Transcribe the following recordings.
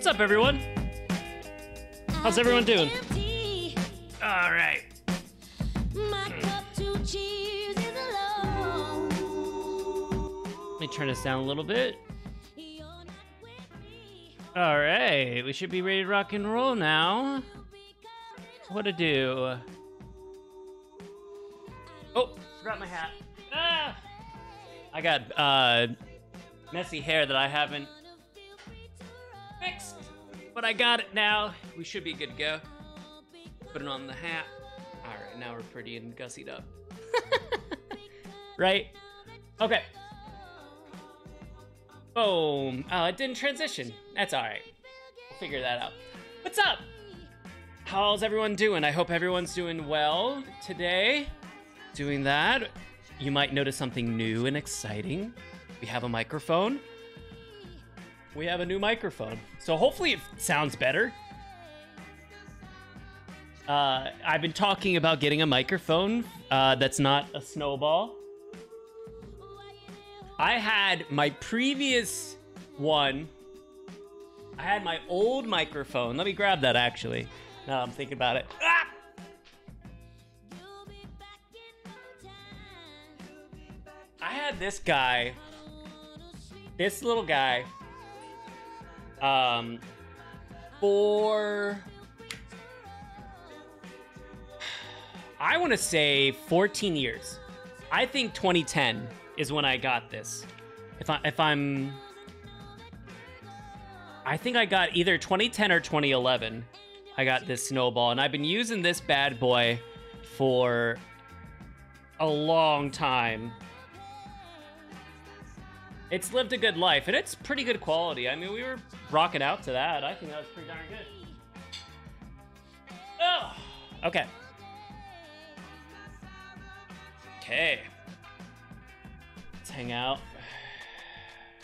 What's up, everyone? How's everyone doing? All right. Let me turn this down a little bit. All right, we should be ready to rock and roll now. What to do? Oh, forgot my hat. Ah! I got messy hair that I haven't fixed, but I got it now. We should be good to go. Put it on the hat. All right, now we're pretty and gussied up. Right? Okay. Boom. Oh, it didn't transition. That's all right. We'll figure that out. What's up? How's everyone doing? I hope everyone's doing well today. Doing that, you might notice something new and exciting. We have a microphone. We have a new microphone. So hopefully it sounds better. I've been talking about getting a microphone that's not a snowball. I had my previous one. I had my old microphone. Let me grab that, actually. Now I'm thinking about it. Ah! I had this guy, this little guy, for, I want to say 14 years. I think 2010 is when I got this. I think I got either 2010 or 2011. I got this snowball, and I've been using this bad boy for a long time. It's lived a good life, and it's pretty good quality. I mean, we were rocking out to that. I think that was pretty darn good. Oh, okay. Okay. Let's hang out.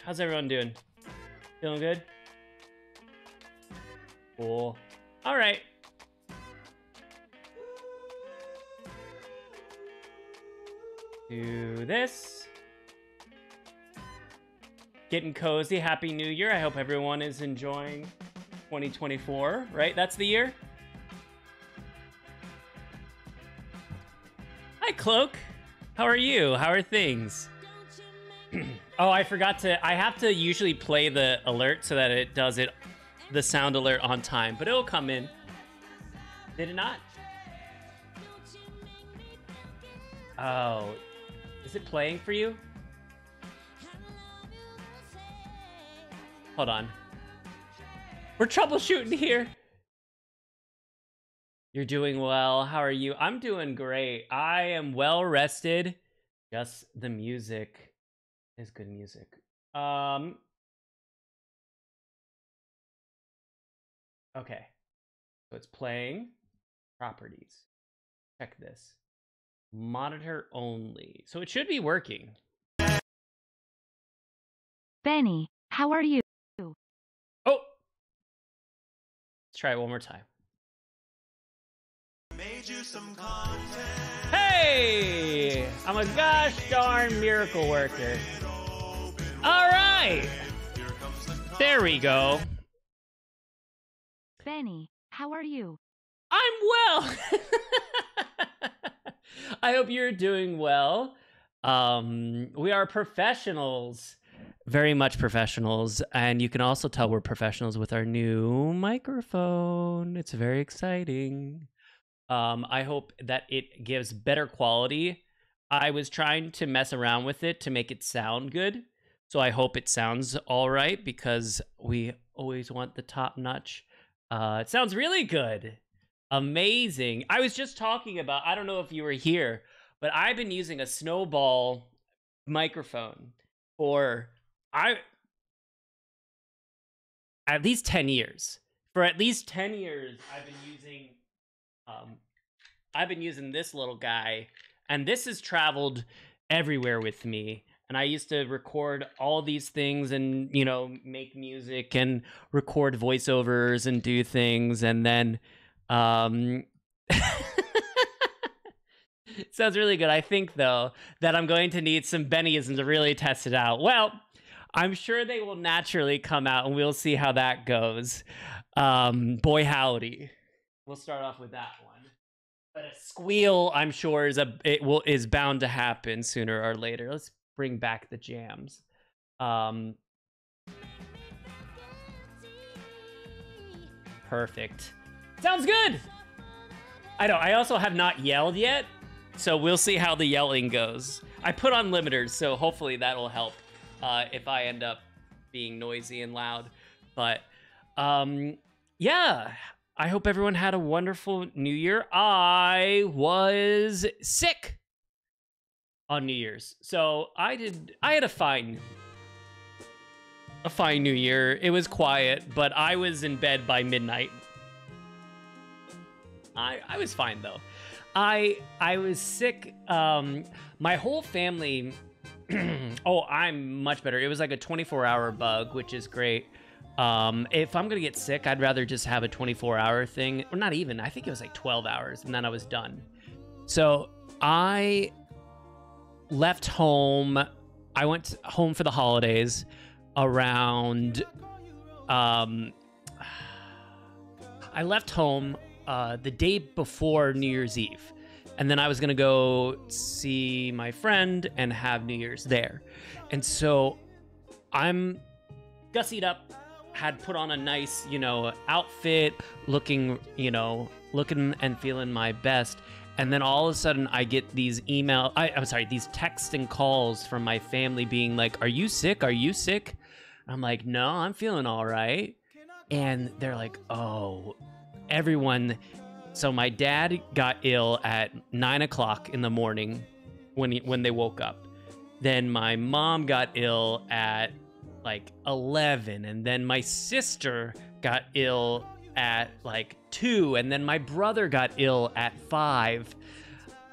How's everyone doing? Feeling good? Cool. All right. Do this. Getting cozy. Happy New Year. I hope everyone is enjoying 2024, right? That's the year? Hi, Cloak. How are you? How are things? Oh, I forgot to... I have to usually play the alert so that it does it, the sound alert on time, but it'll come in. Did it not? Oh. Is it playing for you? Hold on. We're troubleshooting here. You're doing well. How are you? I'm doing great. I am well rested. Just the music is good music. Okay. So it's playing. Properties. Check this. Monitor only. So it should be working. Benny, how are you? Oh! Let's try it one more time. Hey! I'm a gosh darn miracle worker. All right! There we go. Benny, how are you? I'm well! I hope you're doing well. We are professionals. Very much professionals, and you can also tell we're professionals with our new microphone. It's very exciting. I hope that it gives better quality. I was trying to mess around with it to make it sound good, so I hope it sounds all right, because we always want the top notch. It sounds really good. Amazing. I was just talking about, I don't know if you were here, but I've been using a snowball microphone for at least 10 years. For at least 10 years, I've been using this little guy, and this has traveled everywhere with me. And I used to record all these things and, you know, make music and record voiceovers and do things. And then, it sounds really good. I think, though, that I'm going to need some Bennyisms to really test it out. Well, I'm sure they will naturally come out, and we'll see how that goes. Boy howdy. We'll start off with that one. But a squeal, I'm sure, is bound to happen sooner or later. Let's bring back the jams. Perfect. Sounds good. I also have not yelled yet, so we'll see how the yelling goes. I put on limiters, so hopefully that'll help if I end up being noisy and loud. But yeah, I hope everyone had a wonderful New Year. I was sick on New Year's, so I had a fine New Year. It was quiet, but I was in bed by midnight. I was fine though. I was sick. My whole family. Oh, I'm much better. It was like a 24-hour bug, which is great. If I'm gonna get sick, I'd rather just have a 24-hour thing, or not even. I think it was like 12 hours, and then I was done. So I left home. I went home for the holidays around. I left home the day before New Year's Eve. And then I was going to go see my friend and have New Year's there. And so I'm gussied up, had put on a nice, outfit, looking and feeling my best. And then all of a sudden I get these these texts and calls from my family being like, "Are you sick? Are you sick?" I'm like, "No, I'm feeling all right." And they're like, "Oh, everyone." So my dad got ill at 9 o'clock in the morning when they woke up. Then my mom got ill at like 11. And then my sister got ill at like 2. And then my brother got ill at 5.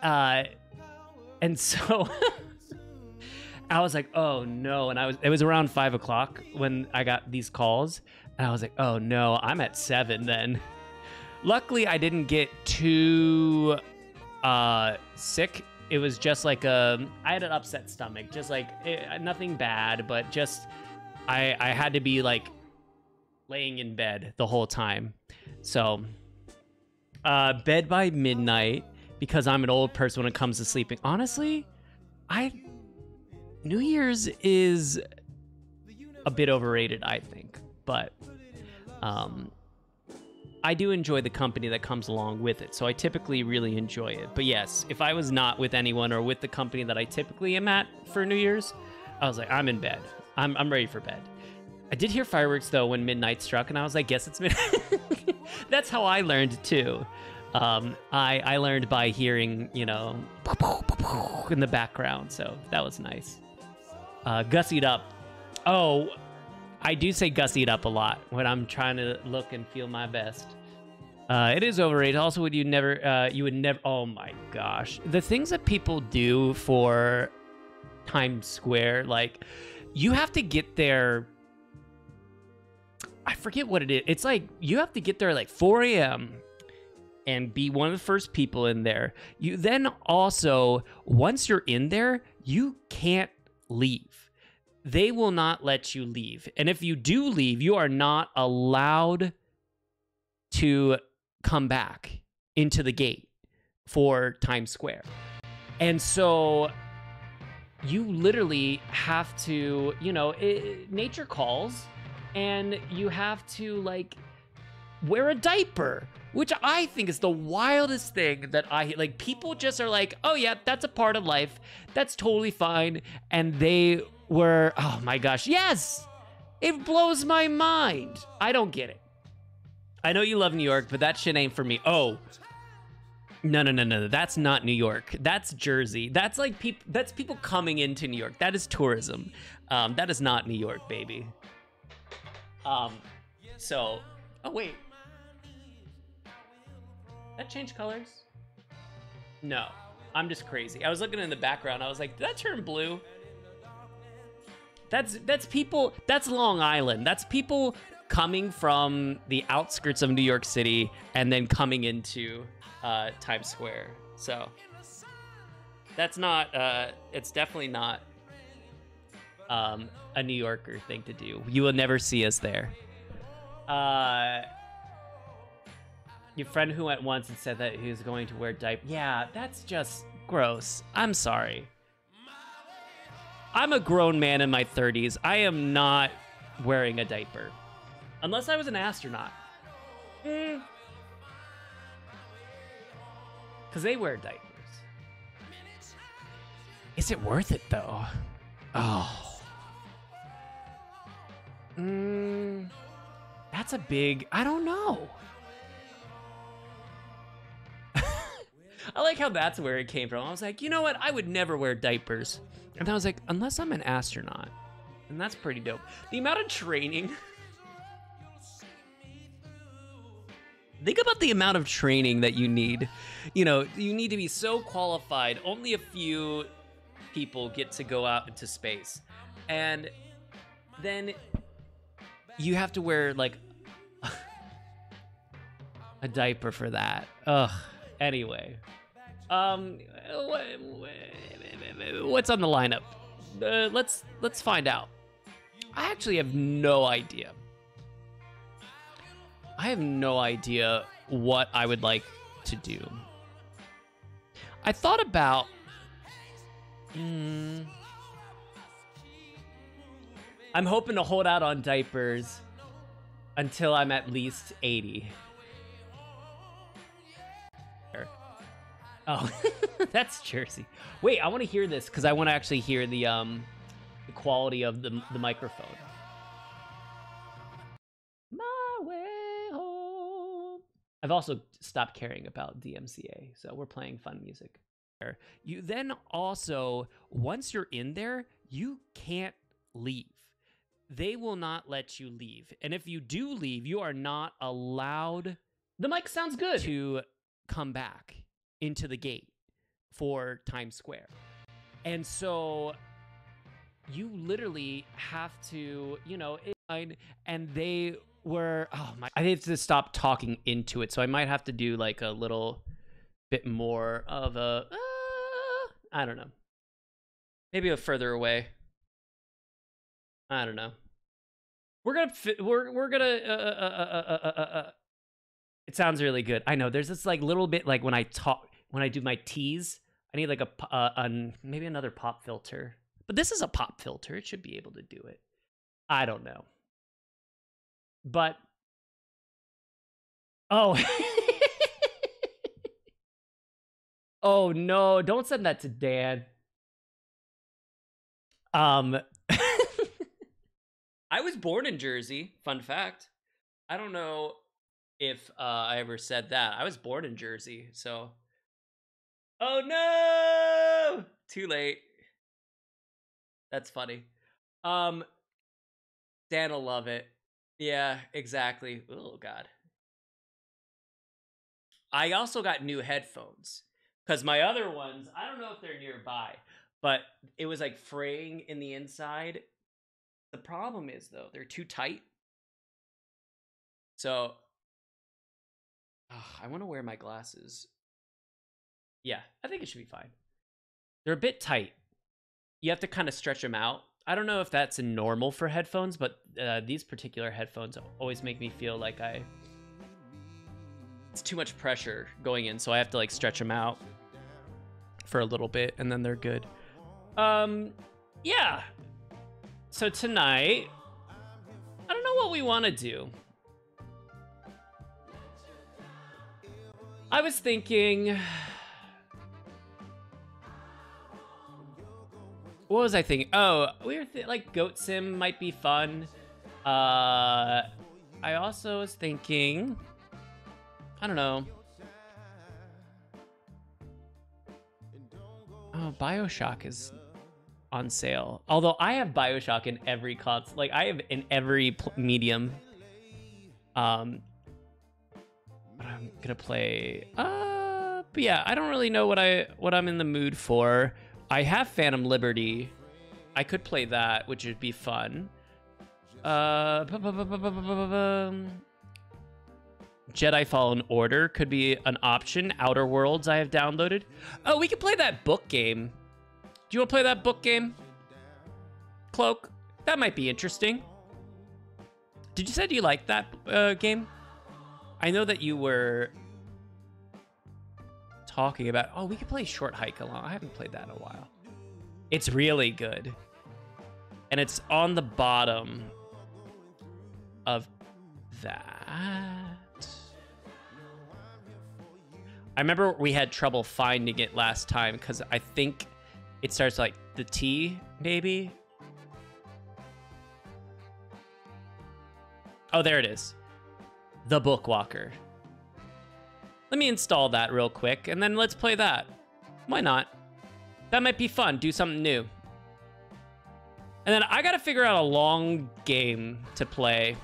And so I was like, oh no. And it was around 5 o'clock when I got these calls. And I was like, oh no, I'm at 7 then. Luckily, I didn't get too sick. It was just like I had an upset stomach, just like nothing bad, but just I had to be like laying in bed the whole time. So bed by midnight, because I'm an old person when it comes to sleeping. Honestly, New Year's is a bit overrated, I think, but I do enjoy the company that comes along with it, so I typically really enjoy it. But yes, if I was not with anyone or with the company that I typically am at for New Year's, I was like, I'm in bed. I'm ready for bed. I did hear fireworks though when midnight struck, and I was like, guess it's midnight. That's how I learned too. I learned by hearing, in the background, so that was nice. Gussied up. Oh, I do say gussied up a lot when I'm trying to look and feel my best. It is overrated. Also, you would never, oh my gosh. The things that people do for Times Square, like, you have to get there, I forget what it is. It's like, you have to get there like 4 a.m. and be one of the first people in there. You then also, once you're in there, you can't leave. They will not let you leave. And if you do leave, you are not allowed to come back into the gate for Times Square. And so you literally have to, nature calls, and you have to like wear a diaper, which I think is the wildest thing that people just are like, oh yeah, that's a part of life. That's totally fine. And they were, oh my gosh, yes, it blows my mind. I don't get it. I know you love New York, but that shit ain't for me. Oh, no. That's not New York. That's Jersey. That's like that's people coming into New York. That is tourism. That is not New York, baby. So, oh wait. That changed colors? No, I'm just crazy. I was looking in the background. I was like, did that turn blue? That's people, that's Long Island. That's people coming from the outskirts of New York City and then coming into Times Square. So that's not, it's definitely not a New Yorker thing to do. You will never see us there. Your friend who went once and said that he was going to wear diapers. Yeah, that's just gross. I'm sorry. I'm a grown man in my 30s. I am not wearing a diaper. Unless I was an astronaut. Because they wear diapers. Is it worth it, though? Oh. That's a big... I don't know. I like how that's where it came from. I was like, you know what? I would never wear diapers. And I was like, unless I'm an astronaut. And that's pretty dope. The amount of training... Think about the amount of training that you need. You know, you need to be so qualified. Only a few people get to go out into space. And then you have to wear, like, a diaper for that. Ugh. Anyway. What's on the lineup? Let's find out. I actually have no idea. I have no idea what I would like to do. I thought about... I'm hoping to hold out on diapers until I'm at least 80. Oh, that's Jersey. Wait, I want to hear this because I want to actually hear the quality of the microphone. My way home. I've also stopped caring about DMCA, so we're playing fun music. You then also, once you're in there, you can't leave. They will not let you leave. And if you do leave, you are not allowed... The mic sounds good. ...to come back into the gate for Times Square. And so you literally have to, you know, and they were, oh my, I have to stop talking into it. So I might have to do like a little bit more of a, I don't know. Maybe a further away. I don't know. We're gonna, it sounds really good. I know there's this like little bit like when I do my T's, I need like maybe another pop filter. But this is a pop filter. It should be able to do it. I don't know. But oh. Oh no, don't send that to Dan. I was born in Jersey, fun fact. I don't know if I ever said that. I was born in Jersey, so... Oh no! Too late. That's funny. Dan will love it. Yeah, exactly. Oh, God. I also got new headphones. Because my other ones, I don't know if they're nearby, but it was like fraying in the inside. The problem is, though, they're too tight. So... I want to wear my glasses. Yeah, I think it should be fine. They're a bit tight. You have to kind of stretch them out. I don't know if that's normal for headphones, but these particular headphones always make me feel like it's too much pressure going in, so I have to like stretch them out for a little bit, and then they're good. Yeah. So tonight, I don't know what we want to do. I was thinking... What was I thinking? Oh, we were like Goat Sim might be fun. I also was thinking... I don't know. Oh, BioShock is on sale. Although I have BioShock in every console. Like, I have in every medium. But I'm gonna play. But yeah, I don't really know what I'm in the mood for. I have Phantom Liberty. I could play that, which would be fun. Jedi Fallen Order could be an option. Outer Worlds I have downloaded. Oh, we could play that book game. Do you want to play that book game? Cloak. That might be interesting. Did you say you liked that game? I know that you were talking about, oh, we could play Short Hike along. I haven't played that in a while. It's really good. And it's on the bottom of that. I remember we had trouble finding it last time because I think it starts like the T, maybe. Oh, there it is. The Bookwalker. Let me install that real quick, and then let's play that. Why not? That might be fun. Do something new. And then I gotta figure out a long game to play.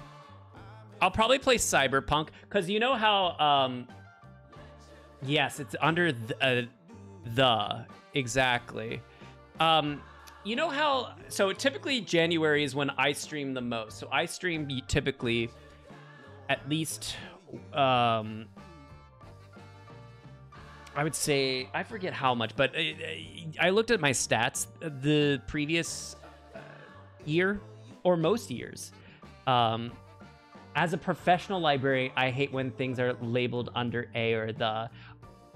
I'll probably play Cyberpunk, because you know how... yes, it's under the exactly. You know how... So typically January is when I stream the most. So I stream typically at least... I would say, I forget how much, but I looked at my stats the previous year, or most years. As a professional librarian, I hate when things are labeled under A or the.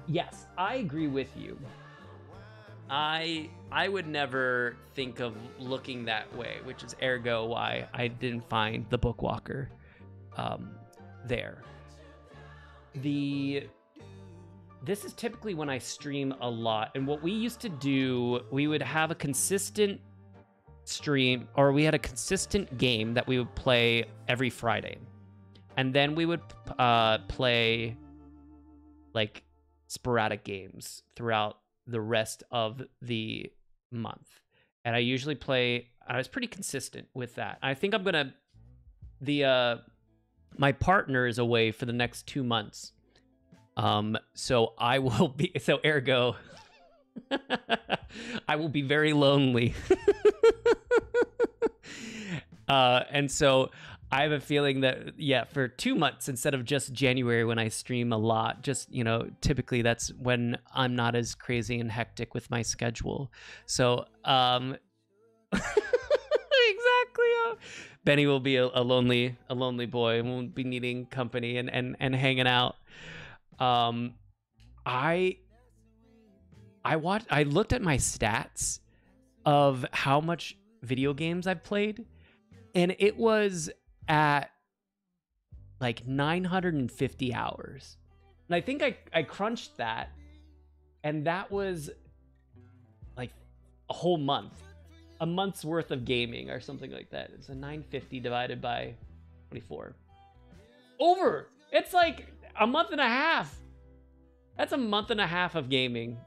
Yes, I agree with you. I would never think of looking that way, which is ergo why I didn't find the Bookwalker there. This is typically when I stream a lot, and what we used to do, we would have a consistent stream, or we had a consistent game that we would play every Friday, and then we would play like sporadic games throughout the rest of the month. And I usually play, I was pretty consistent with that. I think I'm gonna, my partner is away for the next 2 months. So I will be, so ergo, I will be very lonely. And so I have a feeling that, yeah, for 2 months instead of just January when I stream a lot, just, you know, typically that's when I'm not as crazy and hectic with my schedule. So, exactly. Benny will be a lonely boy and won't be needing company and hanging out. I looked at my stats of how much video games I've played, and it was at like 950 hours. And I think I crunched that, and that was like a whole month. A month's worth of gaming or something like that. It's a 950 divided by 24. Over! It's like a month and a half. That's a month and a half of gaming.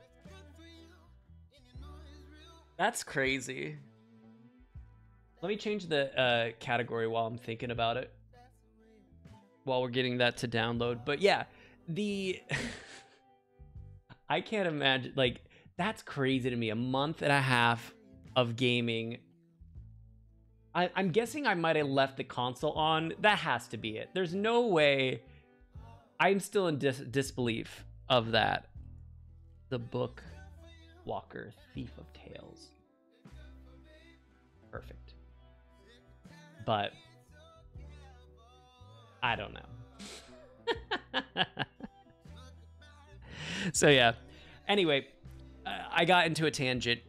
That's crazy. Let me change the category while I'm thinking about it. While we're getting that to download. But yeah, I can't imagine, like, that's crazy to me. A month and a half of gaming. I'm guessing I might have left the console on. That has to be it. There's no way. I'm still in disbelief of that. The Bookwalker, Thief of Tales. Perfect. But I don't know. So yeah. Anyway, I got into a tangent.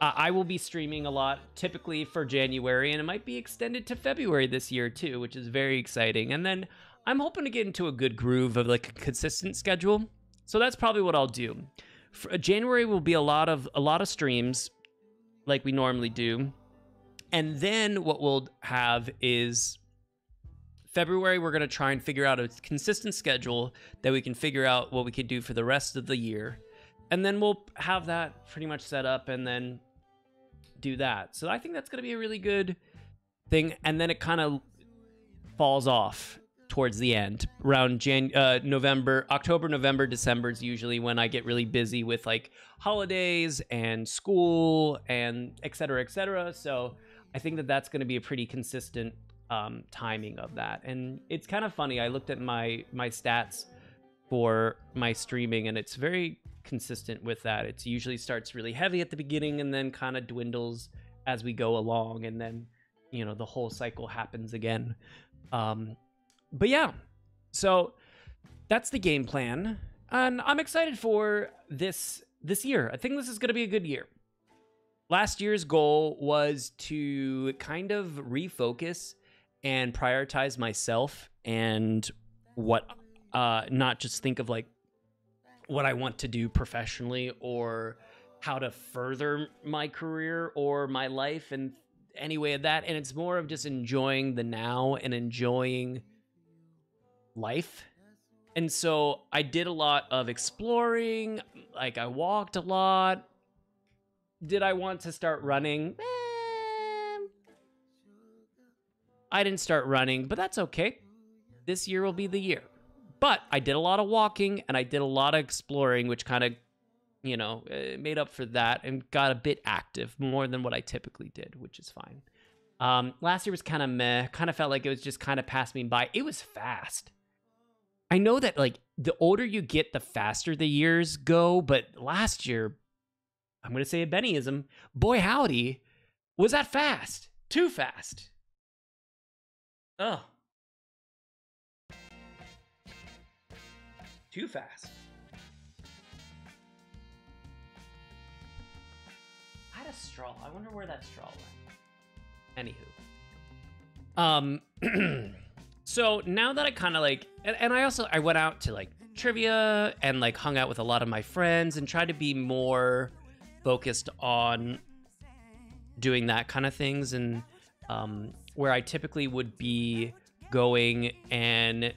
I will be streaming a lot, typically for January, and it might be extended to February this year too, which is very exciting. And then I'm hoping to get into a good groove of like a consistent schedule. So that's probably what I'll do. January will be a lot of streams like we normally do. And then what we'll have is February, we're going to try and figure out a consistent schedule that we can figure out what we can do for the rest of the year. And then we'll have that pretty much set up and then do that. So I think that's going to be a really good thing. And then it kind of falls off towards the end. Around October, November, December is usually when I get really busy with like holidays and school and et cetera, et cetera. So I think that that's going to be a pretty consistent timing of that. And it's kind of funny. I looked at my stats for my streaming, and it's very consistent with that. It usually starts really heavy at the beginning and then kind of dwindles as we go along, and then, you know, the whole cycle happens again. But yeah, so that's the game plan, and I'm excited for this year. I think this is going to be a good year. Last year's goal was to kind of refocus and prioritize myself, and what, not just think of like what I want to do professionally or how to further my career or my life and any way of that. And it's more of just enjoying the now and enjoying life. And so I did a lot of exploring, like I walked a lot. Did I want to start running? I didn't start running, but that's okay. This year will be the year. But I did a lot of walking and I did a lot of exploring, which kind of, you know, made up for that and got a bit active, more than what I typically did, which is fine. Last year was kind of meh, kind of felt like it was just kind of passed me by. It was fast. I know that like the older you get, the faster the years go, but last year, I'm going to say a Bennyism, boy howdy, was that fast. Too fast. Oh. Too fast. I had a straw. I wonder where that straw went. Anywho. So now that I kind of like, and I went out to like trivia and like hung out with a lot of my friends and tried to be more focused on doing that kind of things, and where I typically would be going and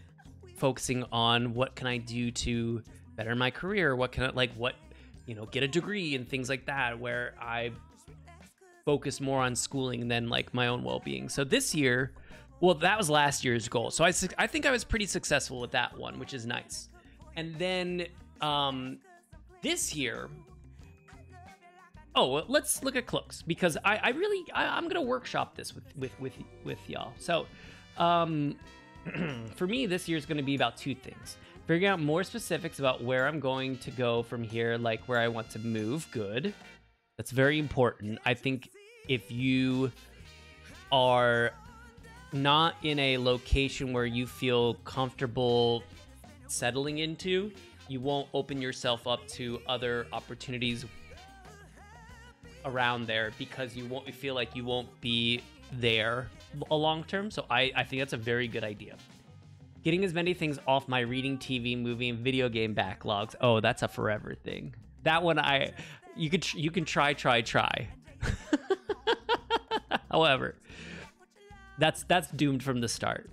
focusing on what can I do to better my career, what can I, like, what, you know, get a degree and things like that, where I focus more on schooling than like my own well-being. So this year, well, that was last year's goal, so I think I was pretty successful with that one, which is nice. And then this year, well, let's look at cloaks, because I'm gonna workshop this with y'all. So for me, this year is going to be about two things: figuring out more specifics about where I'm going to go from here, like where I want to move. Good. That's very important. I think if you are not in a location where you feel comfortable settling into, you won't open yourself up to other opportunities around there, because you feel like you won't be there a long term. So I think that's a very good idea. Getting as many things off my reading, TV, movie, and video game backlogs. Oh, that's a forever thing. That one you can try. However, that's doomed from the start.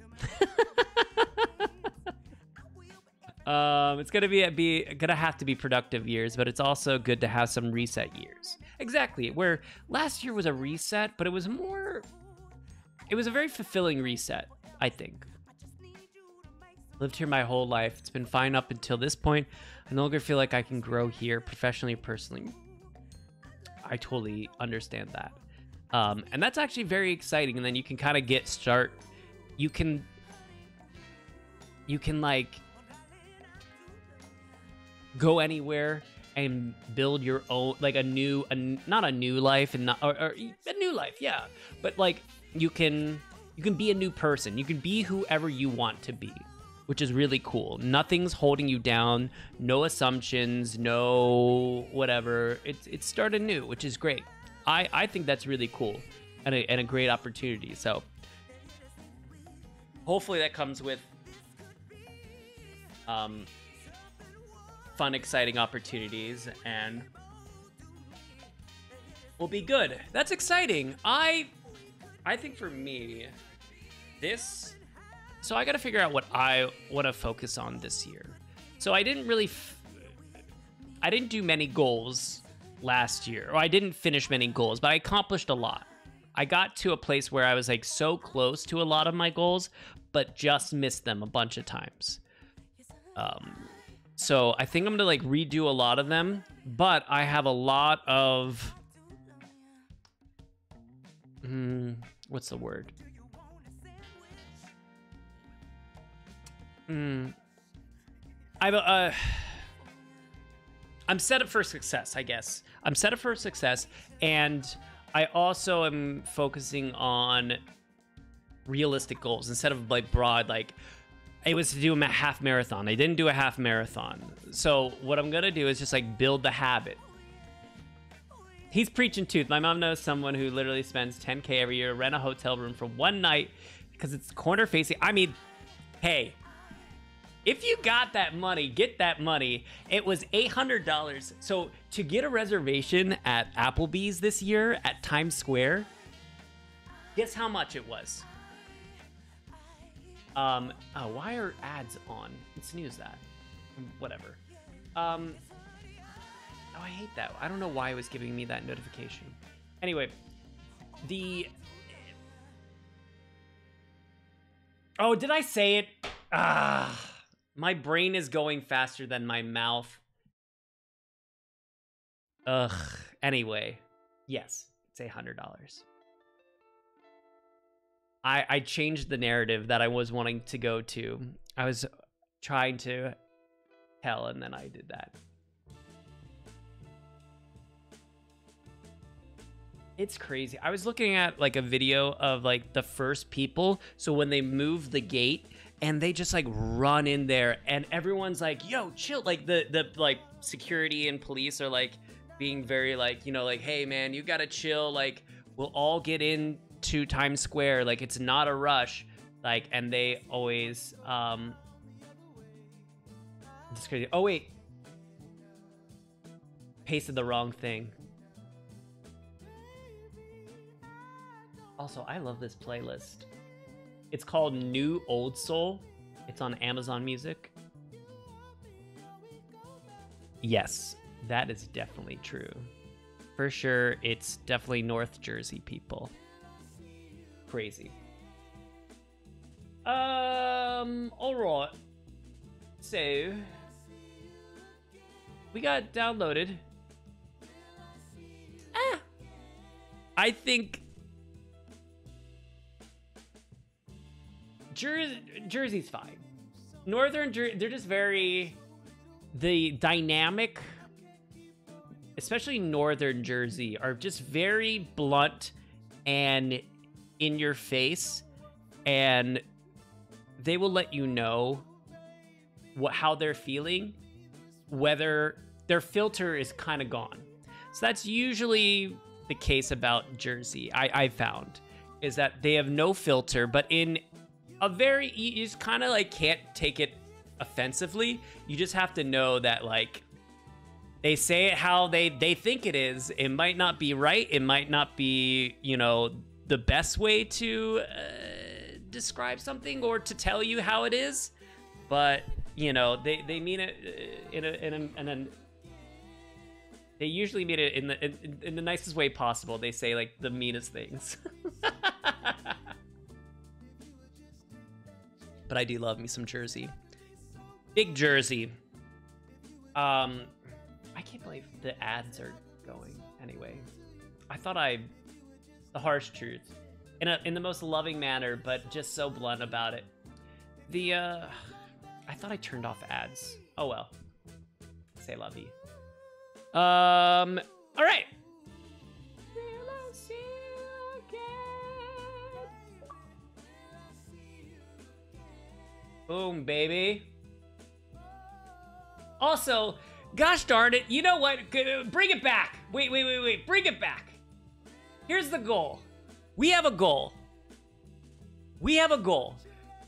It's gonna have to be productive years, but it's also good to have some reset years. Exactly. Where last year was a reset, but it was a very fulfilling reset, I think. Lived here my whole life. It's been fine up until this point. I no longer feel like I can grow here professionally, personally. I totally understand that. And that's actually very exciting. And then you can kind of you can like go anywhere and build your own, like not a new life, and or a new life, yeah. But like you can be a new person. You can be whoever you want to be, which is really cool. Nothing's holding you down. No assumptions. No whatever. It's started new, which is great. I think that's really cool and a great opportunity. So hopefully that comes with fun, exciting opportunities, and will be good. That's exciting. I think for me, so I got to figure out what I want to focus on this year. So I didn't do many goals last year, or I didn't finish many goals, but I accomplished a lot. I got to a place where I was like so close to a lot of my goals, but just missed them a bunch of times. So I think I'm gonna like redo a lot of them, but I have a lot of, what's the word? I'm set up for success, I guess. I'm set up for success, and I also am focusing on realistic goals instead of like broad, like it was to do a half marathon. I didn't do a half marathon. So what I'm gonna do is just like build the habit. He's preaching tooth. My mom knows someone who literally spends 10K every year to rent a hotel room for one night because it's corner facing. I mean, hey, if you got that money, get that money. It was $800. So to get a reservation at Applebee's this year at Times Square, guess how much it was? Oh, why are ads on? Let's snooze that. Whatever. Oh, I hate that. I don't know why it was giving me that notification. Anyway, oh, did I say it? My brain is going faster than my mouth. Ugh. Anyway, yes, it's $100. I changed the narrative that I was wanting to go to. I was trying to tell, and then I did that. It's crazy. I was looking at like a video of like the first people. So when they move the gate and they just like run in there and everyone's like, yo, chill. Like the like security and police are like being very like, you know, like, hey man, you gotta chill. Like we'll all get into Times Square. Like it's not a rush. Like, and they always, it's crazy. Oh wait. Pasted the wrong thing. Also, I love this playlist. It's called New Old Soul. It's on Amazon Music. Yes, that is definitely true. For sure, it's definitely North Jersey people. Crazy. All right. So, we got downloaded. I think Jersey's fine. Northern Jersey, they're just very, the dynamic, especially Northern Jersey, are just very blunt and in your face, and they will let you know how they're feeling, whether their filter is kind of gone. So that's usually the case about Jersey, I found, is that they have no filter, but in a very, you just kind of like can't take it offensively. You just have to know that like they say it how they think it is. It might not be right. It might not be, you know, the best way to describe something or to tell you how it is, but you know, they mean it in a they usually mean it in the nicest way possible. They say like the meanest things. But I do love me some Jersey. Big Jersey. I can't believe the ads are going anyway. I thought the harsh truth. In the most loving manner, but just so blunt about it. I thought I turned off ads. Oh well. Say la vie. All right. Boom, baby. Also, gosh darn it, you know what? Bring it back. Wait. Bring it back. Here's the goal. We have a goal.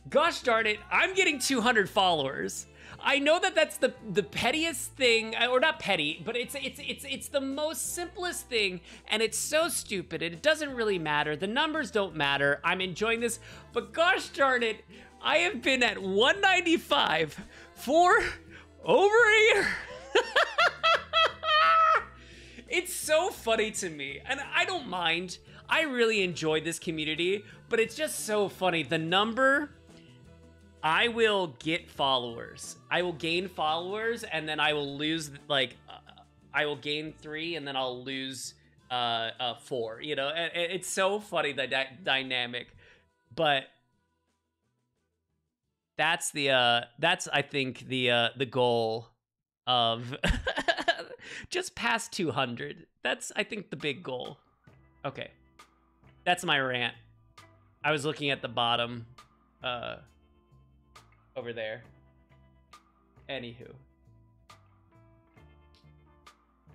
Gosh darn it, I'm getting 200 followers. I know that that's the pettiest thing, or not petty, but it's the most simplest thing, and it's so stupid, and it doesn't really matter. The numbers don't matter. I'm enjoying this, but gosh darn it, I have been at 195 for over a year. It's so funny to me, and I don't mind. I really enjoyed this community, but it's just so funny. The number, I will get followers. I will gain followers, and then I will lose, like, I will gain 3, and then I'll lose 4, you know? And it's so funny, the dynamic, but that's I think the goal of just past 200. That's, I think, the big goal. Okay. That's my rant. I was looking at the bottom over there. Anywho.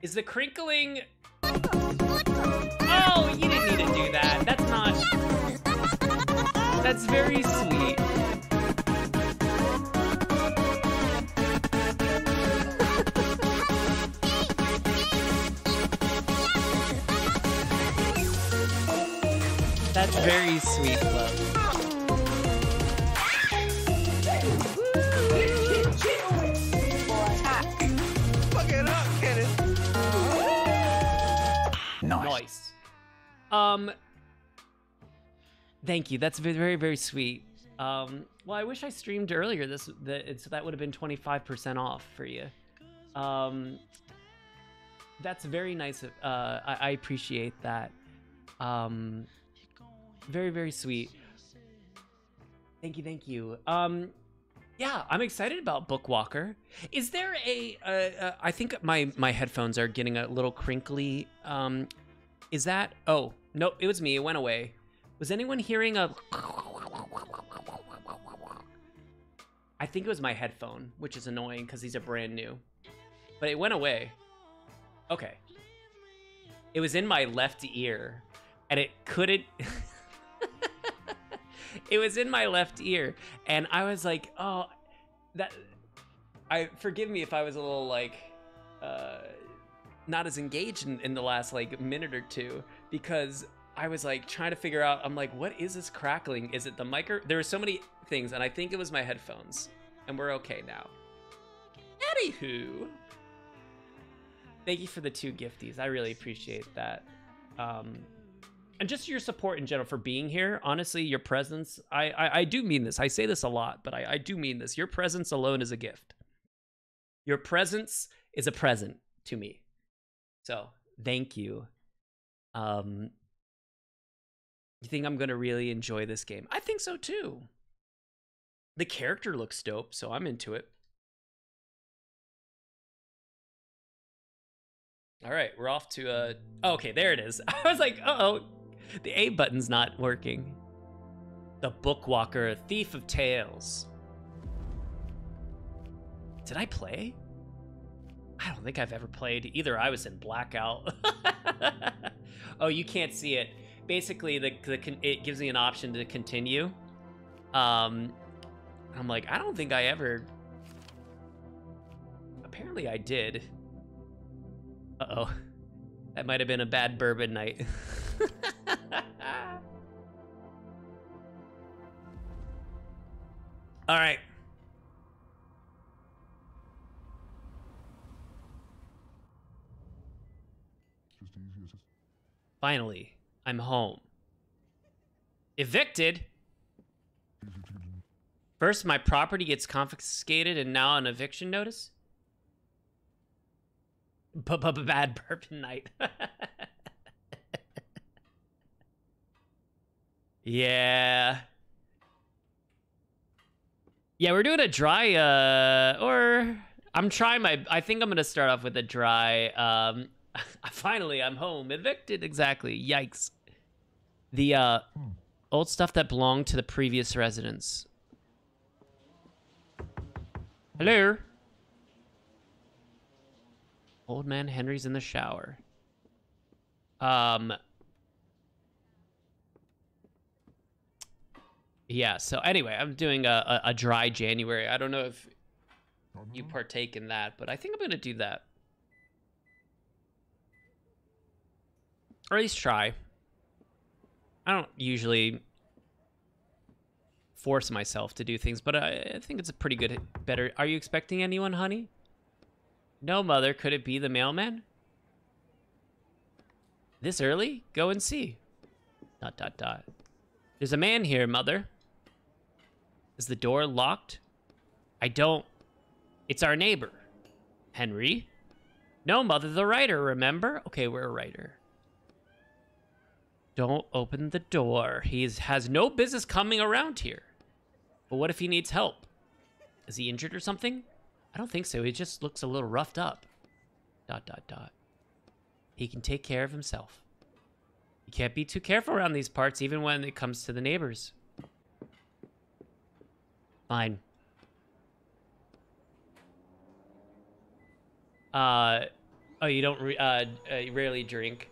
Is the crinkling... Oh, you didn't need to do that. That's not... That's very sweet. That's very sweet, love. Fuck it up, Kenneth. Nice. Thank you. That's very, very sweet. Well, I wish I streamed earlier. So that would have been 25% off for you. That's very nice. I appreciate that. Very, very sweet. Thank you. Yeah, I'm excited about Bookwalker. Is there I think my headphones are getting a little crinkly. Is that, oh, no, it was me, it went away. Was anyone hearing a, I think it was my headphone, which is annoying because these are brand new, but it went away. Okay. It was in my left ear and it couldn't, it was in my left ear, and I was like, oh, forgive me if I was a little like, not as engaged in the last like minute or two, because I was like trying to figure out, I'm like, what is this crackling? Is it the micro? There were so many things, and I think it was my headphones, and we're okay now. Anywho, thank you for the 2 gifties. I really appreciate that. And just your support in general for being here. Honestly, your presence, I do mean this. I say this a lot, but I do mean this. Your presence alone is a gift. Your presence is a present to me. So, thank you. You think I'm going to really enjoy this game? I think so too. The character looks dope, so I'm into it. All right, we're off to oh, okay, there it is. I was like, uh-oh, the A button's not working. The Bookwalker, a thief of tales. Did I play? I don't think I've ever played. Either I was in blackout. Oh, you can't see it. Basically, it gives me an option to continue. I'm like, I don't think I ever... Apparently I did. Uh-oh. That might have been a bad bourbon night. All right. Finally, I'm home. Evicted? First, my property gets confiscated and now an eviction notice? Bad bourbon night. Yeah. Yeah, we're doing a dry, or I'm trying I think I'm gonna start off with a dry, finally, I'm home. Evicted, exactly. Yikes. The, old stuff that belonged to the previous residents. Hello? Old man Henry's in the shower. Yeah, so anyway, I'm doing a dry January. I don't know if you partake in that, but I think I'm gonna do that. Or at least try. I don't usually force myself to do things, but I think it's a pretty good, better. Are you expecting anyone, honey? No, mother. Could it be the mailman? This early? Go and see. ... There's a man here, mother. Is the door locked? I don't... It's our neighbor. Henry? No, mother, the writer, remember? Okay, we're a writer. Don't open the door. He has no business coming around here. But what if he needs help? Is he injured or something? I don't think so. He just looks a little roughed up. ... He can take care of himself. You can't be too careful around these parts, even when it comes to the neighbors. Fine. Oh, you don't you rarely drink.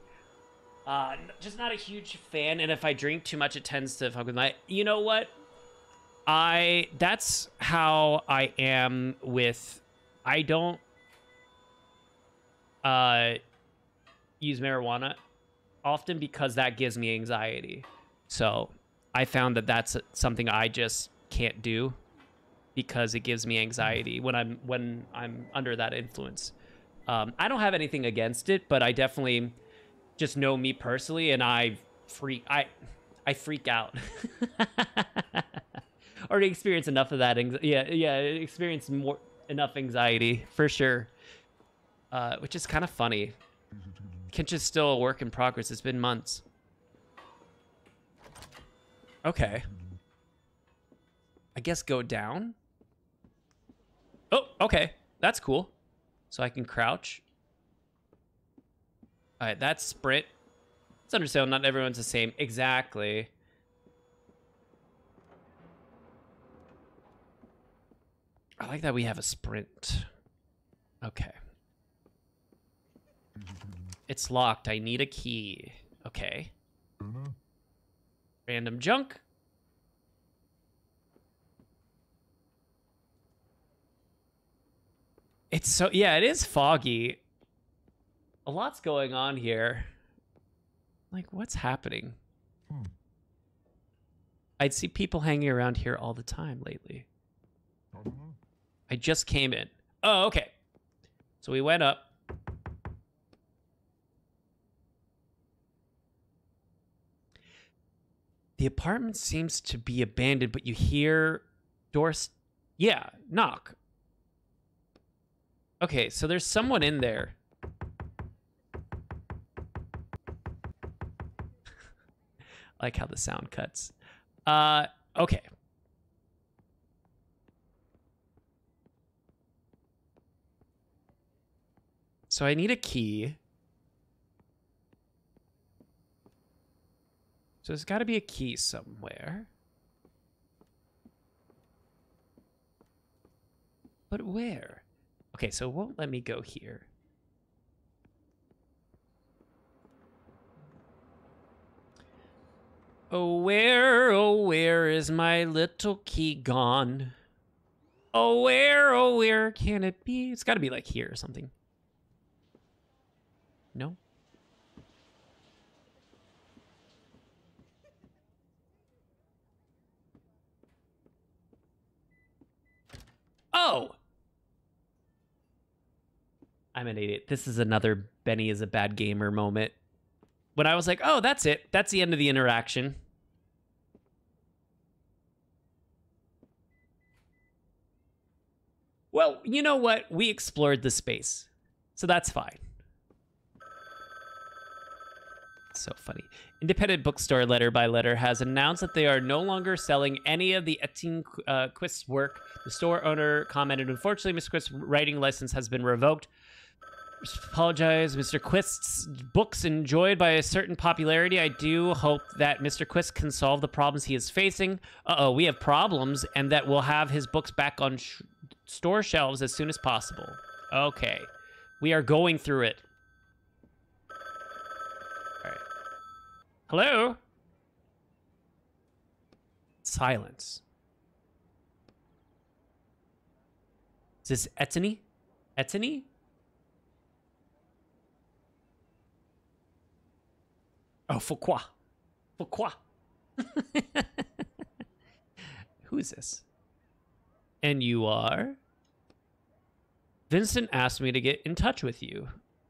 Just not a huge fan, and if I drink too much, it tends to fuck with my... You know what? That's how I am with... I don't use marijuana often because that gives me anxiety. So I found that that's something I just can't do because it gives me anxiety when I'm under that influence. I don't have anything against it, but I definitely just know me personally, and I freak out. Already experienced enough of that. Experienced enough anxiety for sure, which is kind of funny. Kinch is still a work in progress. It's been months. Okay. I guess go down. Oh, okay. That's cool. So I can crouch. All right, that's sprint. It's understandable. Not everyone's the same. Exactly. I like that we have a sprint. Okay. It's locked. I need a key. Okay. Random junk. It's so... Yeah, it is foggy. A lot's going on here. Like, what's happening? I'd see people hanging around here all the time lately. I just came in. Oh, okay. So we went up. The apartment seems to be abandoned, but you hear doors. Yeah, knock. Okay, so there's someone in there. I like how the sound cuts. Okay. So I need a key. So there's got to be a key somewhere. But where? Okay, so it won't let me go here. Oh, where is my little key gone? Oh, where can it be? It's got to be like here or something. No? Oh! I'm an idiot. This is another Benny is a bad gamer moment. When I was like, oh, that's it. That's the end of the interaction. Well, you know what? We explored the space. So that's fine. So funny. Independent bookstore Letter by Letter has announced that they are no longer selling any of the Etienne Quist's work. The store owner commented, unfortunately, Mr. Quist's writing license has been revoked. Apologize, Mr. Quist's books enjoyed by a certain popularity. I do hope that Mr. Quist can solve the problems he is facing. Uh-oh, we have problems, and that we'll have his books back on store shelves as soon as possible. Okay. We are going through it. All right. Hello? Silence. Is this Etienne? Etienne? Oh, pourquoi? Pourquoi? Who is this? And you are? Vincent asked me to get in touch with you.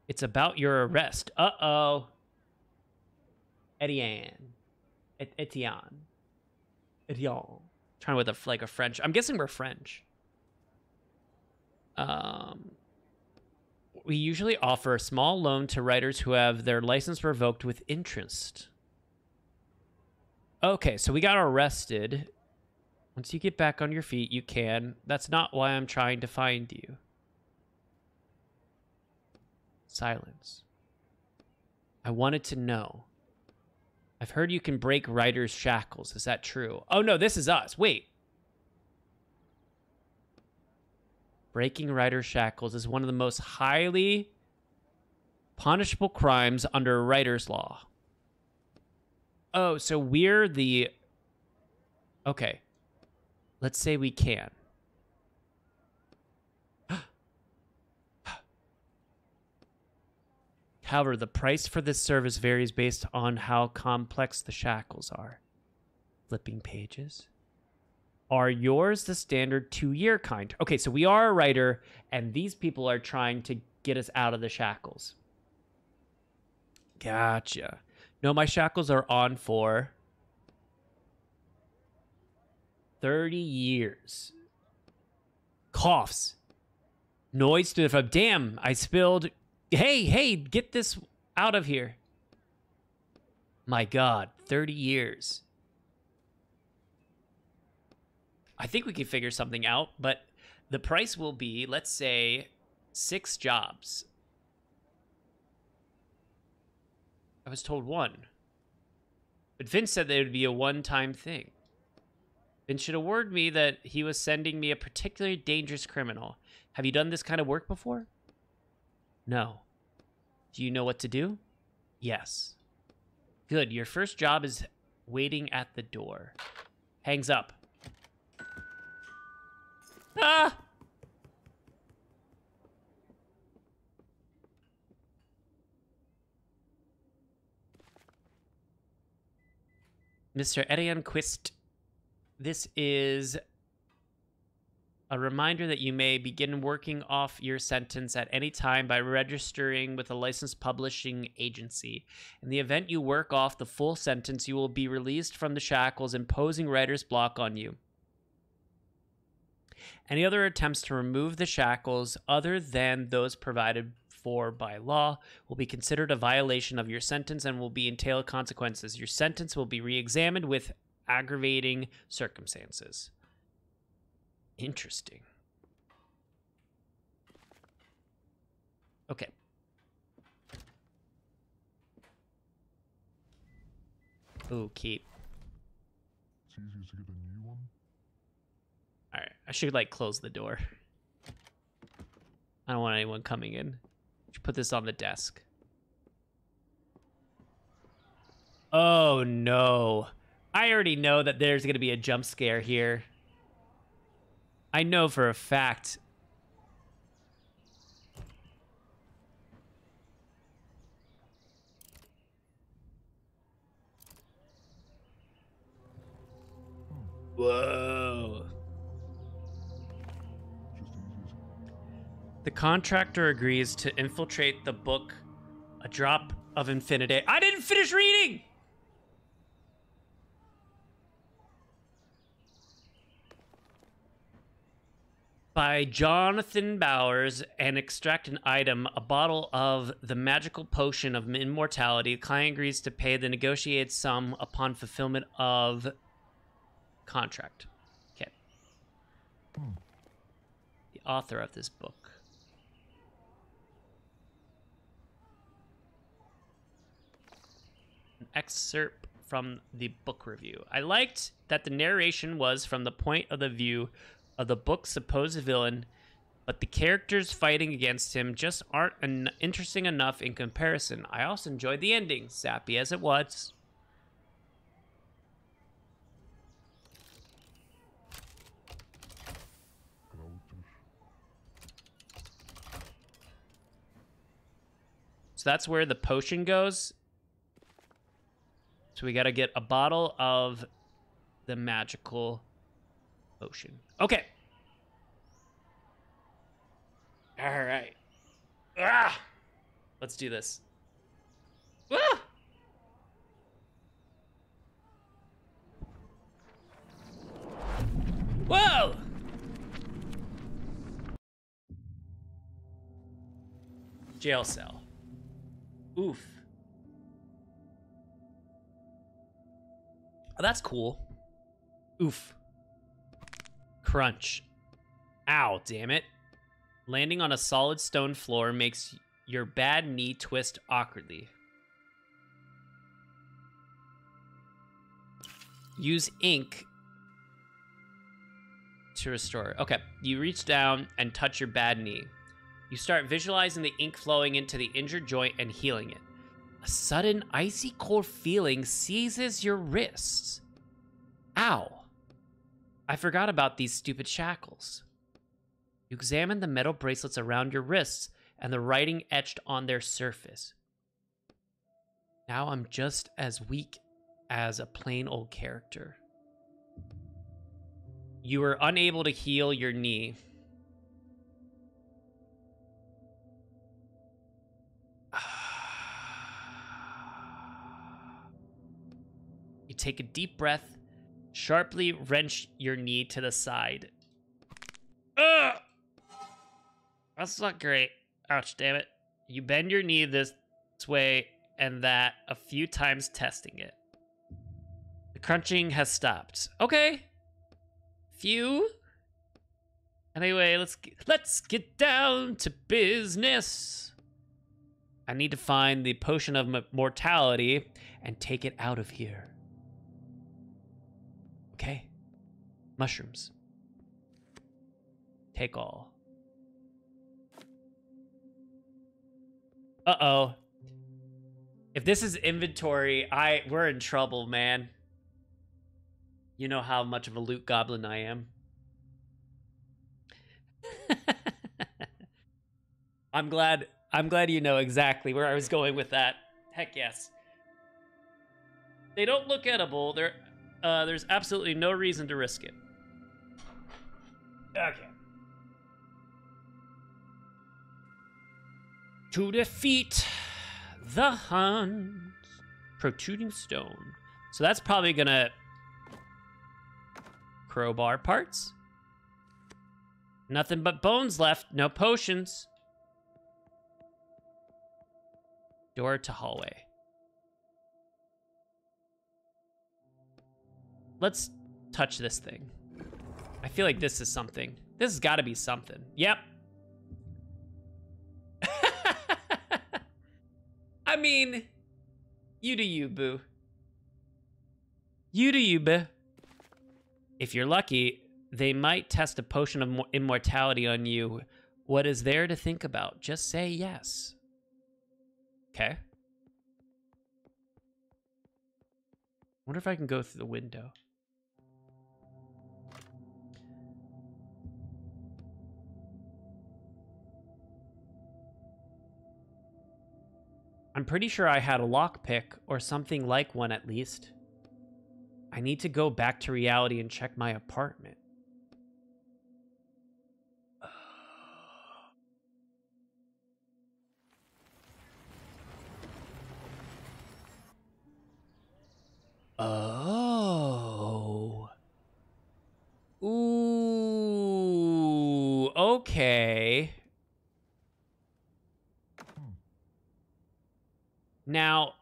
It's about your arrest. Uh-oh. Etienne. Etienne. Trying with a French. I'm guessing we're French. We usually offer a small loan to writers who have their license revoked with interest. Okay, so we got arrested. Once you get back on your feet, you can. That's not why I'm trying to find you. Silence. I wanted to know. I've heard you can break writers' shackles. Is that true? Oh, no, this is us. Wait. Breaking writers' shackles is one of the most highly punishable crimes under writer's law. Oh, so we're the... Okay. Let's say we can. However, the price for this service varies based on how complex the shackles are. Flipping pages. Are yours the standard 2-year kind? Okay, so we are a writer, and these people are trying to get us out of the shackles. Gotcha. No, my shackles are on for 30 years. Coughs. Noise to the... Damn, I spilled... Hey, get this out of here. My God, 30 years. I think we can figure something out, but the price will be, let's say, 6 jobs. I was told 1. But Vince said that it would be a one-time thing. Vince should award me that he was sending me a particularly dangerous criminal. Have you done this kind of work before? No. Do you know what to do? Yes. Good. Your first job is waiting at the door. Hangs up. Ah! Mr. Etienne Quist, this is a reminder that you may begin working off your sentence at any time by registering with a licensed publishing agency. In the event you work off the full sentence, you will be released from the shackles imposing writer's block on you. Any other attempts to remove the shackles other than those provided for by law will be considered a violation of your sentence and will be entail consequences. Your sentence will be re-examined with aggravating circumstances. Interesting. Okay. Ooh, keep. It's easier to get a new one. Alright, I should, like, close the door. I don't want anyone coming in. Should put this on the desk. Oh, no. I already know that there's going to be a jump scare here. I know for a fact. Whoa. The contractor agrees to infiltrate the book, A Drop of Infinity. I didn't finish reading! By Jonathan Bowers and extract an item, a bottle of the magical potion of immortality. The client agrees to pay the negotiated sum upon fulfillment of contract. Okay. The author of this book. An excerpt from the book review. I liked that the narration was from the point of the view of the book's supposed villain, but the characters fighting against him just aren't interesting enough in comparison. I also enjoyed the ending, sappy as it was. So that's where the potion goes. So we gotta get a bottle of the magical potion. Okay. All right. Ah! Let's do this. Ah! Whoa! Jail cell. Oof. Oh, that's cool. Oof. Crunch. Ow, damn it. Landing on a solid stone floor makes your bad knee twist awkwardly. Use ink to restore. Okay, you reach down and touch your bad knee. You start visualizing the ink flowing into the injured joint and healing it. A sudden icy cold feeling seizes your wrists. Ow. I forgot about these stupid shackles. You examine the metal bracelets around your wrists and the writing etched on their surface. Now I'm just as weak as a plain old character. You are unable to heal your knee. You take a deep breath, sharply wrench your knee to the side. Ugh! That's not great. Ouch, damn it. You bend your knee this way and that a few times, testing it. The crunching has stopped. Okay. Phew. Anyway, let's get down to business. I need to find the potion of mortality and take it out of here. Okay. Mushrooms. Take all. Uh-oh. If this is inventory, we're in trouble, man. You know how much of a loot goblin I am. I'm glad you know exactly where I was going with that. Heck yes. They don't look edible. There's absolutely no reason to risk it. Okay. To defeat the hunt. Protruding stone. So that's probably gonna crowbar parts. Nothing but bones left. No potions. Door to hallway. Let's touch this thing. I feel like this is something. This has got to be something. Yep. I mean, you do you, boo. You do you, boo. If you're lucky, they might test a potion of immortality on you. What is there to think about? Just say yes. Okay. Wonder if I can go through the window. I'm pretty sure I had a lockpick, or something like one at least. I need to go back to reality and check my apartment. Oh. Ooh, okay. Now,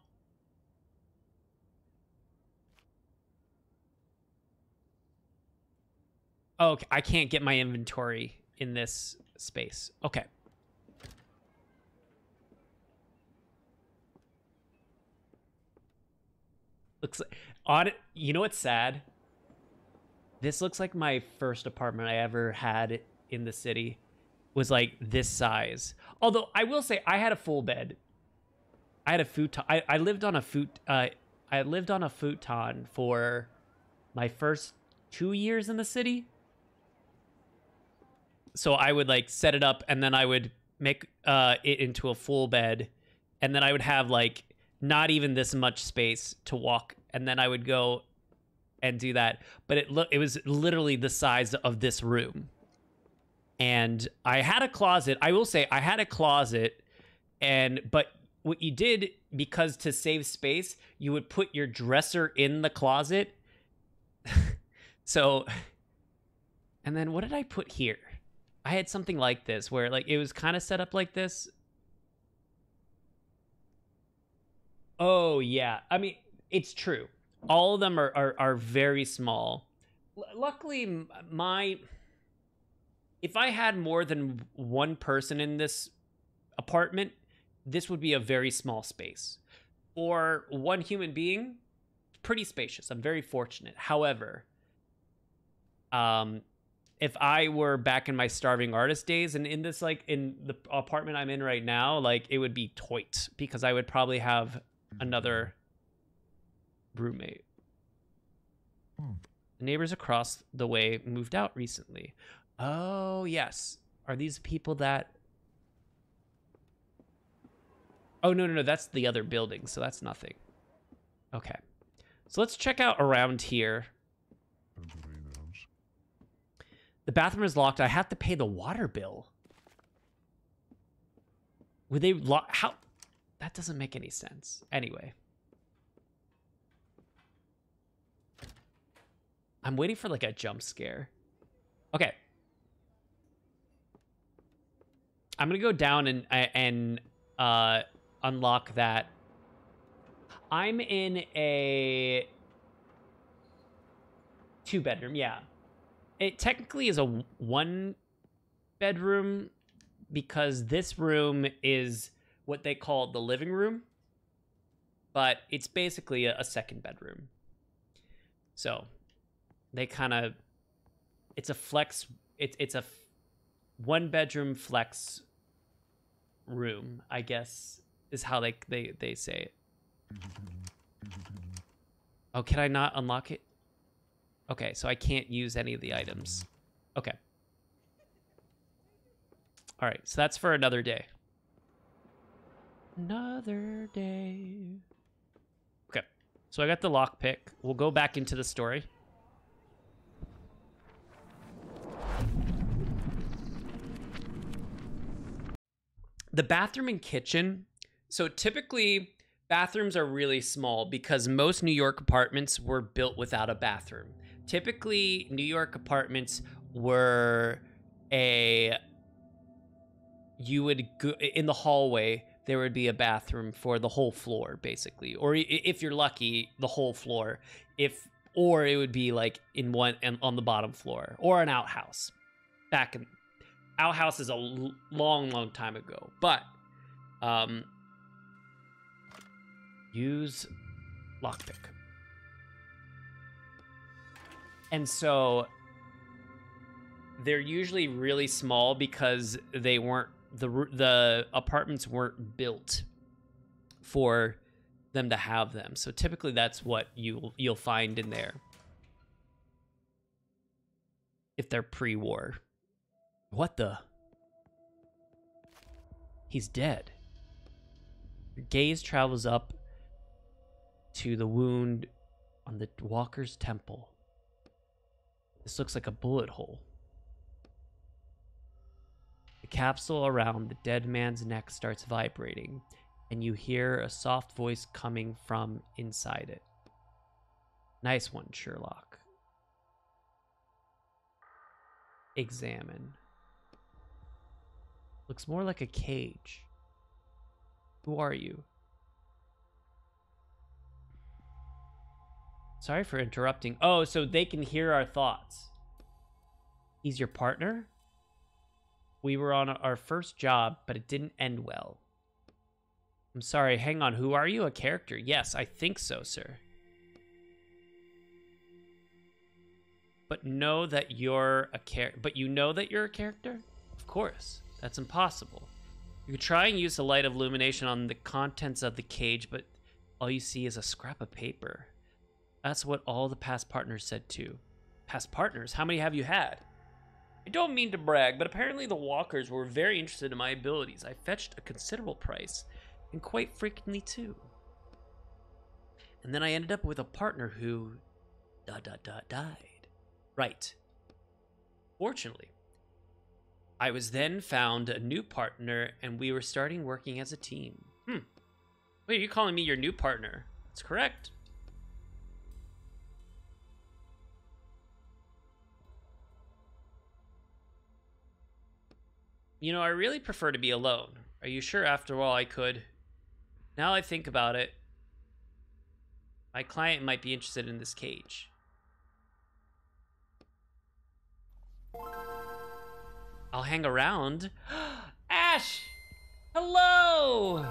okay, I can't get my inventory in this space. Okay. Looks like, you know what's sad? This looks like my first apartment I ever had in the city was like this size. Although I will say I had a full bed. I had a futon. I lived on a futon for my first 2 years in the city. So I would like set it up and then I would make it into a full bed, and then I would have like not even this much space to walk, and then I would go and do that. But it was literally the size of this room. And I had a closet. I will say I had a closet, but what you did, because to save space, you would put your dresser in the closet. So, and then what did I put here? I had something like this where like it was kind of set up like this. Oh yeah, I mean, it's true. All of them are very small. Luckily, if I had more than one person in this apartment, this would be a very small space. For one human being, pretty spacious. I'm very fortunate. However, if I were back in my starving artist days and in this, like, in the apartment I'm in right now, like, it would be toit because I would probably have another roommate. The neighbors across the way moved out recently. Oh, yes. Are these people that... Oh, no. That's the other building, so that's nothing. Okay. So let's check out around here. The bathroom is locked. I have to pay the water bill. Would they lock? How? That doesn't make any sense. Anyway. I'm waiting for like a jump scare. Okay. I'm gonna go down and unlock that. I'm in a 2-bedroom, yeah. It technically is a 1-bedroom because this room is what they call the living room, but it's basically a 2nd bedroom. So they kind of, it's a flex, it's a 1-bedroom flex room, I guess, is how they say it. Oh, can I not unlock it? Okay, so I can't use any of the items. Okay. All right, so that's for another day. Another day. Okay, so I got the lockpick. We'll go back into the story. The bathroom and kitchen. So typically, bathrooms are really small because most New York apartments were built without a bathroom. Typically, New York apartments were you would go in the hallway, there would be a bathroom for the whole floor, basically. Or if you're lucky, the whole floor. Or it would be like in one and on the bottom floor, or an outhouse. Outhouse is a long time ago, but use lockpick. And so they're usually really small because they weren't, the apartments weren't built for them to have them. So typically that's what you'll find in there if they're pre-war. What the? He's dead. Your gaze travels up to the wound on the walker's temple. This looks like a bullet hole. The capsule around the dead man's neck starts vibrating, and you hear a soft voice coming from inside it. Nice one, Sherlock. Examine. Looks more like a cage. Who are you? Sorry for interrupting. Oh, so they can hear our thoughts. He's your partner? We were on our first job, but it didn't end well. I'm sorry, hang on. Who are you? A character? Yes, I think so, sir. But know that you're a you know that you're a character? Of course. That's impossible. You could try and use the light of illumination on the contents of the cage, but all you see is a scrap of paper. That's what all the past partners said too. Past partners? How many have you had? I don't mean to brag, but apparently the Walkers were very interested in my abilities. I fetched a considerable price, and quite frequently too. And then I ended up with a partner who... died. Right. Fortunately, I was then found a new partner, and we were starting working as a team. Wait, are you calling me your new partner? That's correct. You know, I really prefer to be alone. Are you sure? After all, I could. Now I think about it, my client might be interested in this cage. I'll hang around. Ash! Hello!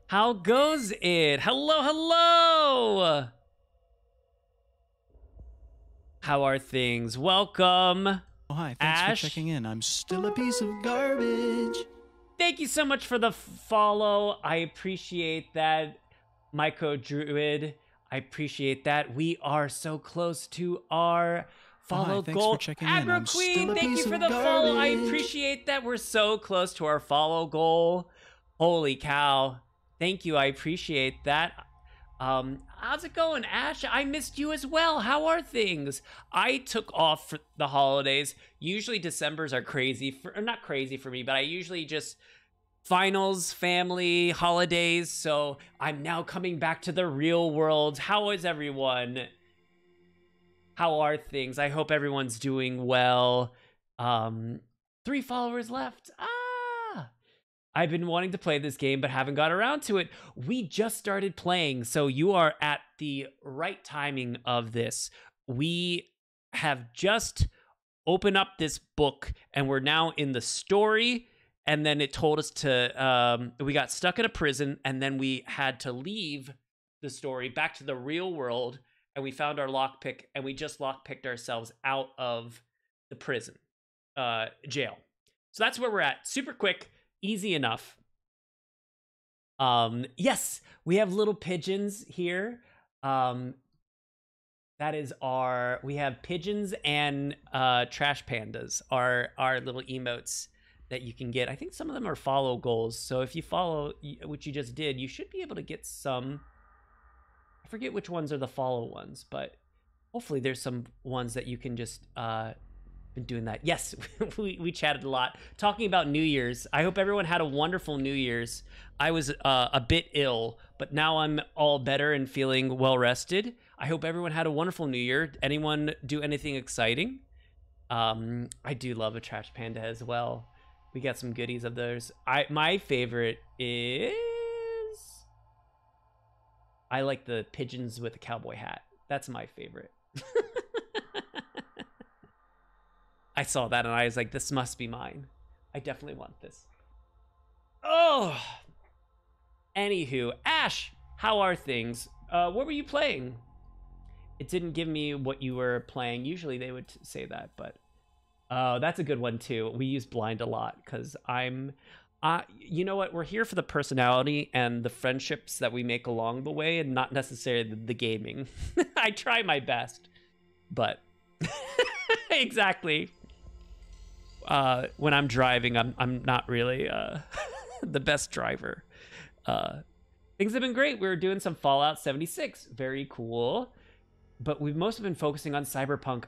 How goes it? Hello, hello. How are things? Welcome. Oh, hi, thanks Ash. for checking in. I'm still a piece of garbage. Thank you so much for the follow. I appreciate that. Myco Druid, I appreciate that. We are so close to our follow thanks goal. for checking in. Agro I'm Queen, still a thank you piece for of the follow. I garbage. appreciate that. We're so close to our follow goal. Holy cow. Thank you. I appreciate that. How's it going, Ash? I missed you as well. How are things? I took off for the holidays. Usually Decembers are crazy or not crazy for me, but I usually just finals, family, holidays. So I'm now coming back to the real world. How is everyone? How are things? I hope everyone's doing well. 3 followers left. I've been wanting to play this game, but haven't got around to it. We just started playing, so you are at the right timing of this. We have just opened up this book, and we're now in the story. And then it told us to, we got stuck in a prison, and then we had to leave the story back to the real world, and we found our lockpick, and we just lockpicked ourselves out of the prison, jail. So that's where we're at. Super quick, easy enough. Yes, we have little pigeons here. That is we have pigeons and trash pandas, our little emotes that you can get. I think some of them are follow goals. So if you follow what you just did, you should be able to get some. I forget which ones are the follow ones, but hopefully there's some ones that you can just been doing that. Yes, we chatted a lot talking about New Year's. I hope everyone had a wonderful New Year's. I was a bit ill, but now I'm all better and feeling well rested. I hope everyone had a wonderful New Year. Anyone do anything exciting? I do love a trash panda as well. We got some goodies of those. My favorite is, I like the pigeons with a cowboy hat. That's my favorite. I saw that and I was like, this must be mine. I definitely want this. Oh. Anywho, Ash, how are things? What were you playing? It didn't give me what you were playing. Usually they would say that, but that's a good one too. We use blind a lot because you know what? We're here for the personality and the friendships that we make along the way, and not necessarily the gaming. I try my best, but exactly. When I'm driving, I'm not really the best driver. Things have been great. We were doing some Fallout 76, very cool. But we've mostly been focusing on Cyberpunk.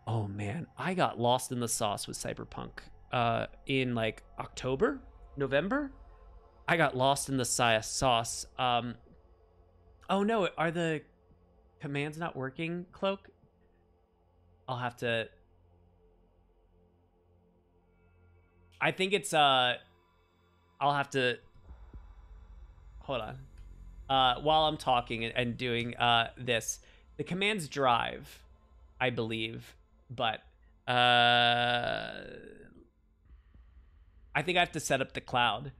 Oh man, I got lost in the sauce with Cyberpunk in like October, November. I got lost in the sauce. Oh no, are the commands not working, Cloak? I'll have to. I think it's I'll have to hold on. While I'm talking and doing this, the commands drive, I believe, but I think I have to set up the cloud.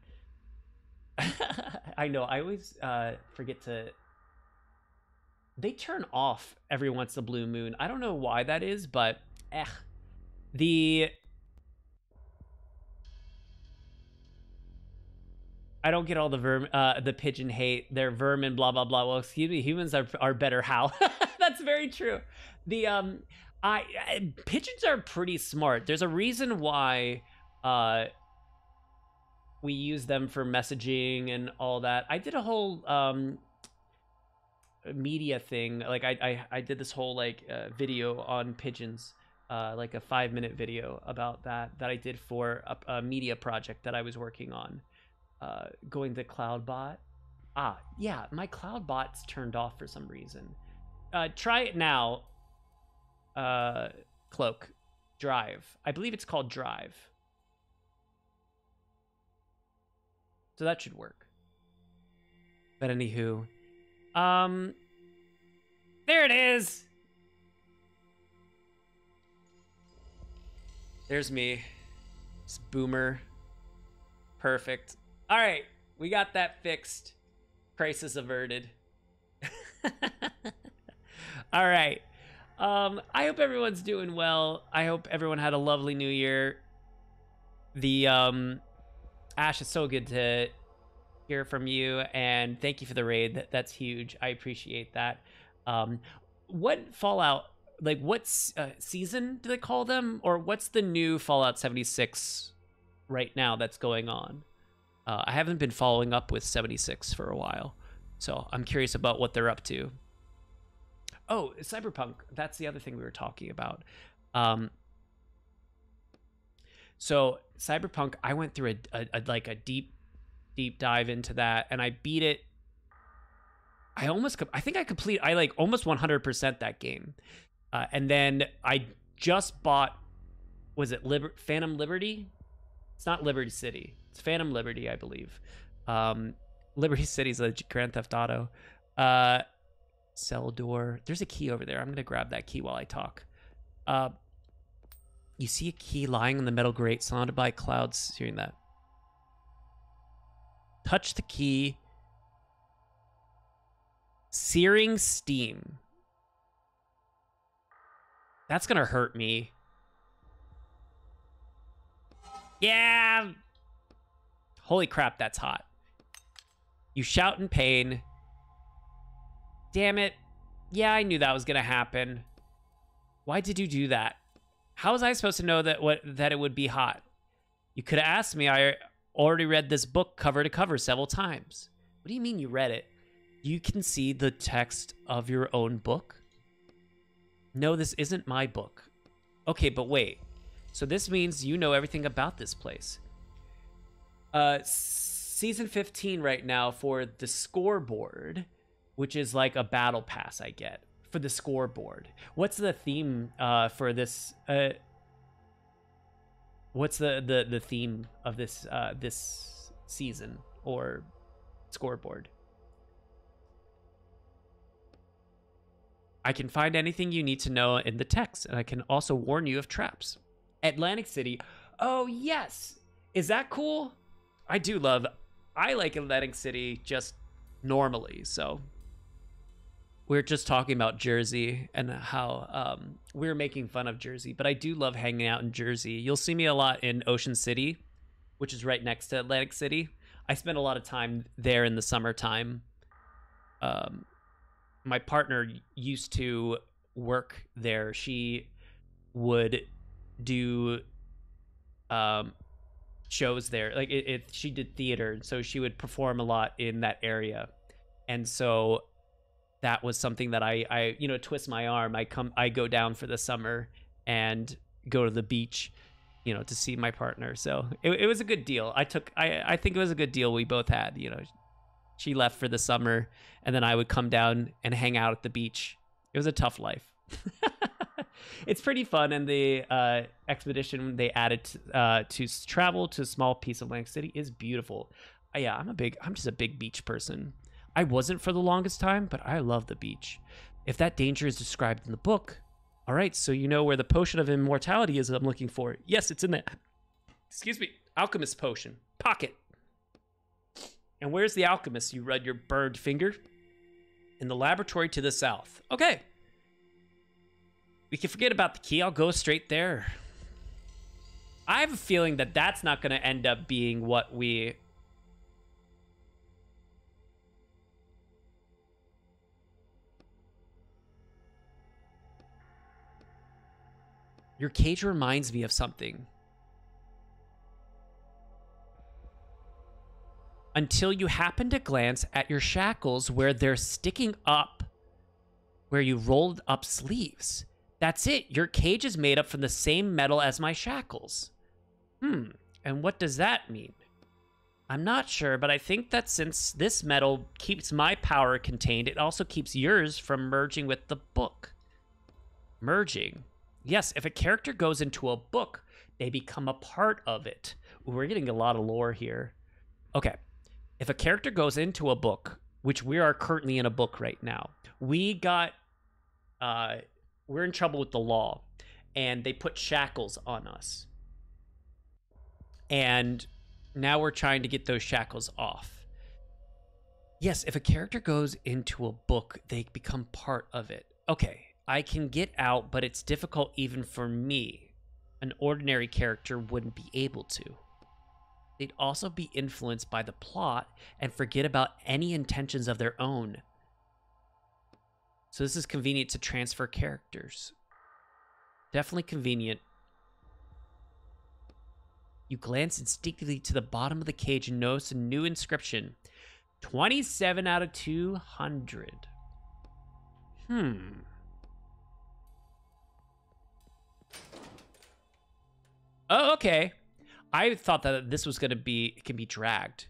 I know, I always forget to. They turn off every once in a blue moon. I don't know why that is, but I don't get all the pigeon hate. They're vermin, blah blah blah. Well, excuse me, humans are better. How? That's very true. The pigeons are pretty smart. There's a reason why we use them for messaging and all that. I did a whole media thing. Like I did this whole like video on pigeons, like a 5-minute video about that I did for a media project that I was working on. Going to CloudBot. Yeah, my CloudBot's turned off for some reason. Try it now. Cloak. Drive. I believe it's called Drive. So that should work. But anywho. There it is! There's me. It's Boomer. Perfect. All right, We got that fixed. Crisis averted. All right. I hope everyone's doing well. I hope everyone had a lovely new year. The Ash, it's so good to hear from you, and thank you for the raid. That's huge. I appreciate that. What Fallout, like what season do they call them, or what's the new Fallout 76 right now that's going on? I haven't been following up with 76 for a while, so I'm curious about what they're up to. Oh, Cyberpunk. That's the other thing we were talking about. So Cyberpunk, I went through a deep dive into that, and I beat it. I almost 100% that game. And then I just bought, was it Phantom Liberty? It's not Liberty City. It's Phantom Liberty, I believe. Liberty City's a Grand Theft Auto. Cell door. There's a key over there. I'm going to grab that key while I talk. You see a key lying on the metal grate, surrounded by clouds. Hearing that. Touch the key. Searing steam. That's going to hurt me. Yeah. Holy crap, that's hot. You shout in pain. Damn it. Yeah, I knew that was going to happen. Why did you do that? How was I supposed to know that it would be hot? You could have asked me. I already read this book cover to cover several times. What do you mean you read it? You can see the text of your own book? No, this isn't my book. Okay, but wait. So this means you know everything about this place. Season 15 right now for the scoreboard, which is like a battle pass I get for the scoreboard. What's the theme for this? What's the theme of this season or scoreboard? I can find anything you need to know in the text, and I can also warn you of traps. Atlantic City. Oh, yes. Is that cool? I like Atlantic City just normally, so. We're just talking about Jersey and how we're making fun of Jersey, but I do love hanging out in Jersey. You'll see me a lot in Ocean City, which is right next to Atlantic City. I spend a lot of time there in the summertime. My partner used to work there. She would do shows there. Like she did theater, so she would perform a lot in that area. And so that was something that I twist my arm. I go down for the summer and go to the beach, to see my partner. So it was a good deal. I think it was a good deal we both had. She left for the summer, and then I would come down and hang out at the beach. It was a tough life. It's pretty fun, and the expedition they added to travel to a small piece of Atlantic City is beautiful. Yeah, I'm just a big beach person. I wasn't for the longest time, but I love the beach. If that danger is described in the book, all right, so you know where the potion of immortality is that I'm looking for. Yes, it's in the, alchemist potion. Pocket. And where's the alchemist? You read your burned finger? In the laboratory to the south. Okay. We can forget about the key. I'll go straight there. I have a feeling that that's not going to end up being what we... Your cage reminds me of something. Until you happen to glance at your shackles where they're sticking up, where you rolled up sleeves. That's it. Your cage is made up from the same metal as my shackles. And what does that mean? I'm not sure, but I think that since this metal keeps my power contained, it also keeps yours from merging with the book. Merging? Yes, if a character goes into a book, they become a part of it. We're getting a lot of lore here. Okay. If a character goes into a book, which we are currently in a book right now, we're in trouble with the law, and they put shackles on us. And now we're trying to get those shackles off. Yes, if a character goes into a book, they become part of it. Okay, I can get out, but it's difficult even for me. An ordinary character wouldn't be able to. They'd also be influenced by the plot and forget about any intentions of their own. So this is convenient to transfer characters. Definitely convenient. You glance instinctively to the bottom of the cage and notice a new inscription. 27 out of 200. Oh, okay. I thought that this was going to be, it can be dragged.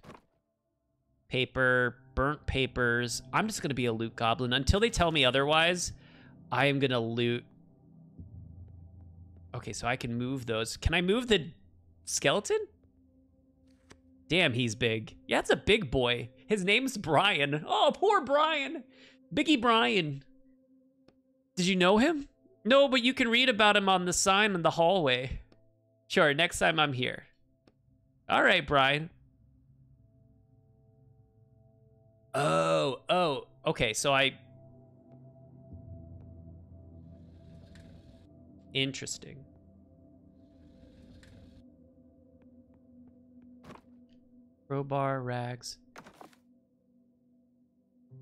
Paper, burnt papers. I'm just going to be a loot goblin. Until they tell me otherwise, I am going to loot. Okay, so I can move those. Can I move the skeleton? Damn, he's big. Yeah, it's a big boy. His name's Brian. Oh, poor Brian. Biggie Brian. Did you know him? No, but you can read about him on the sign in the hallway. Sure, next time I'm here. All right, Brian. Oh, okay, so Interesting. Crowbar, rags.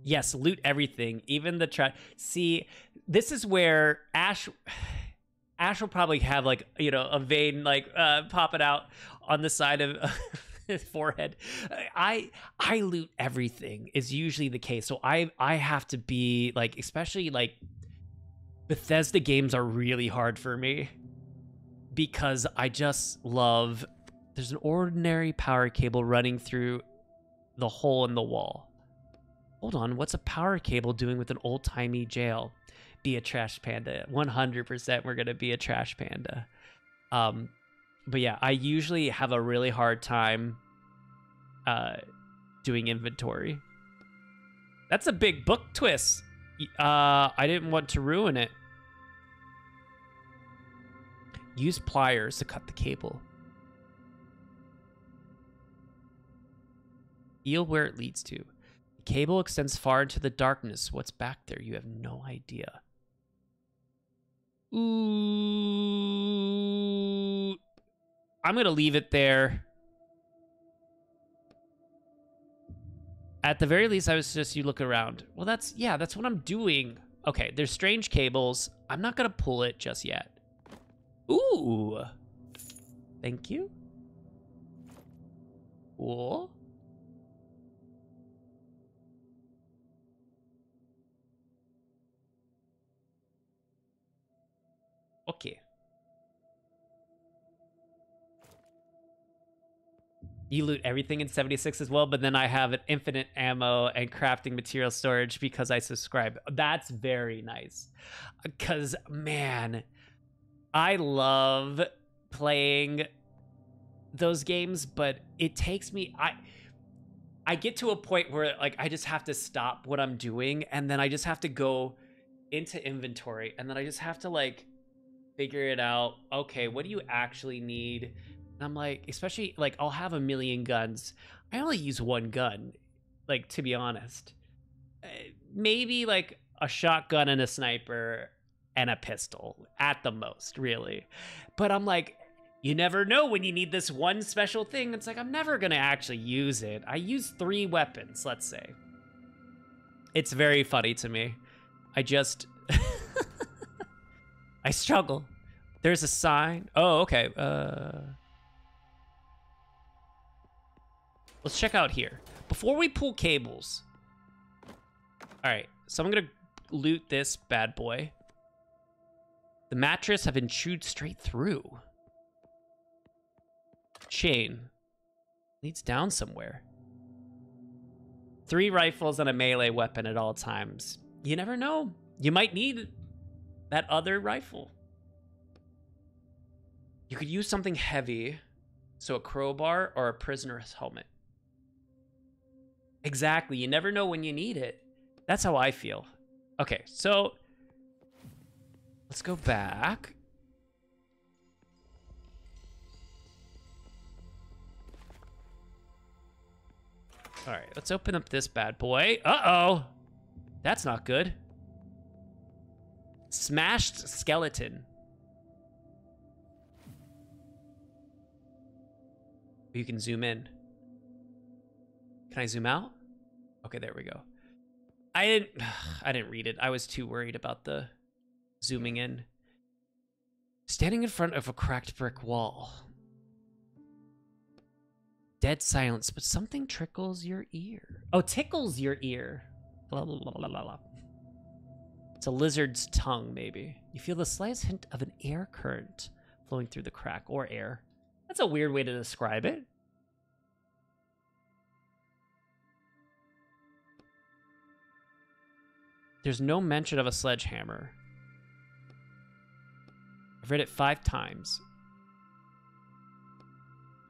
Yes, loot everything, even the See, this is where Ash will probably have like, you know, a vein like popping out on the side of his forehead. I loot everything is usually the case. So I have to be like, especially like Bethesda games are really hard for me because I just love. There's an ordinary power cable running through the hole in the wall. Hold on, what's a power cable doing with an old-timey jail? Be a trash panda. 100% we're gonna be a trash panda. But yeah, I usually have a really hard time doing inventory. That's a big book twist. I didn't want to ruin it. Use pliers to cut the cable. Feel where it leads to. The cable extends far into the darkness. What's back there? You have no idea. Ooh. I'm going to leave it there. At the very least, I was just, you look around. Well, that's what I'm doing. Okay, there's strange cables. I'm not going to pull it just yet. Ooh. Thank you. Cool. Okay. You loot everything in 76 as well, but then I have an infinite ammo and crafting material storage because I subscribe. That's very nice. Because, man, I love playing those games, but it takes me... I get to a point where like I just have to stop what I'm doing, and then I just have to go into inventory, and then I just have to like figure it out. Okay, what do you actually need? And I'm like, especially like I'll have a million guns. I only use one gun, like, to be honest. Maybe like a shotgun and a sniper and a pistol at the most, really. But I'm like, you never know when you need this one special thing. It's like, I'm never gonna actually use it. I use 3 weapons, let's say. It's very funny to me. I just... I struggle. There's a sign. Oh, okay. Let's check out here. Before we pull cables. All right, so I'm gonna loot this bad boy. The mattress have been chewed straight through. Chain. Leads down somewhere. 3 rifles and a melee weapon at all times. You never know. You might need that other rifle. You could use something heavy. So a crowbar or a prisoner's helmet. Exactly. You never know when you need it. That's how I feel. Okay, so let's go back. All right, let's open up this bad boy. Uh-oh. That's not good. Smashed skeleton. You can zoom in. Can I zoom out? Okay, there we go. I didn't read it. I was too worried about the zooming in. Standing in front of a cracked brick wall. Dead silence, but something trickles your ear. Oh, tickles your ear. Blah, blah, blah, blah, blah. It's a lizard's tongue, maybe. You feel the slightest hint of an air current flowing through the crack, or air. That's a weird way to describe it. There's no mention of a sledgehammer. I've read it 5 times.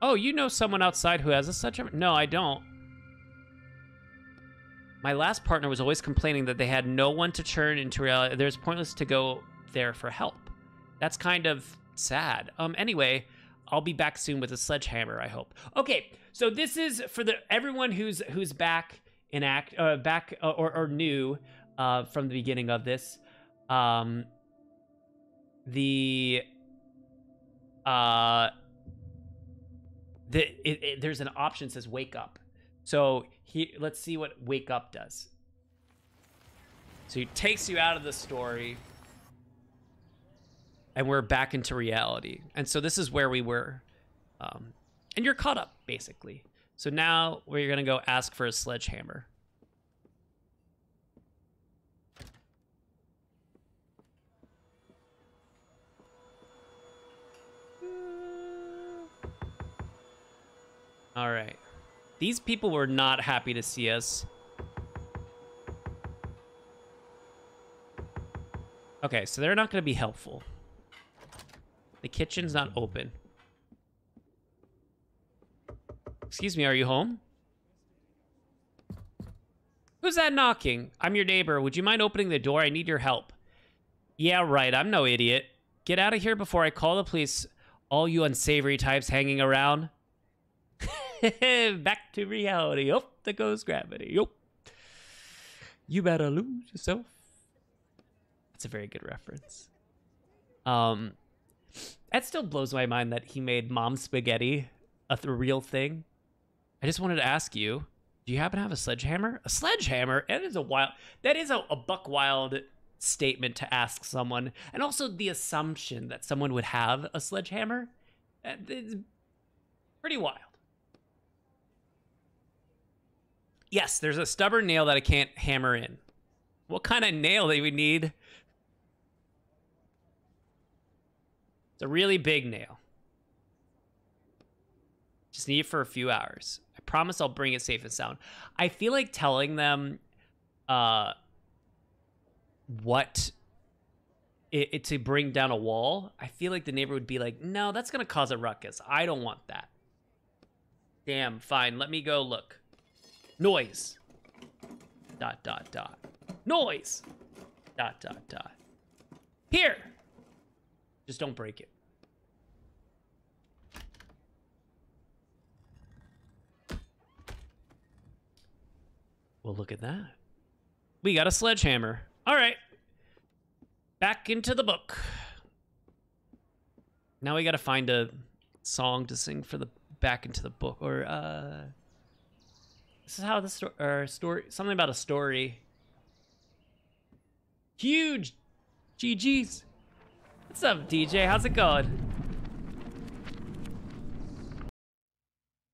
Oh, you know someone outside who has a sledgehammer? No, I don't. My last partner was always complaining that they had no one to turn into reality. There's pointless to go there for help. That's kind of sad. Anyway, I'll be back soon with a sledgehammer, I hope. Okay, so this is for everyone who's back in or new from the beginning of this. There's an option that says wake up. So let's see what wake up does. So it takes you out of the story and we're back into reality. And so this is where we were. And you're caught up, basically. So now we're gonna go ask for a sledgehammer. All right. These people were not happy to see us. Okay, so they're not going to be helpful. The kitchen's not open. Excuse me, are you home? Who's that knocking? I'm your neighbor. Would you mind opening the door? I need your help. Yeah, right. I'm no idiot. Get out of here before I call the police. All you unsavory types hanging around. Back to reality. Oh, there goes gravity. Oh, you better lose yourself. That's a very good reference. That still blows my mind that he made mom spaghetti a real thing. I just wanted to ask you, do you happen to have a sledgehammer? A sledgehammer? That is a buck wild statement to ask someone. And also the assumption that someone would have a sledgehammer. It's pretty wild. Yes, there's a stubborn nail that I can't hammer in. What kind of nail do we need? It's a really big nail. Just need it for a few hours. I promise I'll bring it safe and sound. I feel like telling them what to bring down a wall. I feel like the neighbor would be like, no, that's going to cause a ruckus. I don't want that. Damn, fine. Let me go look. Noise. ... Noise. ... Here. Just don't break it. Well, look at that. We got a sledgehammer. All right. Back into the book. Now we got to find a song to sing for the back into the book. Or, this is how the story, something about a story. Huge. GG's. What's up, DJ? How's it going?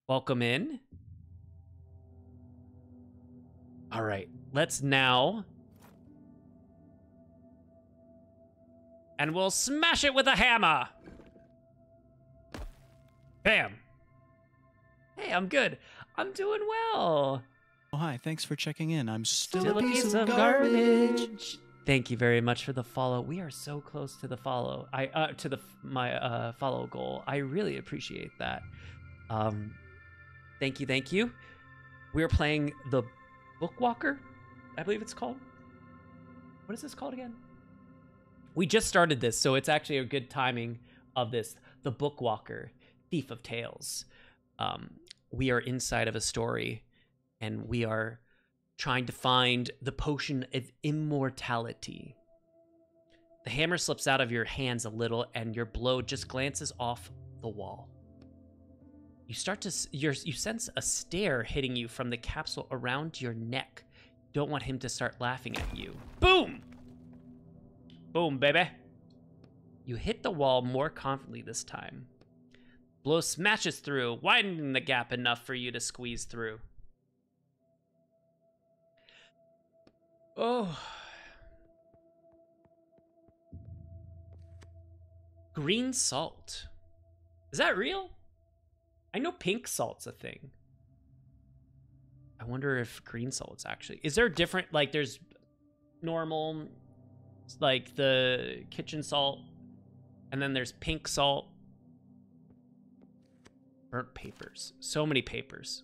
Welcome in. All right, let's now. And we'll smash it with a hammer. Bam. Hey, I'm good. I'm doing well. Oh, hi, thanks for checking in. I'm still, Still a piece of garbage. Thank you very much for the follow. We are so close to the follow. My follow goal. I really appreciate that. Thank you. We're playing the Bookwalker, I believe it's called. What is this called again? We just started this, so it's actually a good timing of this. The Bookwalker, Thief of Tales. We are inside of a story, and we are trying to find the potion of immortality. The hammer slips out of your hands a little, and your blow just glances off the wall. You start to you sense a stare hitting you from the capsule around your neck. Don't want him to start laughing at you. Boom! Boom, baby. You hit the wall more confidently this time. Blow smashes through, widening the gap enough for you to squeeze through. Oh. Green salt. Is that real? I know pink salt's a thing. I wonder if green salt's actually... Is there different... Like, there's normal, like, the kitchen salt, and then there's pink salt. Burnt papers. So many papers.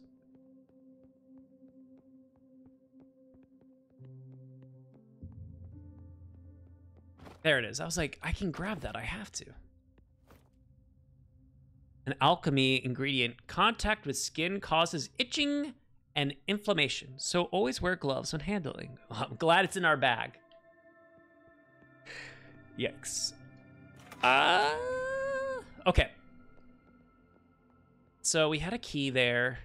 There it is. I was like, I can grab that. I have to. An alchemy ingredient. Contact with skin causes itching and inflammation, so always wear gloves when handling. Well, I'm glad it's in our bag. Yikes. Okay. So we had a key there.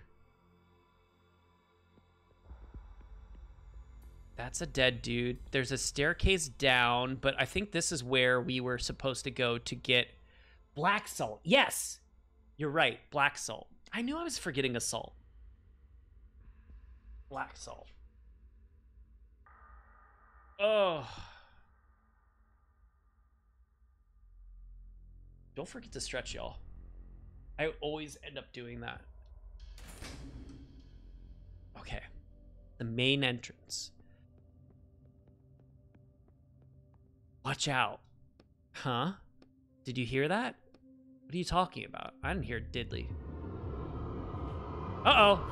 That's a dead dude. There's a staircase down, but I think this is where we were supposed to go to get black salt. Yes! You're right, black salt. I knew I was forgetting a salt. Black salt. Oh. Don't forget to stretch, y'all. I always end up doing that. Okay. The main entrance. Watch out. Huh? Did you hear that? What are you talking about? I didn't hear diddly. Uh-oh.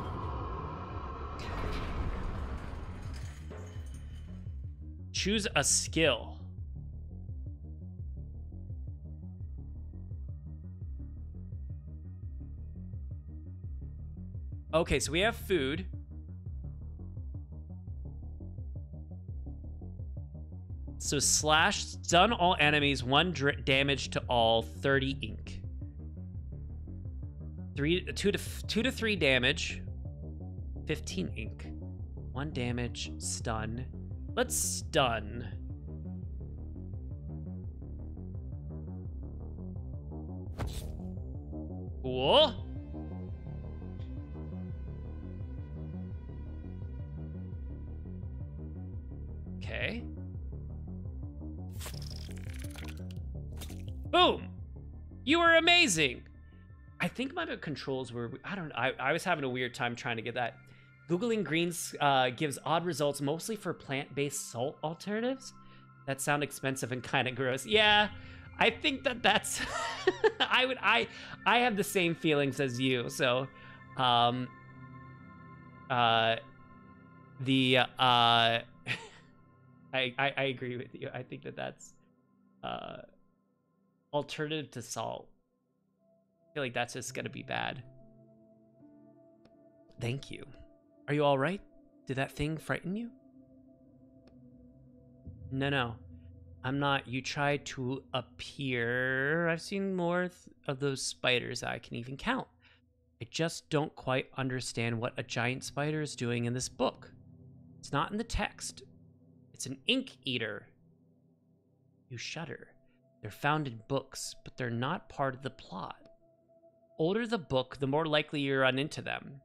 Choose a skill. Okay, so we have food. So slash, stun all enemies, 1 damage to all, 30 ink. 2 to 3 damage, 15 ink. 1 damage, stun. Let's stun. Cool. Okay. Boom! You were amazing! I think my controls were... I was having a weird time trying to get that. Googling greens gives odd results, mostly for plant-based salt alternatives that sound expensive and kind of gross. Yeah, I think that's... I have the same feelings as you, so... I agree with you. I think that's... alternative to salt. I feel like that's just gonna be bad. Thank you. Are you all right? Did that thing frighten you? No. I'm not. You tried to appear. I've seen more of those spiders that I can even count. I just don't quite understand what a giant spider is doing in this book. It's not in the text. It's an ink eater. You shudder. They're found in books, but they're not part of the plot. Older the book, the more likely you run into them.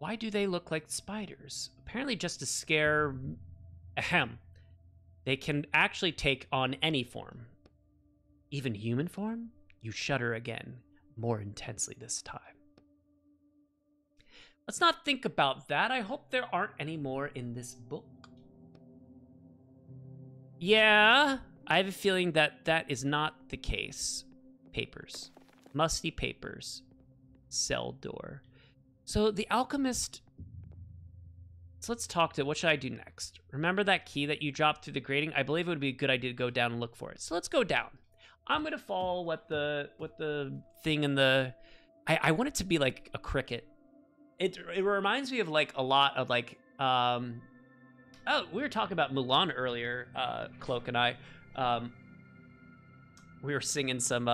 Why do they look like spiders? Apparently just to scare... Ahem. They can actually take on any form. Even human form? You shudder again, more intensely this time. Let's not think about that. I hope there aren't any more in this book. Yeah, I have a feeling that that is not the case. Papers. Musty papers. Cell door. So the alchemist... So let's talk to... What should I do next? Remember that key that you dropped through the grating? I believe it would be a good idea to go down and look for it. So let's go down. I'm going to follow what the thing in the... I want it to be like a cricket. it reminds me of like a lot of like oh, we were talking about Mulan earlier, Cloak and I. We were singing some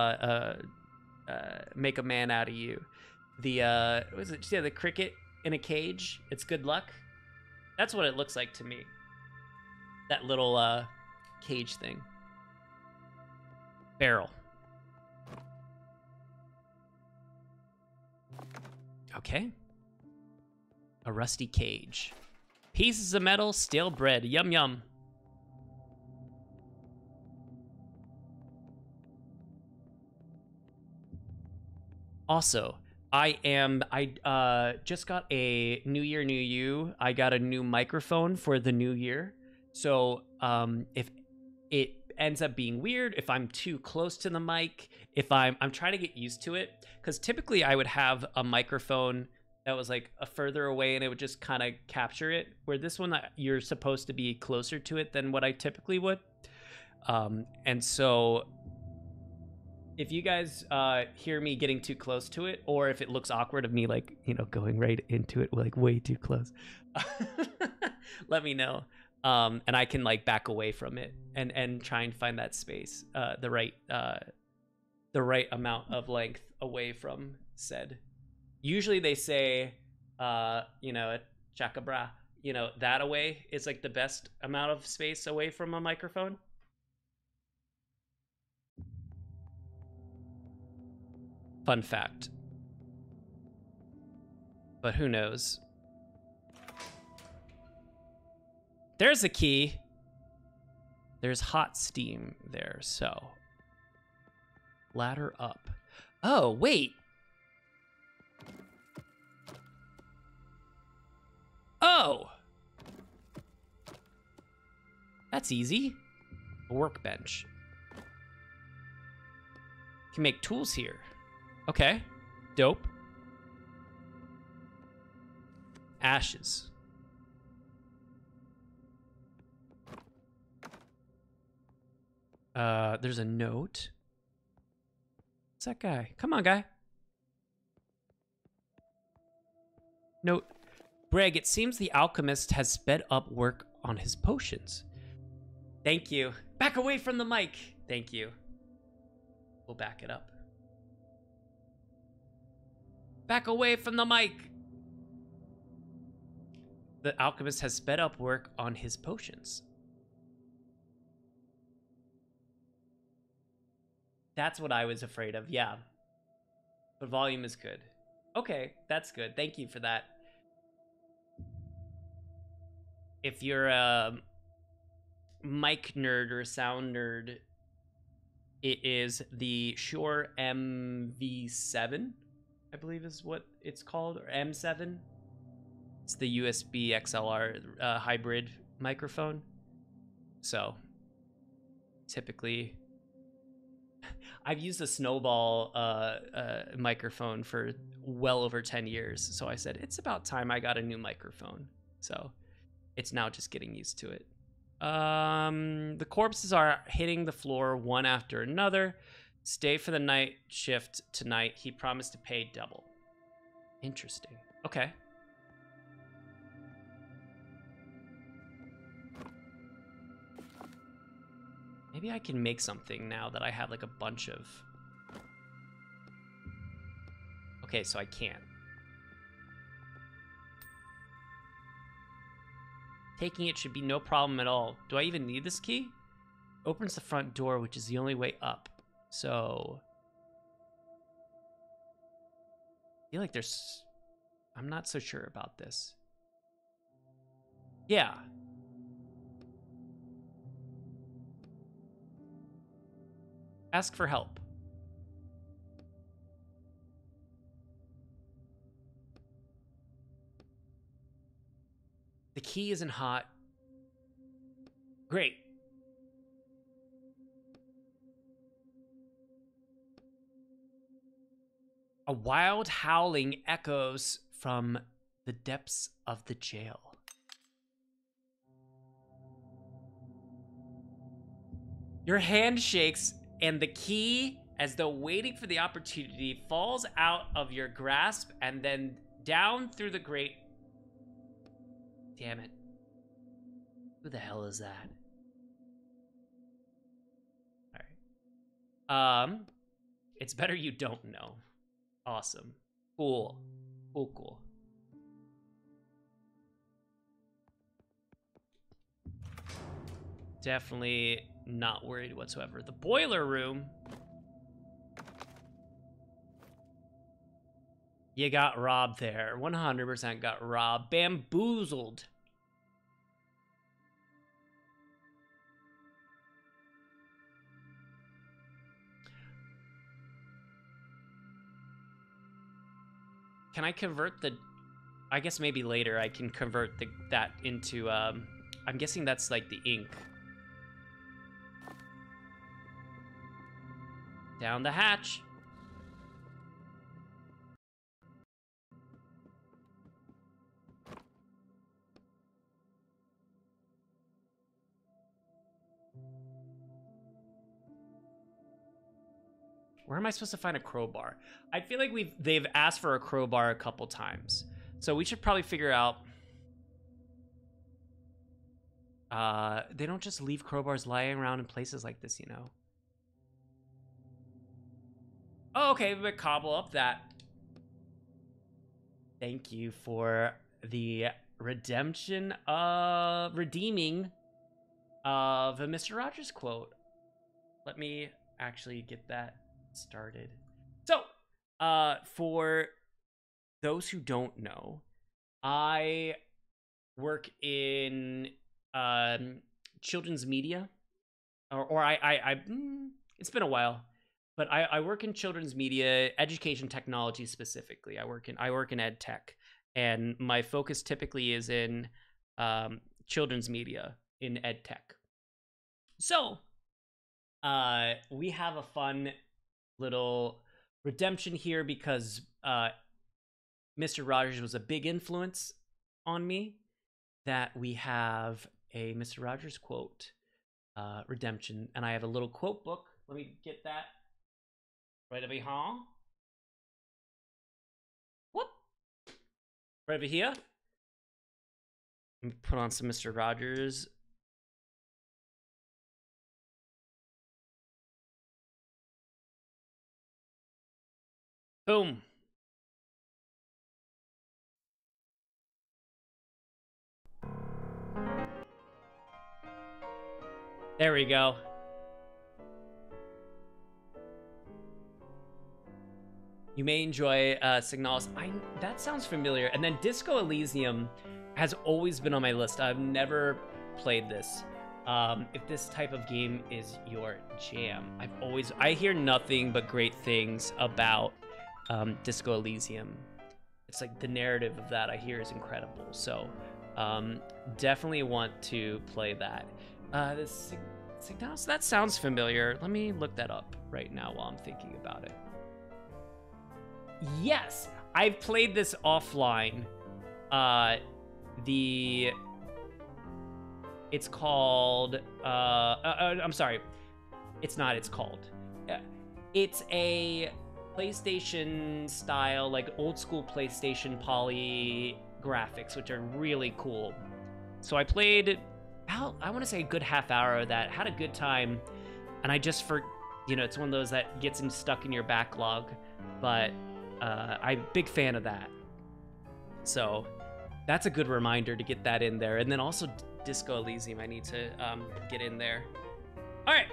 Make a Man Out of You. The what was it? Yeah, the cricket in a cage. It's good luck. That's what it looks like to me. That little cage thing. Barrel. Okay. A rusty cage. Pieces of metal, stale bread. Yum yum. Also, I just got a New Year, New You. I got a new microphone for the new year. So if it ends up being weird, if I'm too close to the mic, if I'm trying to get used to it, because typically I would have a microphone that was like a further away and it would just kind of capture it, where this one you're supposed to be closer to it than what I typically would. And so if you guys hear me getting too close to it, or if it looks awkward of me like, you know, going right into it like way too close, let me know. And I can like back away from it and try and find that space, the right amount of length away from said. Usually they say, you know, chakabra, you know, that away is like the best amount of space away from a microphone. Fun fact. But who knows? There's a key. There's hot steam there, so. Ladder up. Oh, wait. Oh! That's easy. A workbench. Can make tools here. Okay. Dope. Ashes. There's a note. What's that guy? Come on, guy. Note. Greg, it seems the alchemist has sped up work on his potions. Thank you. Back away from the mic. Thank you. We'll back it up. Back away from the mic. The alchemist has sped up work on his potions. That's what I was afraid of, yeah. But volume is good. Okay, that's good. Thank you for that. If you're a mic nerd or sound nerd, it is the Shure MV7, I believe is what it's called, or M7. It's the USB XLR hybrid microphone. So, typically, I've used a Snowball microphone for well over 10 years. So I said, it's about time I got a new microphone. So it's now just getting used to it. The corpses are hitting the floor one after another. Stay for the night shift tonight. He promised to pay double. Interesting. Okay. Maybe I can make something now that I have like a bunch of... Okay, so I can't. Taking it should be no problem at all. Do I even need this key? Opens the front door, which is the only way up. So... I feel like there's... I'm not so sure about this. Yeah. Ask for help. The key isn't hot. Great. A wild howling echoes from the depths of the jail. Your hand shakes, and the key, as though waiting for the opportunity, falls out of your grasp and then Down through the great... Damn it. Who the hell is that? Alright. It's better you don't know. Awesome. Cool. Cool. Definitely not worried whatsoever. The boiler room. You got robbed there. 100% got robbed. Bamboozled. Can I convert the... I guess maybe later I can convert that into... I'm guessing that's like the ink. Down the hatch. Where am I supposed to find a crowbar? I feel like they've asked for a crowbar a couple times. So we should probably figure out... they don't just leave crowbars lying around in places like this, you know? Oh, okay, but cobble up that. Thank you for the redeeming of a Mr. Rogers quote. Let me actually get that started. So, for those who don't know, I work in children's media, or it's been a while, but I work in children's media, education technology specifically. I work in ed tech, and my focus typically is in children's media in ed tech. So, we have a fun little redemption here because Mr. Rogers was a big influence on me, that we have a Mr. Rogers quote redemption, and I have a little quote book. Let me get that right over here. Whoop! Right over here. Let me put on some Mr. Rogers. Boom. There we go. You may enjoy Signalis. That sounds familiar. And then Disco Elysium has always been on my list. I've never played this. If this type of game is your jam, I hear nothing but great things about Disco Elysium. It's like the narrative of that I hear is incredible. So definitely want to play that. The Signalis, that sounds familiar. Let me look that up right now while I'm thinking about it. Yes, I've played this offline. It's called, I'm sorry. It's not, it's called. It's a PlayStation style, like old school PlayStation poly graphics, which are really cool. So I played, I want to say a good half hour of that, had a good time, and I just, it's one of those that gets stuck in your backlog, but I'm a big fan of that. So that's a good reminder to get that in there. And then also Disco Elysium, I need to get in there. All right.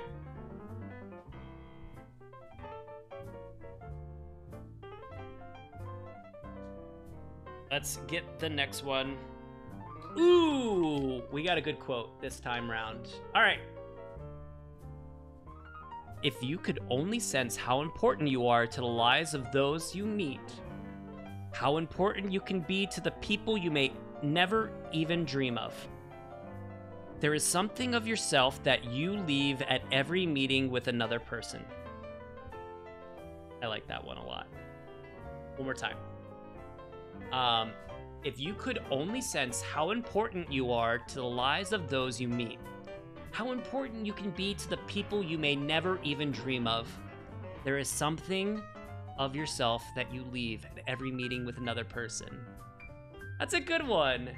Let's get the next one. Ooh, we got a good quote this time round. All right. If you could only sense how important you are to the lives of those you meet, how important you can be to the people you may never even dream of. There is something of yourself that you leave at every meeting with another person. I like that one a lot. One more time. If you could only sense how important you are to the lives of those you meet, how important you can be to the people you may never even dream of, there is something of yourself that you leave at every meeting with another person. That's a good one.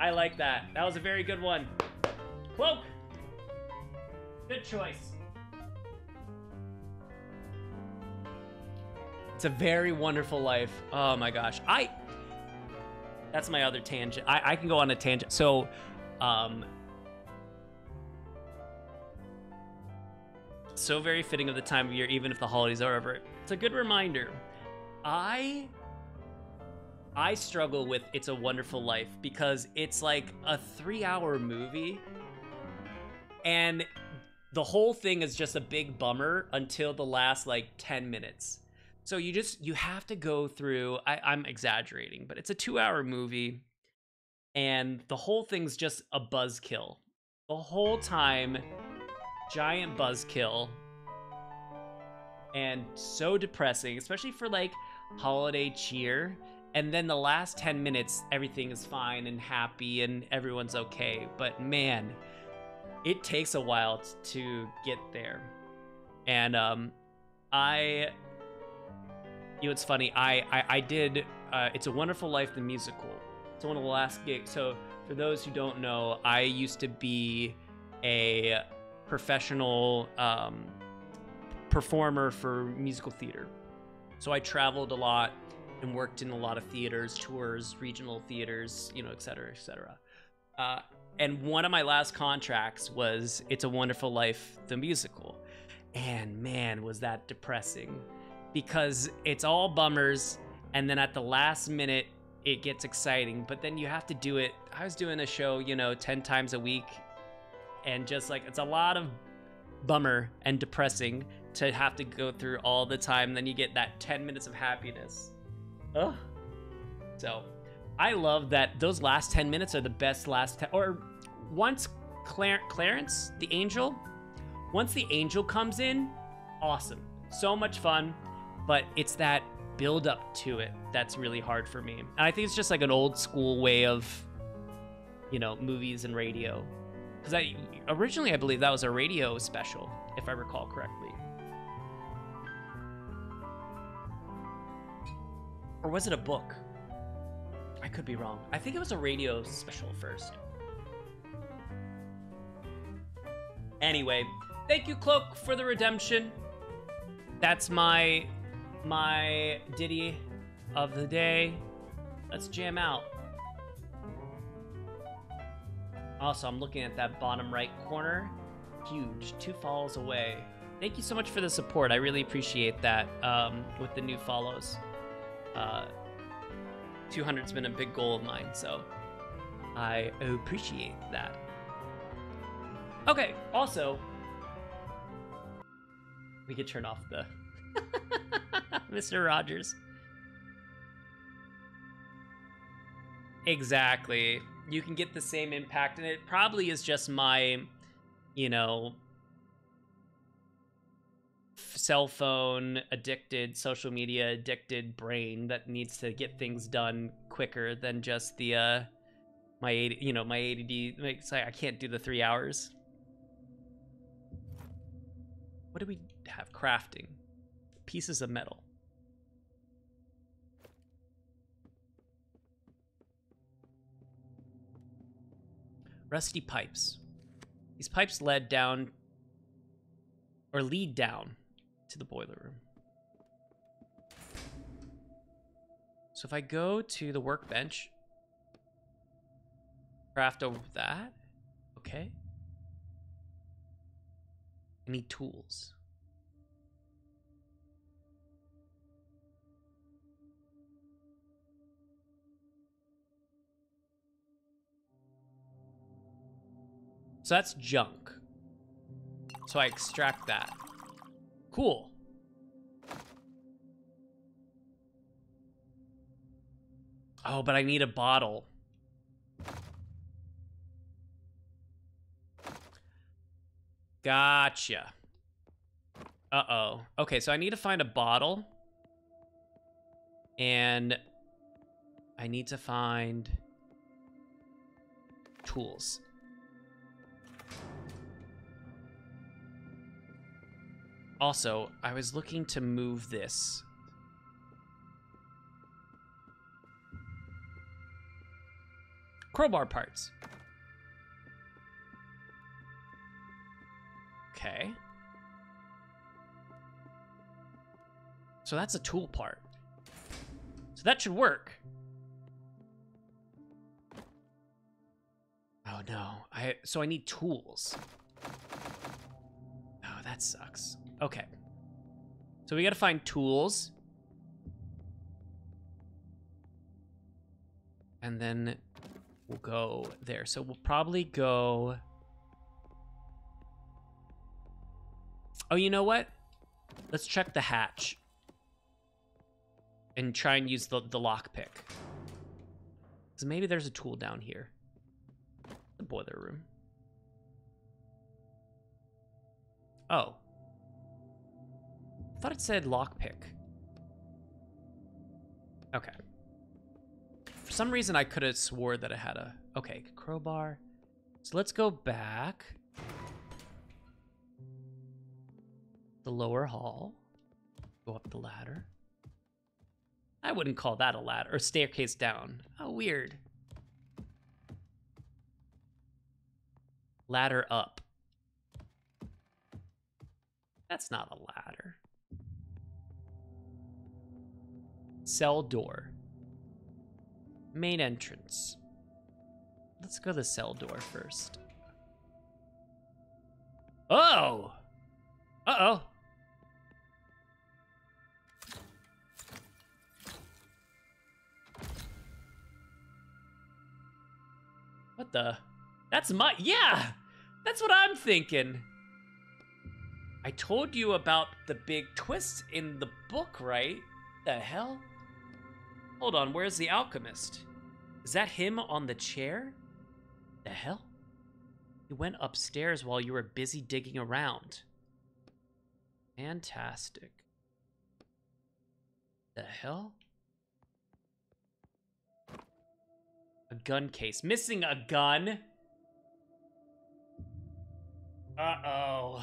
I like that. That was a very good one. Cloak. Good choice. It's a very wonderful life. Oh my gosh. That's my other tangent. I can go on a tangent. So, so very fitting of the time of year, even if the holidays are over. It's a good reminder. I struggle with It's a Wonderful Life because it's like a 3-hour movie and the whole thing is just a big bummer until the last like 10 minutes. So you have to go through, I'm exaggerating, but it's a 2-hour movie and the whole thing's just a buzzkill. The whole time, giant buzzkill. And so depressing, especially for like holiday cheer. And then the last 10 minutes, everything is fine and happy and everyone's okay. But man, it takes a while to get there. And you know, it's funny, I did It's a Wonderful Life, the musical. It's one of the last gigs. So for those who don't know, I used to be a professional performer for musical theater. So I traveled a lot and worked in a lot of theaters, tours, regional theaters, you know, et cetera, et cetera. And one of my last contracts was It's a Wonderful Life, the musical. And man, was that depressing. Because it's all bummers, and then at the last minute, it gets exciting, but then you have to do it. I was doing a show, you know, 10 times a week, and just like, it's a lot of bummer and depressing to have to go through all the time. Then you get that 10 minutes of happiness. Ugh. So I love that those last 10 minutes are the best or once Clarence, the angel, once the angel comes in, awesome. So much fun. But it's that build up to it that's really hard for me. And I think it's just like an old school way of, you know, movies and radio. Because originally I believe that was a radio special, if I recall correctly. Or was it a book? I could be wrong. I think it was a radio special first. Anyway, thank you, Cloak, for the redemption. That's my ditty of the day. Let's jam out. Also, I'm looking at that bottom right corner. Huge, 2 follows away. Thank you so much for the support. I really appreciate that with the new follows. 200's been a big goal of mine, so I appreciate that. Okay, also, we could turn off the Mr. Rogers. Exactly. You can get the same impact, and it probably is just my, you know, cell phone addicted, social media addicted brain that needs to get things done quicker than just the my ADD makes I can't do the 3 hours. What do we have? Crafting. Pieces of metal. Rusty pipes. These pipes lead down to the boiler room. So if I go to the workbench, craft over that, okay. I need tools. So that's junk. So I extract that. Cool. Oh, but I need a bottle. Gotcha. Uh-oh. Okay, so I need to find a bottle. And I need to find tools. Also, I was looking to move this. Crowbar parts. Okay. So that's a tool part. So that should work. Oh no. So I need tools. Oh, that sucks. Okay. So we gotta find tools. And then we'll go there. So we'll probably go... Oh, you know what? Let's check the hatch. And try and use the lockpick. Because maybe there's a tool down here. The boiler room. Oh. I thought it said lockpick. Okay. For some reason, I could have swore that it had a... Okay, crowbar. So let's go back. The lower hall. Go up the ladder. I wouldn't call that a ladder. Or staircase down. Oh, weird. Ladder up. That's not a ladder. Cell door. Main entrance. Let's go to the cell door first. Oh! Uh-oh. What the? That's my... Yeah! That's what I'm thinking. I told you about the big twist in the book, right? The hell? Hold on, where's the alchemist? Is that him on the chair? The hell? He went upstairs while you were busy digging around. Fantastic. The hell? A gun case. Missing a gun? Uh-oh.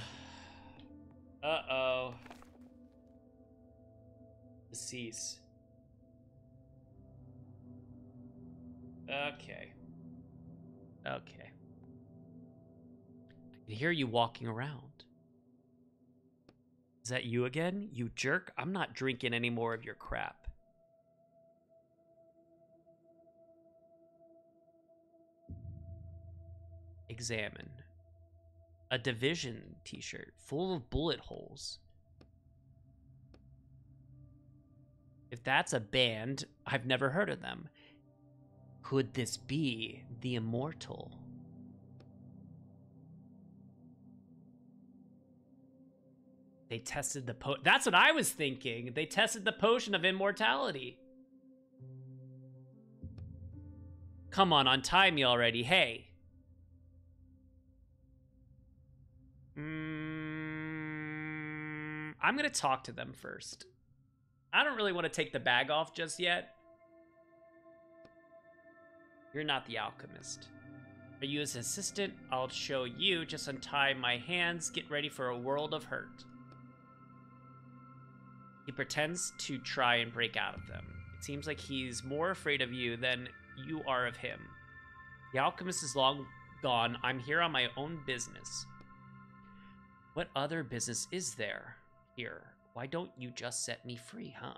Uh-oh. Deceased. Okay. Okay. I can hear you walking around. Is that you again? You jerk? I'm not drinking any more of your crap. Examine. A Division t-shirt full of bullet holes. If that's a band, I've never heard of them. Could this be the Immortal? They tested the That's what I was thinking. They tested the potion of immortality. Come on, untie me already. Hey. I'm gonna talk to them first. I don't really want to take the bag off just yet. You're not the alchemist. Are you his assistant? I'll show you. Just untie my hands. Get ready for a world of hurt. He pretends to try and break out of them. It seems like he's more afraid of you than you are of him. The alchemist is long gone. I'm here on my own business. What other business is there here? Why don't you just set me free, huh?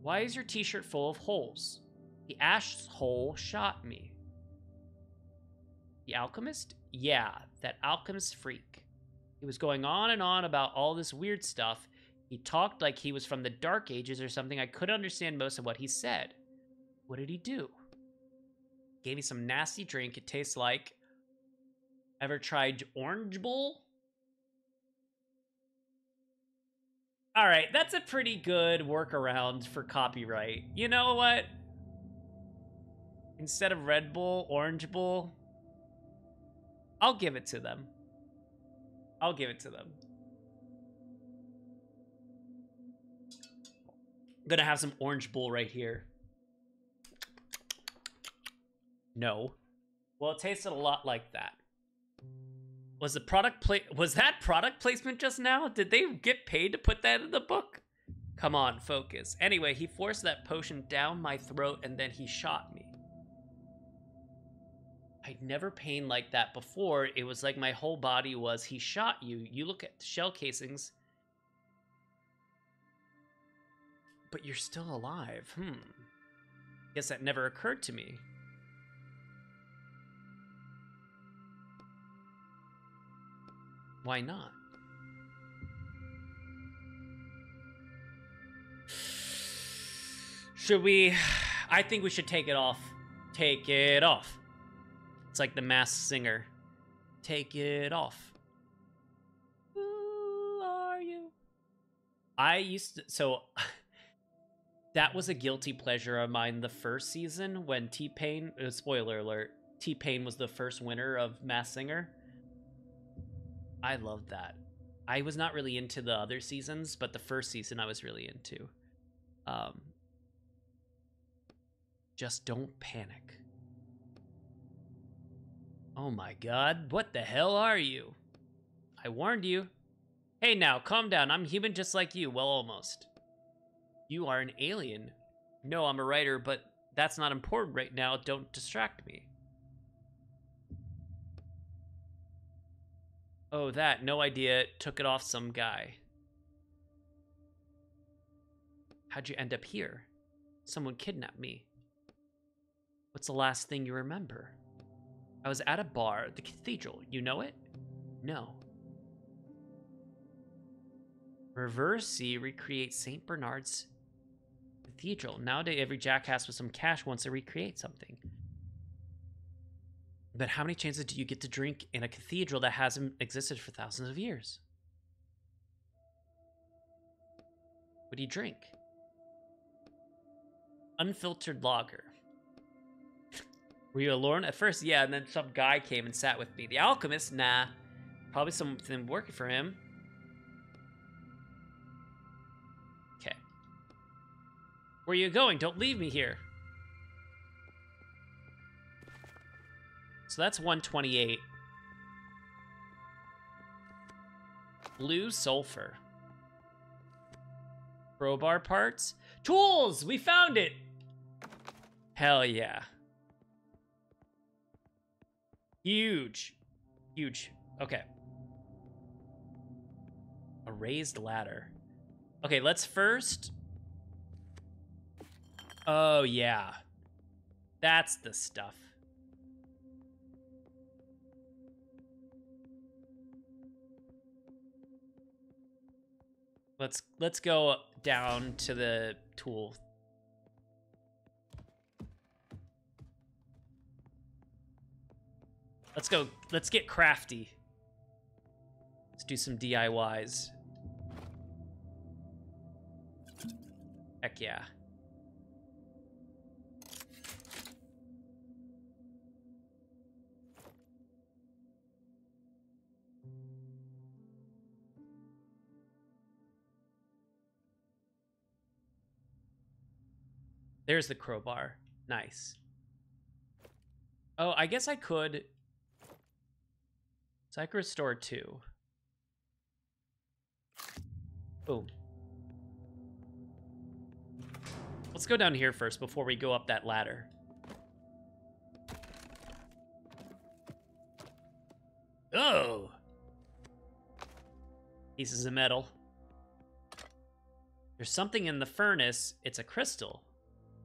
Why is your t-shirt full of holes? The ash hole shot me. The alchemist? Yeah, that alchemist freak. He was going on and on about all this weird stuff. He talked like he was from the Dark Ages or something. I couldn't understand most of what he said. What did he do? Gave me some nasty drink. It tastes like... Ever tried Orange Bowl? All right, that's a pretty good workaround for copyright. You know what? Instead of Red Bull, Orange Bull, I'll give it to them. I'll give it to them. I'm gonna have some Orange Bull right here. No. Well, it tasted a lot like that. Was that product placement just now? Did they get paid to put that in the book? Come on, focus. Anyway, he forced that potion down my throat and then he shot me. I'd never pained like that before. It was like my whole body was, he shot you. You look at the shell casings. But you're still alive. Guess that never occurred to me. Why not? Should we? I think we should take it off. Take it off. It's like the Masked Singer. Take it off. Who are you? I used to, so that was a guilty pleasure of mine the first season when T-Pain, spoiler alert, T-Pain was the first winner of Masked Singer. I loved that. I was not really into the other seasons, but the first season I was really into. Just don't panic. Oh my god, what the hell are you? I warned you. Hey now, calm down. I'm human just like you. Well, almost. You are an alien. No, I'm a writer, but that's not important right now. Don't distract me. Oh, that. No idea. Took it off some guy. How'd you end up here? Someone kidnapped me. What's the last thing you remember? I was at a bar, the cathedral. You know it? No. Reverse C recreates St. Bernard's Cathedral. Nowadays, every jackass with some cash wants to recreate something. But how many chances do you get to drink in a cathedral that hasn't existed for thousands of years? What do you drink? Unfiltered lager. Were you alone at first? Yeah, and then some guy came and sat with me. The alchemist? Nah. Probably something working for him. Okay. Where are you going? Don't leave me here. So that's 128. Blue sulfur. Crowbar parts. Tools! We found it! Hell yeah. Huge. Huge. Okay. A raised ladder. Okay, let's first... Oh, yeah. That's the stuff. Let's go down to the tool. Let's get crafty. Let's do some DIYs. Heck yeah. There's the crowbar. Nice. Oh, I guess I could... So I could restore 2. Boom. Let's go down here first before we go up that ladder. Oh! Pieces of metal. There's something in the furnace. It's a crystal.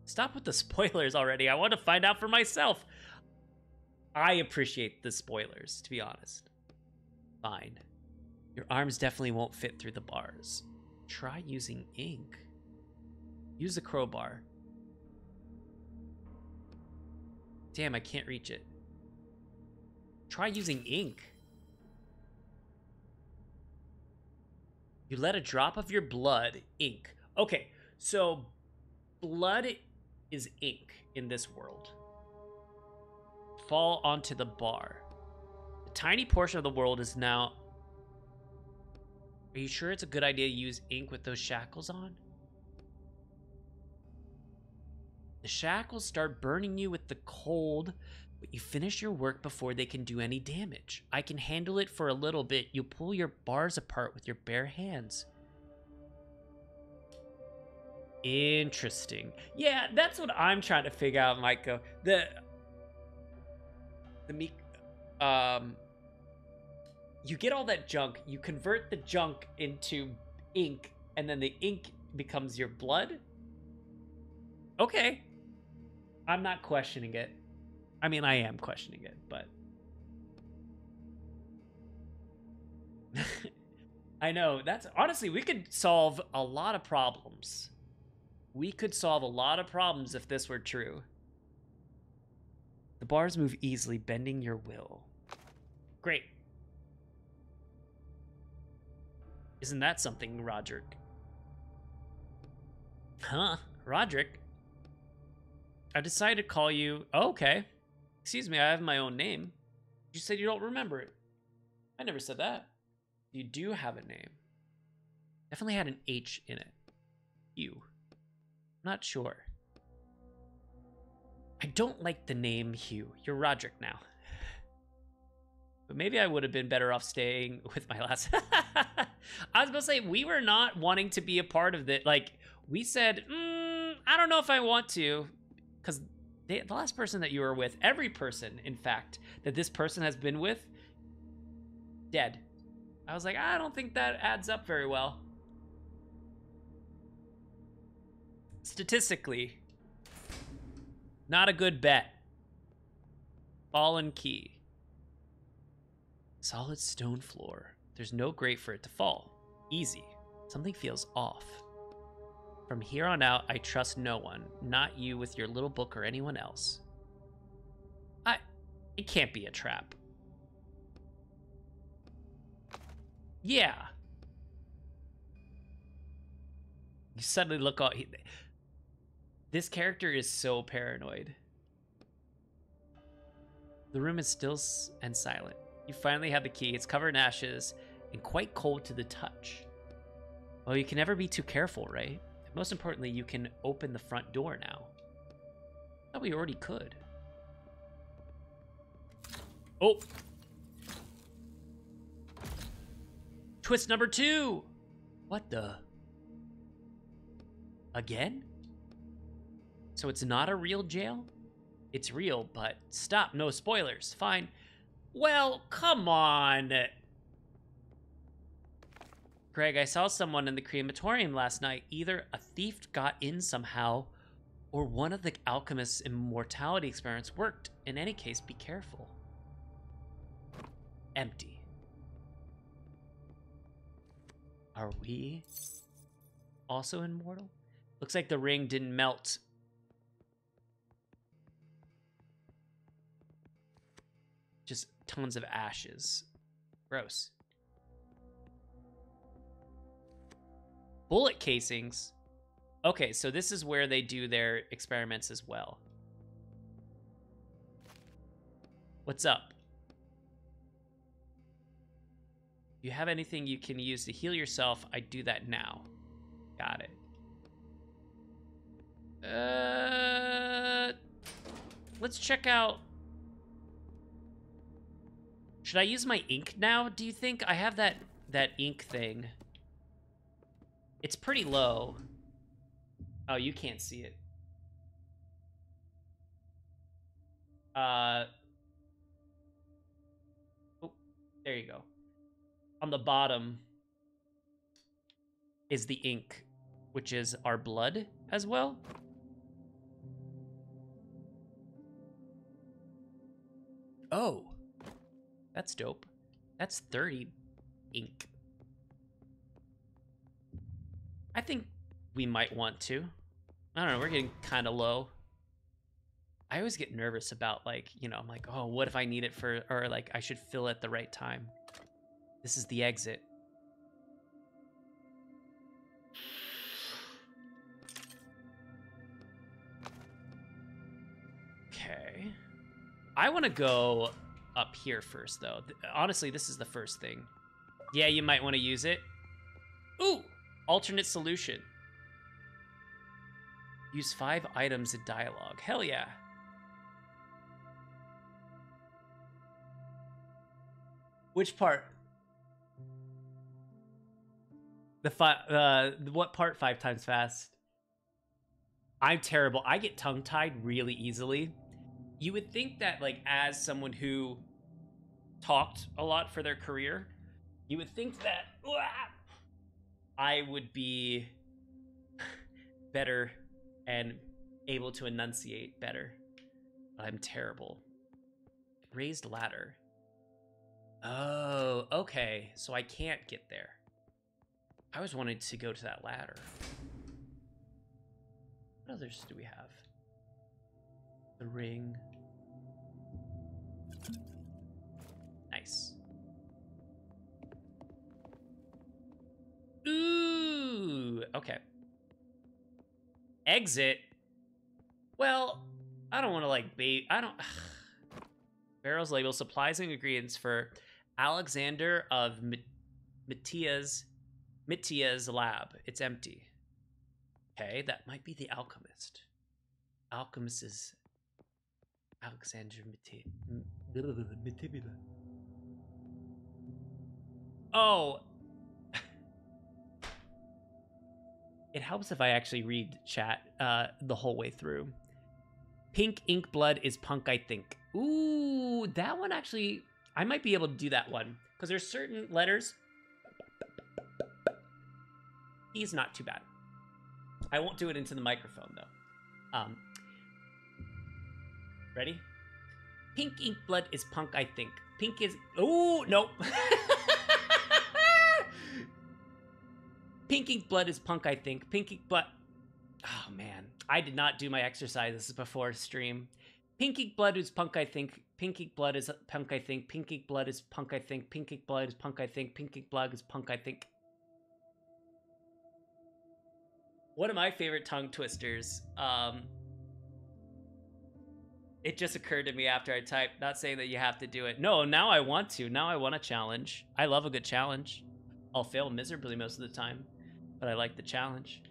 Stop with the spoilers already. I want to find out for myself. I appreciate the spoilers, to be honest. Fine. Your arms definitely won't fit through the bars. Try using ink. Use the crowbar. Damn, I can't reach it. Try using ink. You let a drop of your blood, ink. Okay, so blood is ink in this world. Fall onto the bar. A tiny portion of the world is now... Are you sure it's a good idea to use ink with those shackles on? The shackles start burning you with the cold, but you finish your work before they can do any damage. I can handle it for a little bit. You pull your bars apart with your bare hands. Interesting. Yeah, that's what I'm trying to figure out, Micah. You get all that junk, you convert the junk into ink, and then the ink becomes your blood? Okay. I'm not questioning it. I mean, I am questioning it, but... I know, that's... Honestly, we could solve a lot of problems. We could solve a lot of problems if this were true. The bars move easily, bending your will. Great. Isn't that something, Roderick? Huh? Roderick? I decided to call you... Oh, okay. Excuse me, I have my own name. You said you don't remember it. I never said that. You do have a name. Definitely had an H in it. You. Not sure. I don't like the name Hugh. You're Roderick now. But maybe I would have been better off staying with my last... I was gonna say, we were not wanting to be a part of it. Like, we said, I don't know if I want to. Because the last person that you were with, every person, in fact, that this person has been with, dead. I was like, I don't think that adds up very well. Statistically, not a good bet. Fallen key. Solid stone floor. There's no grate for it to fall. Easy. Something feels off. From here on out, I trust no one. Not you with your little book or anyone else. It can't be a trap. Yeah. You suddenly look all... This character is so paranoid. The room is still and silent. You finally have the key. It's covered in ashes and quite cold to the touch. Well, you can never be too careful, right? And most importantly, you can open the front door now. I thought we already could. Oh! Twist number 2! What the? Again? So it's not a real jail? It's real, but stop, no spoilers. Fine. Well, come on. Greg, I saw someone in the crematorium last night. Either a thief got in somehow, or one of the alchemist's immortality experiments worked. In any case, be careful. Empty. Are we also immortal? Looks like the ring didn't melt. Just tons of ashes. Gross. Bullet casings. Okay, so this is where they do their experiments as well. What's up? If you have anything you can use to heal yourself, I do that now. Got it. Let's check out... Should I use my ink now, do you think? I have that ink thing. It's pretty low. Oh, you can't see it. Oh, there you go. On the bottom is the ink, which is our blood as well. Oh. That's dope. That's 30 ink. I think we might want to. I don't know, we're getting kind of low. I always get nervous about, like, you know, I'm like, oh, what if I need it for, or like I should fill it at the right time. This is the exit. Okay. I want to go up here first, though. Honestly, this is the first thing. Yeah, you might want to use it. Ooh! Alternate solution. Use 5 items in dialogue. Hell yeah. Which part? What part 5 times fast? I'm terrible. I get tongue-tied really easily. You would think that, like, as someone who talked a lot for their career, you would think that I would be better and able to enunciate better. But I'm terrible. Raised ladder. Oh, okay. So I can't get there. I always wanted to go to that ladder. What others do we have? The ring. Nice. Ooh, okay. Exit. Well, I don't want to like bait. I don't. Barrels label supplies and ingredients for Alexander of Mittia's lab. It's empty. Okay, that might be the alchemist. Alchemist is Alexander Mittia. Oh. It helps if I actually read chat the whole way through. Pink ink blood is punk, I think. Ooh, that one actually, I might be able to do that one. Because there's certain letters. He's not too bad. I won't do it into the microphone, though. Ready? Pink ink blood is punk, I think. Pink is... Ooh, nope. Pink ink blood is punk, I think. Pink ink blood... Oh, man. I did not do my exercises before stream. Pink ink blood is punk, I think. Pink ink blood is punk, I think. Pink ink blood is punk, I think. Pink ink blood is punk, I think. Pink ink blood is punk, I think. One of my favorite tongue twisters, it just occurred to me after I typed, not saying that you have to do it. No, now I want to. Now I want a challenge. I love a good challenge. I'll fail miserably most of the time, but I like the challenge.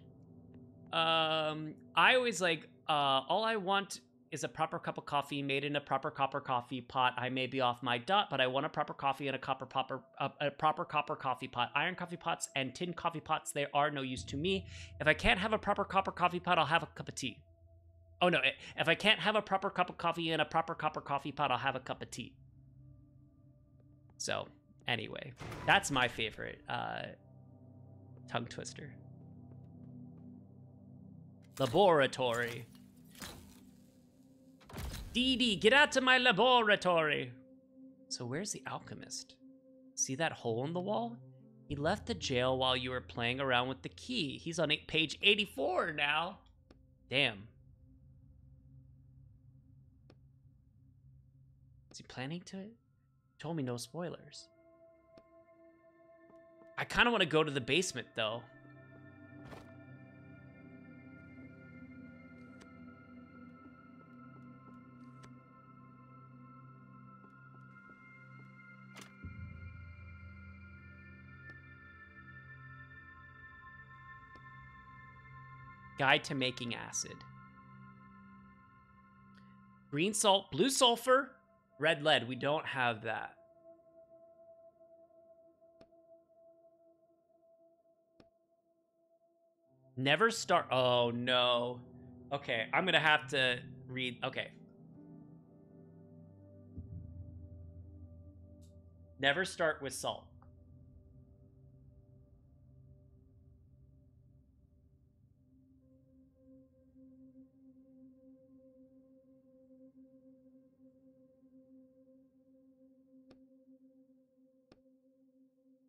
I always like, all I want is a proper cup of coffee made in a proper copper coffee pot. I may be off my dot, but I want a proper coffee in a proper copper coffee pot. Iron coffee pots and tin coffee pots, they are no use to me. If I can't have a proper copper coffee pot, I'll have a cup of tea. Oh no, if I can't have a proper cup of coffee in a proper copper coffee pot, I'll have a cup of tea. So, anyway, that's my favorite tongue twister. Laboratory. DD, get out to my laboratory. So where's the alchemist? See that hole in the wall? He left the jail while you were playing around with the key. He's on page 84 now. Damn. Is he planning to? He told me no spoilers. I kind of want to go to the basement though. Guide to making acid. Green salt, blue sulfur, red lead. We don't have that. Never start. Oh, no. Okay, I'm going to have to read. Okay. Never start with salt.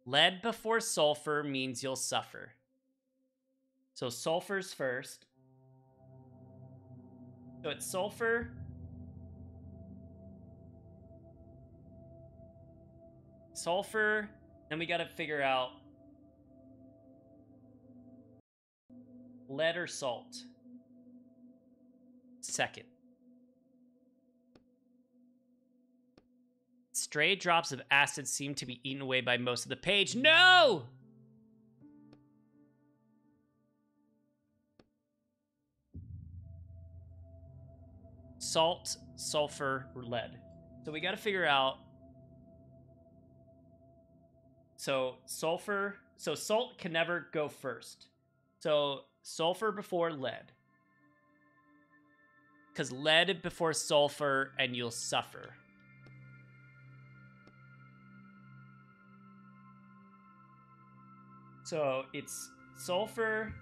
Lead before sulfur means you'll suffer. So sulfur's first. So it's sulfur. Sulfur. Then we got to figure out lead or salt. Second. Stray drops of acid seem to be eaten away by most of the page. No! salt, sulfur, or lead. So we got to figure out. So sulfur, so salt can never go first. So sulfur before lead. Because lead before sulfur and you'll suffer. So it's sulfur,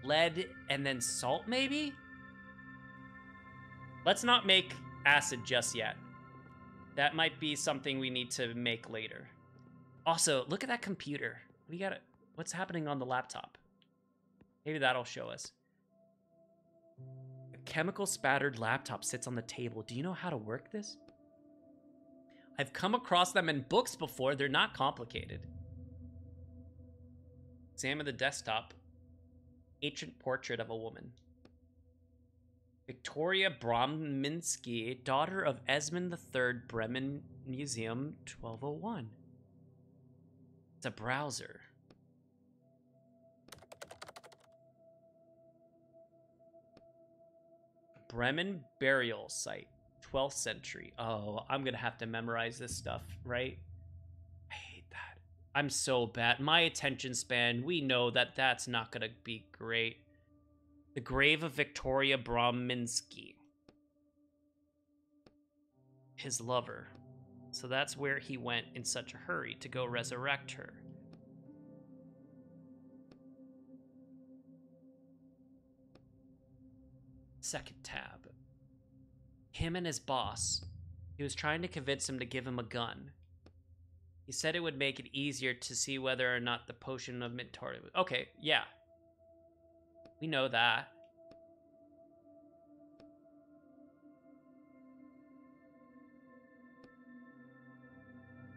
lead, and then salt, maybe? Let's not make acid just yet. That might be something we need to make later. Also, look at that computer. What's happening on the laptop? Maybe that'll show us. A chemical spattered laptop sits on the table. Do you know how to work this? I've come across them in books before. They're not complicated. Examine the desktop. Ancient portrait of a woman. Victoria Bromminski, daughter of Esmond III, Bremen Museum, 1201. It's a browser. Bremen burial site, 12th century. Oh, I'm gonna have to memorize this stuff, right? I hate that. I'm so bad. My attention span, we know that that's not gonna be great. The grave of Victoria Bromminski. His lover. So that's where he went in such a hurry to go resurrect her. Second tab. Him and his boss. He was trying to convince him to give him a gun. He said it would make it easier to see whether or not the potion of Mentor... Okay, yeah. We know that.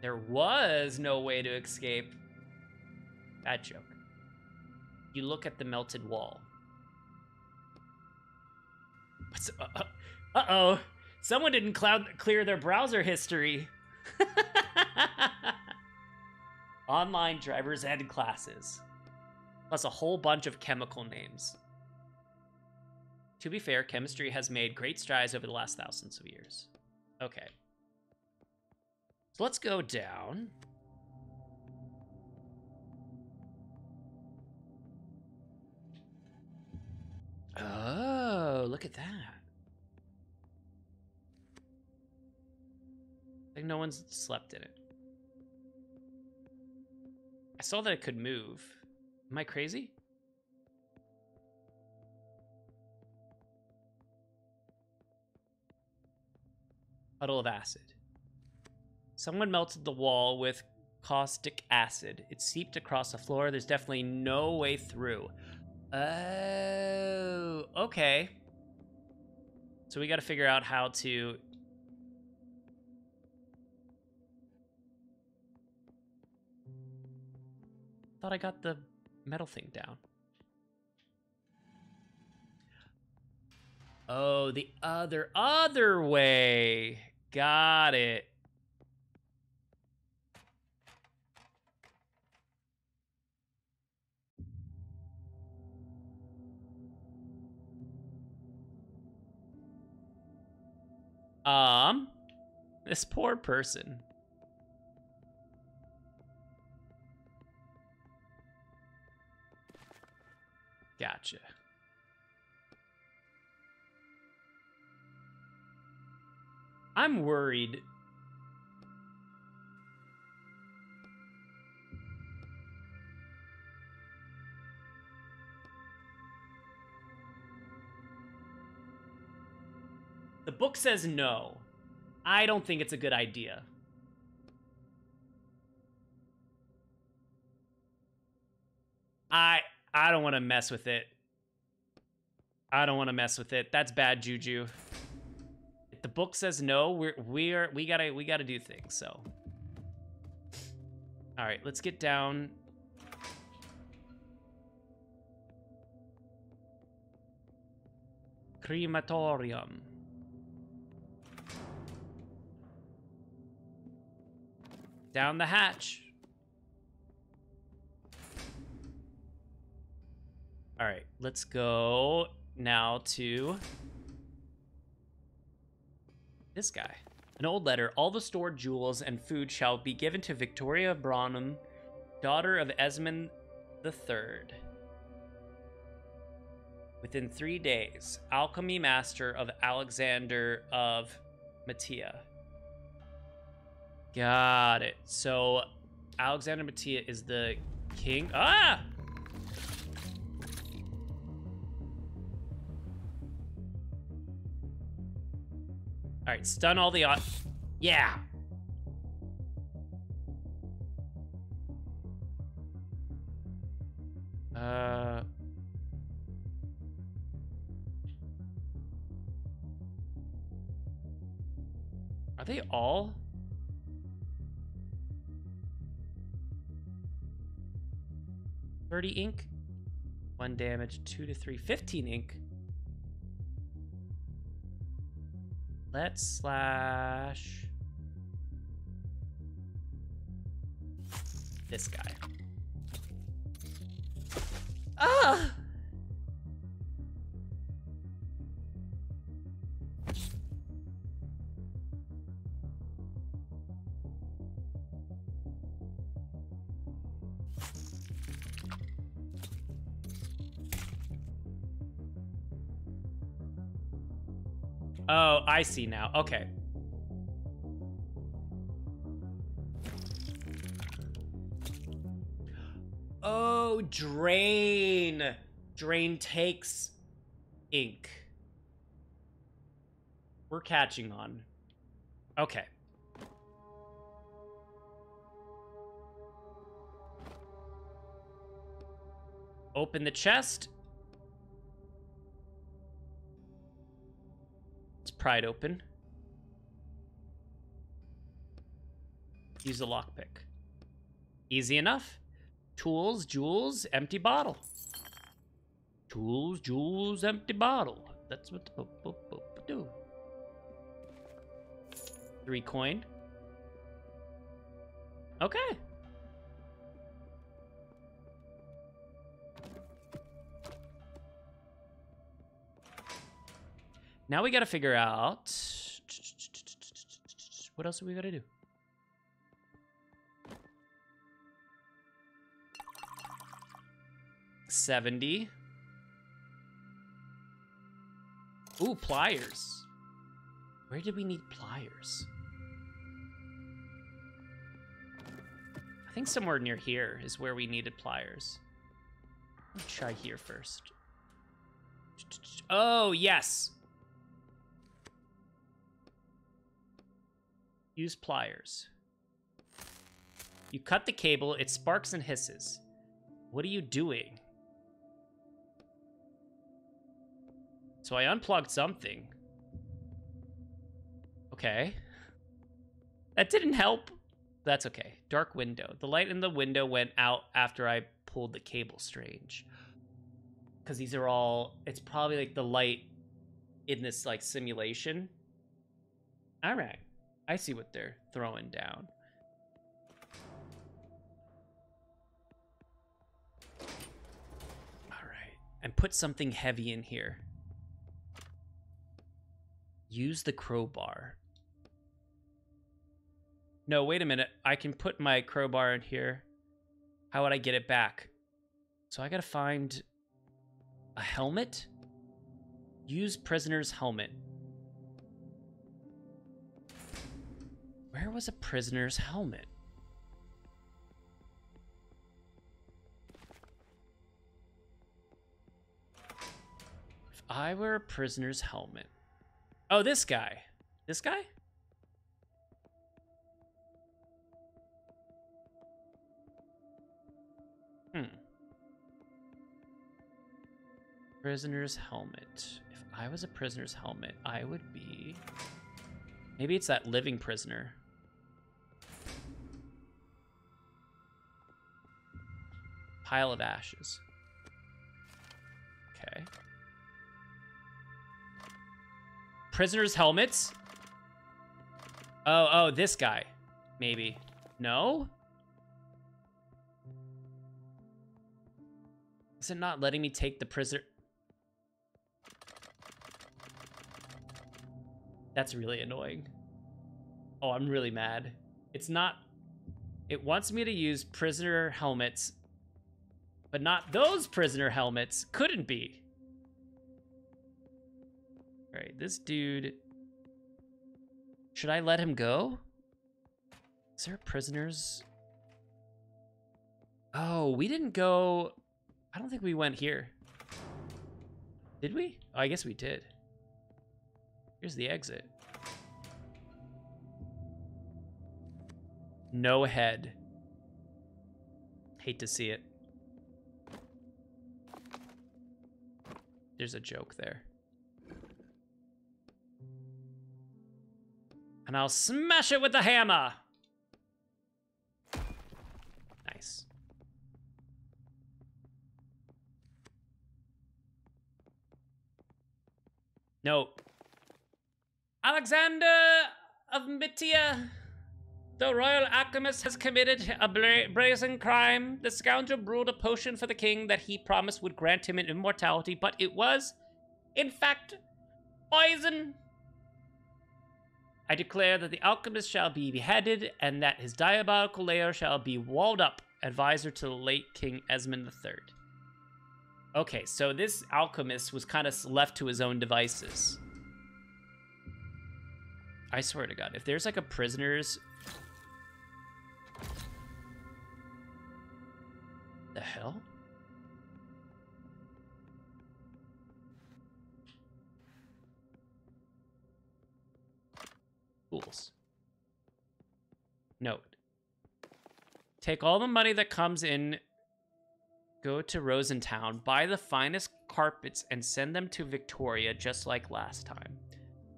There was no way to escape. Bad joke. You look at the melted wall. Uh-oh. Someone didn't clear their browser history. Online drivers and classes. Plus a whole bunch of chemical names. To be fair, chemistry has made great strides over the last thousands of years. Okay. So let's go down. Oh, look at that. Like no one's slept in it. I saw that it could move. Am I crazy? Puddle of acid. Someone melted the wall with caustic acid. It seeped across the floor. There's definitely no way through. Oh, okay. So we got to figure out how to... Thought I got the metal thing down. Oh, the other way. Got it. This poor person. Gotcha. I'm worried. The book says no. I don't think it's a good idea. I don't want to mess with it. I don't want to mess with it. That's bad juju. If the book says no, we gotta do things. So, all right, let's get down. Crematorium. Down the hatch. All right, let's go now to This guy. An old letter. All the stored jewels and food shall be given to Victoria Branham, daughter of Esmond III. Within 3 days, alchemy master of Alexander of Mattia. Got it. So Alexander Mattia is the king. Ah! All right, stun all the yeah. Are they all? $30 ink, 1 damage, 2 to 3, 15 ink. Let's slash this guy. Ah! Oh, I see now. Okay. Oh, drain. Drain takes ink. We're catching on. Okay. Open the chest. Let's pry it open. Use a lockpick. Easy enough. Tools, jewels, empty bottle. Tools, jewels, empty bottle. That's what the do. 3 coin. Okay. Now we gotta figure out what else do we gotta do? $70. Ooh, pliers. Where did we need pliers? I think somewhere near here is where we needed pliers. Let's try here first. Oh, yes. Use pliers. You cut the cable, it sparks and hisses. What are you doing? So I unplugged something. Okay. That didn't help. That's okay. Dark window. The light in the window went out after I pulled the cable. Strange. Because these are all... It's probably like the light in this like simulation. All right. I see what they're throwing down. All right. And put something heavy in here. Use the crowbar. No, wait a minute. I can put my crowbar in here. How would I get it back? So I gotta find a helmet. Use prisoner's helmet. Where was a prisoner's helmet? If I were a prisoner's helmet. Oh, this guy. This guy? Prisoner's helmet. If I was a prisoner's helmet, I would be... Maybe it's that living prisoner. Pile of ashes. Okay. Prisoner's helmets? Oh, this guy. Maybe. No? Is it not letting me take the prisoner? That's really annoying. Oh, I'm really mad. It's not... It wants me to use prisoner helmets, but not those prisoner helmets. Couldn't be. All right, this dude... Should I let him go? Is there prisoners? Oh, we didn't go... I don't think we went here. Did we? Oh, I guess we did. Here's the exit. No head. Hate to see it. There's a joke there. And I'll smash it with the hammer. Nice. Note. Alexander of Mytia, the royal alchemist, has committed a brazen crime. The scoundrel brewed a potion for the king that he promised would grant him an immortality, but it was, in fact, poison. I declare that the alchemist shall be beheaded and that his diabolical lair shall be walled up, advisor to the late King Esmond III. Okay, so this alchemist was kind of left to his own devices. I swear to God, if there's like a prisoner's... The hell? Fools. Note. Take all the money that comes in, go to Rosentown, buy the finest carpets, and send them to Victoria just like last time.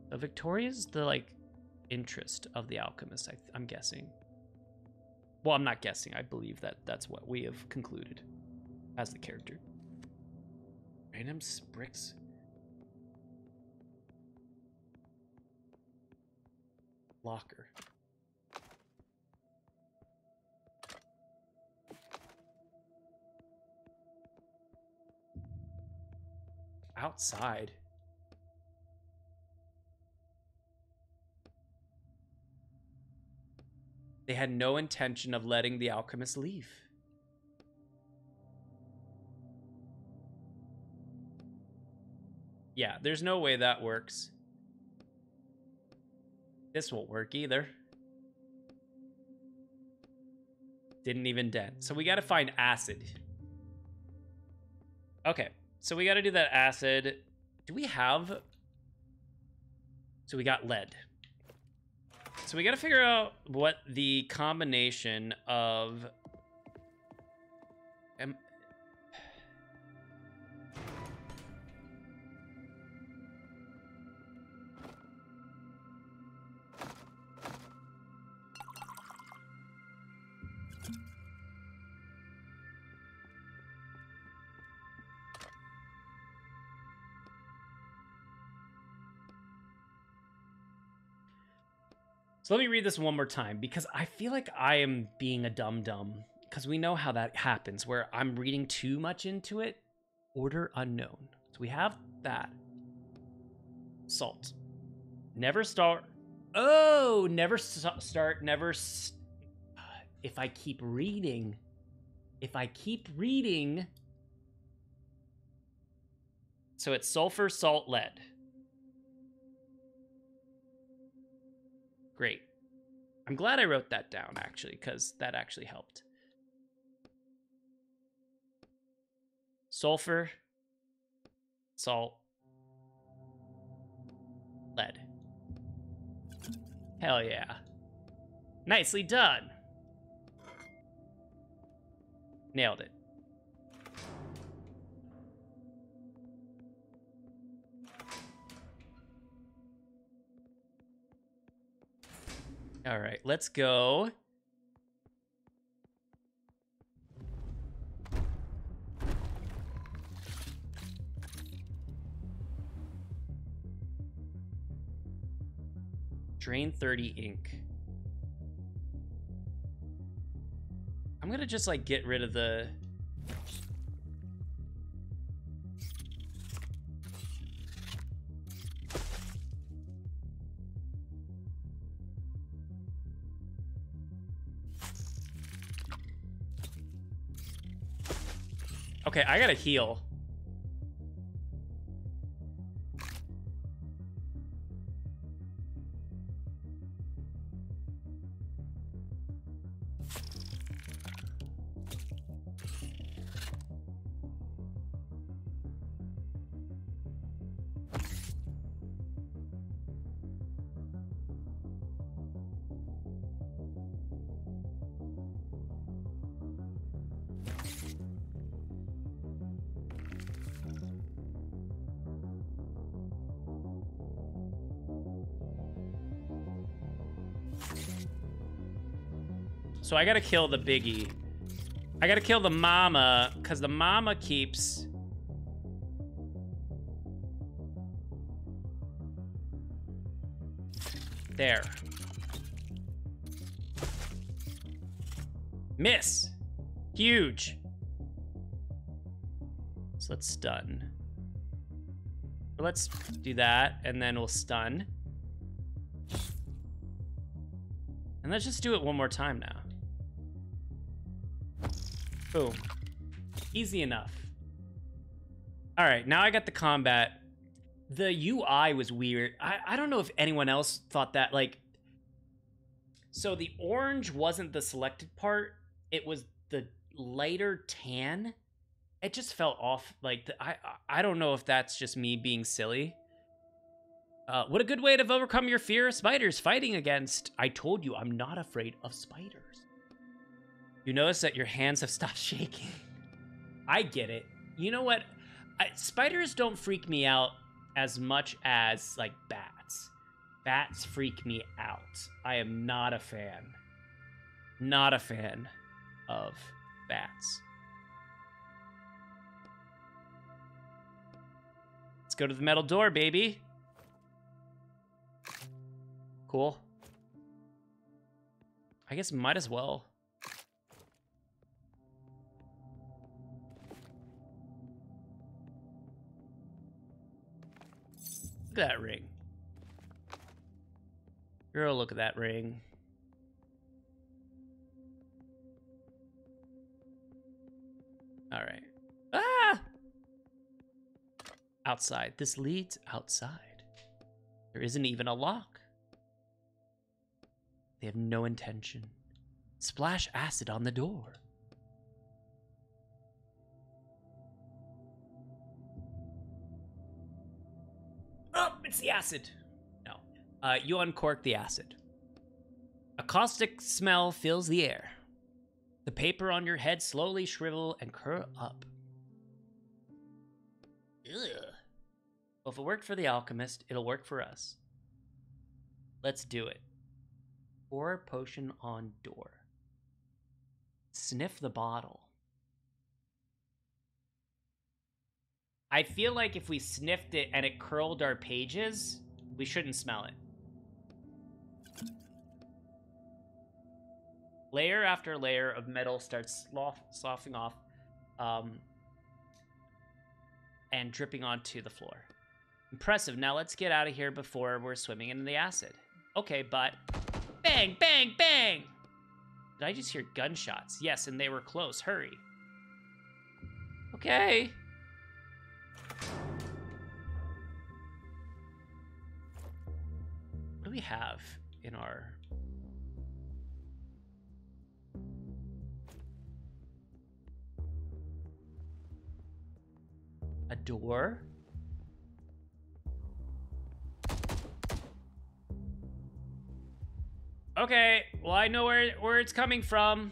So Victoria's the, like, interest of the alchemist, I'm guessing. Well, I'm not guessing. I believe that that's what we have concluded as the character. Random bricks. Locker. Outside. They had no intention of letting the alchemist leave. Yeah, there's no way that works. This won't work either. Didn't even dent. So we gotta find acid. Okay, so we gotta do that acid. Do we have... So we got lead. So we gotta figure out what the combination of... So let me read this one more time, because I feel like I am being a dum-dum, because we know how that happens, where I'm reading too much into it. Order unknown. So we have that. Salt. Never start. Oh, never start, never... If I keep reading... So it's sulfur, salt, lead. Great. I'm glad I wrote that down, actually, because that actually helped. Sulfur, salt, lead. Hell yeah. Nicely done. Nailed it. All right, let's go. Drain 30 ink. I'm gonna just like get rid of the... Okay, I gotta heal. So I gotta kill the biggie. I gotta kill the mama, because the mama keeps... There. Miss. Huge. So let's stun. Let's do that, and then we'll stun. And let's just do it one more time now. Boom. Easy enough. All right, now I got the combat. The UI was weird. I don't know if anyone else thought that, like... So the orange wasn't the selected part. It was the lighter tan. It just felt off. Like, I don't know if that's just me being silly. What a good way to overcome your fear of spiders fighting against. I told you I'm not afraid of spiders. You notice that your hands have stopped shaking. I get it. You know what? Spiders don't freak me out as much as, like, bats. Bats freak me out. I am not a fan. Not a fan of bats. Let's go to the metal door, baby. Cool. I guess might as well. Look at that ring. Girl, look at that ring. All right. Ah! Outside. This leads outside. There isn't even a lock. They have no intention. Splash acid on the door. Oh, it's the acid. No. You uncork the acid. A caustic smell fills the air. The paper on your head slowly shrivel and curl up. Ugh. Well, if it worked for the alchemist, it'll work for us. Let's do it. Pour potion on door. Sniff the bottle. I feel like if we sniffed it and it curled our pages, we shouldn't smell it. Layer after layer of metal starts sloughing off and dripping onto the floor. Impressive. Now let's get out of here before we're swimming in the acid. Okay, but... Bang, bang, bang! Did I just hear gunshots? Yes, and they were close. Hurry. Okay. What do we have in our... A door? Okay, well, I know where it's coming from.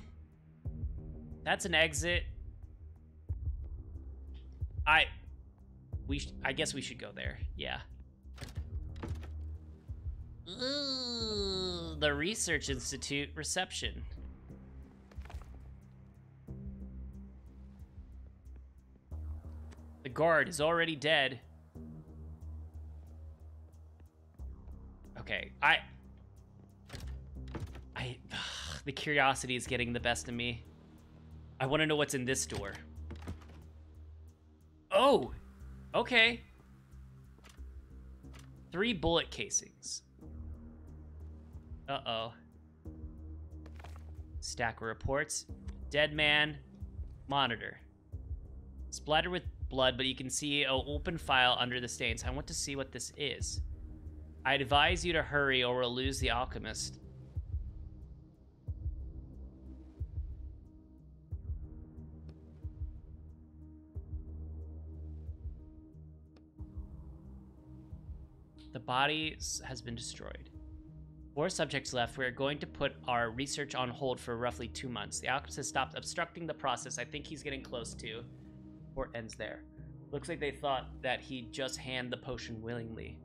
That's an exit. I guess we should go there. Yeah. Ooh, the Research Institute reception. The guard is already dead. Okay, the curiosity is getting the best of me. I want to know what's in this door. Oh, okay. 3 bullet casings. Uh-oh. Stack of reports. Dead man. Monitor. Splattered with blood, but you can see an open file under the stains. I want to see what this is. I advise you to hurry or we'll lose the alchemist. The body has been destroyed. 4 subjects left. We are going to put our research on hold for roughly 2 months. The alchemist has stopped obstructing the process. I think he's getting close to. Or it ends there. Looks like they thought that he'd just hand the potion willingly.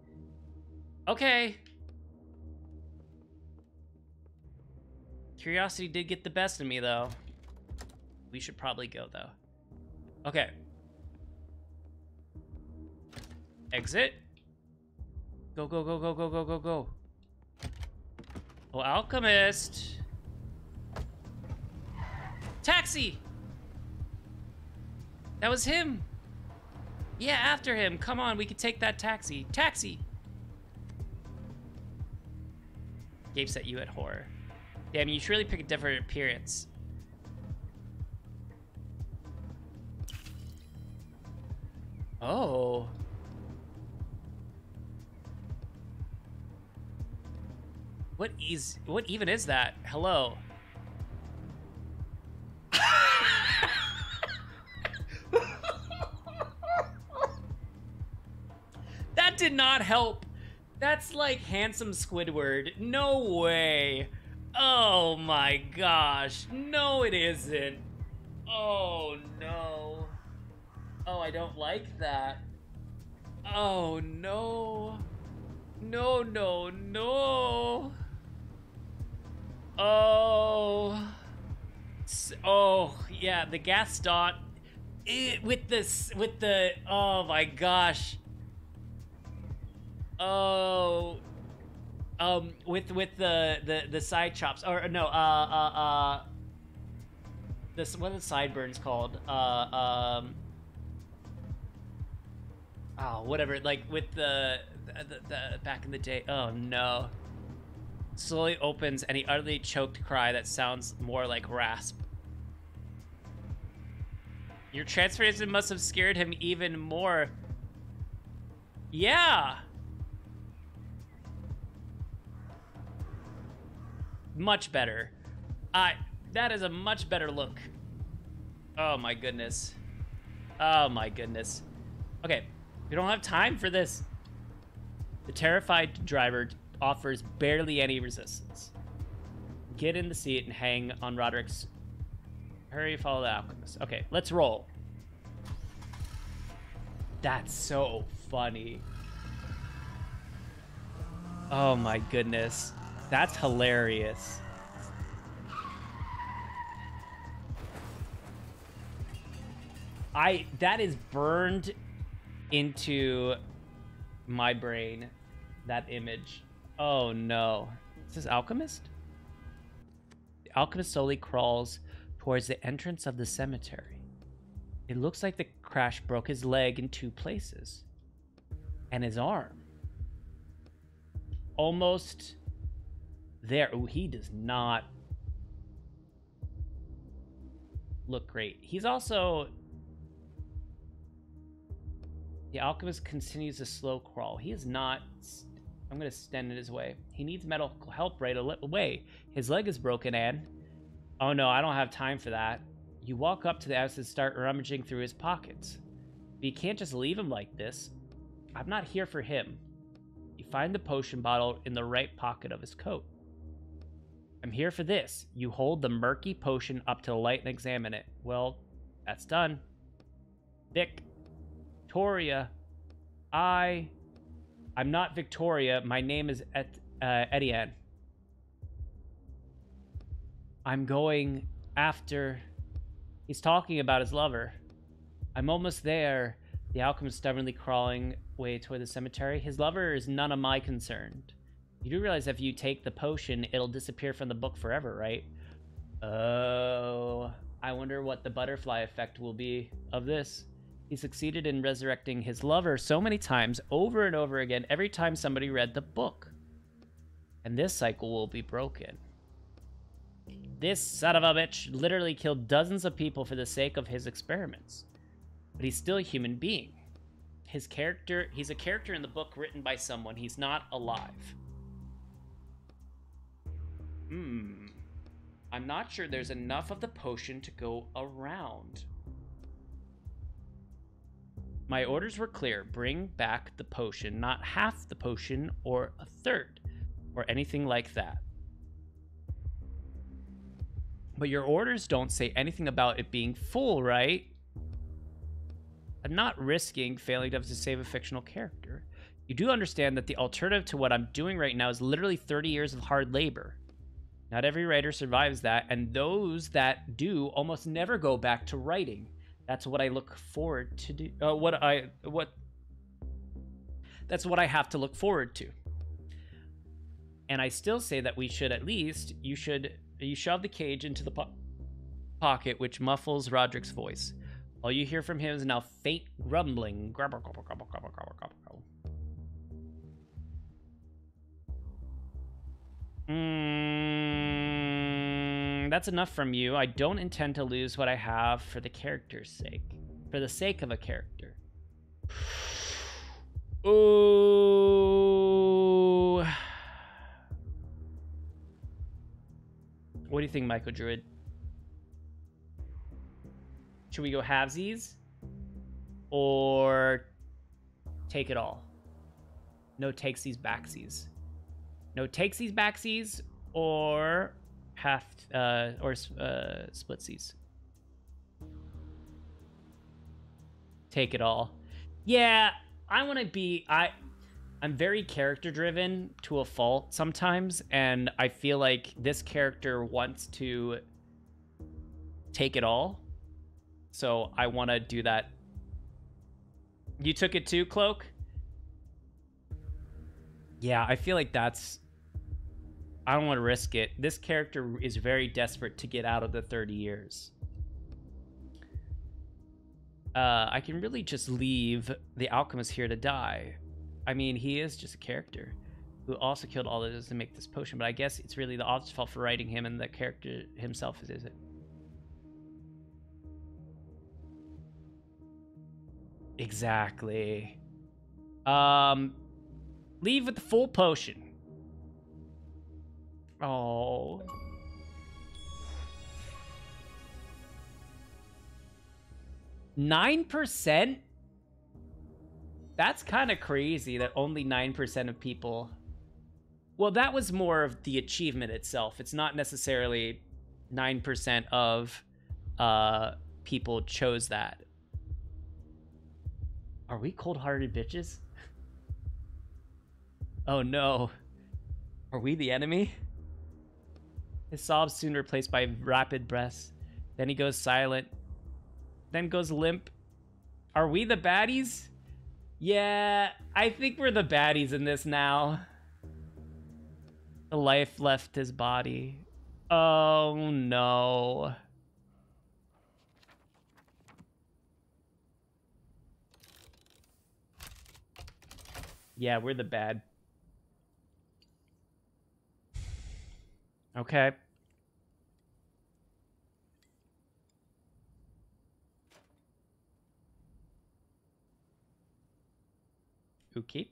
Okay. Curiosity did get the best of me, though. We should probably go, though. Okay. Exit. Go, go, go, go, go, go, go, go. Oh, alchemist. Taxi! That was him. Yeah, after him. Come on, we can take that taxi. Taxi! Gabe set you at horror. Damn, you should really pick a different appearance. Oh. What even is that? Hello. That did not help. That's like handsome Squidward. No way. Oh my gosh. No, it isn't. Oh no. Oh, I don't like that. Oh no. No, no, no. Oh. Oh, yeah, the Gaston. With the, oh my gosh. Oh. With the side chops, or no, this, what are the sideburns called? Oh, whatever, like with the back in the day. Oh no. Slowly opens any utterly choked cry that sounds more like rasp. Your transformation must have scared him even more. Yeah. Much better. That is a much better look. Oh my goodness. Oh my goodness. Okay, we don't have time for this. The terrified driver offers barely any resistance. Get in the seat and hang on Roderick's. Hurry, follow the alchemist. Okay, let's roll. That's so funny. Oh my goodness. That's hilarious. That is burned into my brain, that image. Oh no. Is this alchemist? The alchemist slowly crawls towards the entrance of the cemetery. It looks like the crash broke his leg in 2 places. And his arm. Almost there. Ooh, he does not look great. He's also... The alchemist continues a slow crawl. He is not... I'm going to stand in his way. He needs medical help right away. His leg is broken and... Oh no, I don't have time for that. You walk up to the house and start rummaging through his pockets. But you can't just leave him like this. I'm not here for him. You find the potion bottle in the right pocket of his coat. I'm here for this. You hold the murky potion up to the light and examine it. Well, that's done. Victoria. I'm not Victoria. My name is Etienne. I'm going after... He's talking about his lover. I'm almost there. The alchemist stubbornly crawling way toward the cemetery. His lover is none of my concern. You do realize if you take the potion, it'll disappear from the book forever, right? Oh, I wonder what the butterfly effect will be of this. He succeeded in resurrecting his lover so many times, over and over again, every time somebody read the book. And this cycle will be broken. This son of a bitch literally killed dozens of people for the sake of his experiments. but he's still a human being. He's a character in the book written by someone. He's not alive. I'm not sure there's enough of the potion to go around. My orders were clear. Bring back the potion, not half the potion or a third, or anything like that. But your orders don't say anything about it being full, right? I'm not risking failing to save a fictional character. You do understand that the alternative to what I'm doing right now is literally 30 years of hard labor. Not every writer survives that, and those that do almost never go back to writing. That's what I look forward to do. That's what I have to look forward to. And I still say that we should you shove the cage into the pocket, which muffles Roderick's voice. All you hear from him is now faint grumbling. Grumble, grumble, grumble, grumble, grumble, grumble, grumble. That's enough from you. I don't intend to lose what I have for the character's sake. For the sake of a character. Ooh. What do you think, Michael Druid? Should we go halvesies? Or take it all? No takesies, backsies. No takesies, backsies, or splitsies. Take it all. Yeah, I want to be... I'm very character driven to a fault sometimes, and I feel like this character wants to take it all. So I want to do that. You took it too, Cloak? Yeah, I feel like that's... I don't want to risk it. This character is very desperate to get out of the 30 years. I can really just leave the alchemist here to die. I mean, he is just a character who also killed all of us to make this potion, but I guess it's really the author's fault for writing him, and the character himself is it? Exactly. Leave with the full potion. Oh. %? That's kind of crazy that only 9% of people... Well, that was more of the achievement itself. It's not necessarily 9% of people chose that. Are we cold-hearted bitches? Oh no. Are we the enemy? His sobs soon replaced by rapid breaths. Then he goes silent. Then goes limp. Are we the baddies? Yeah, I think we're the baddies in this now. The life left his body. Oh no. Yeah, we're the bad. Okay. Okay.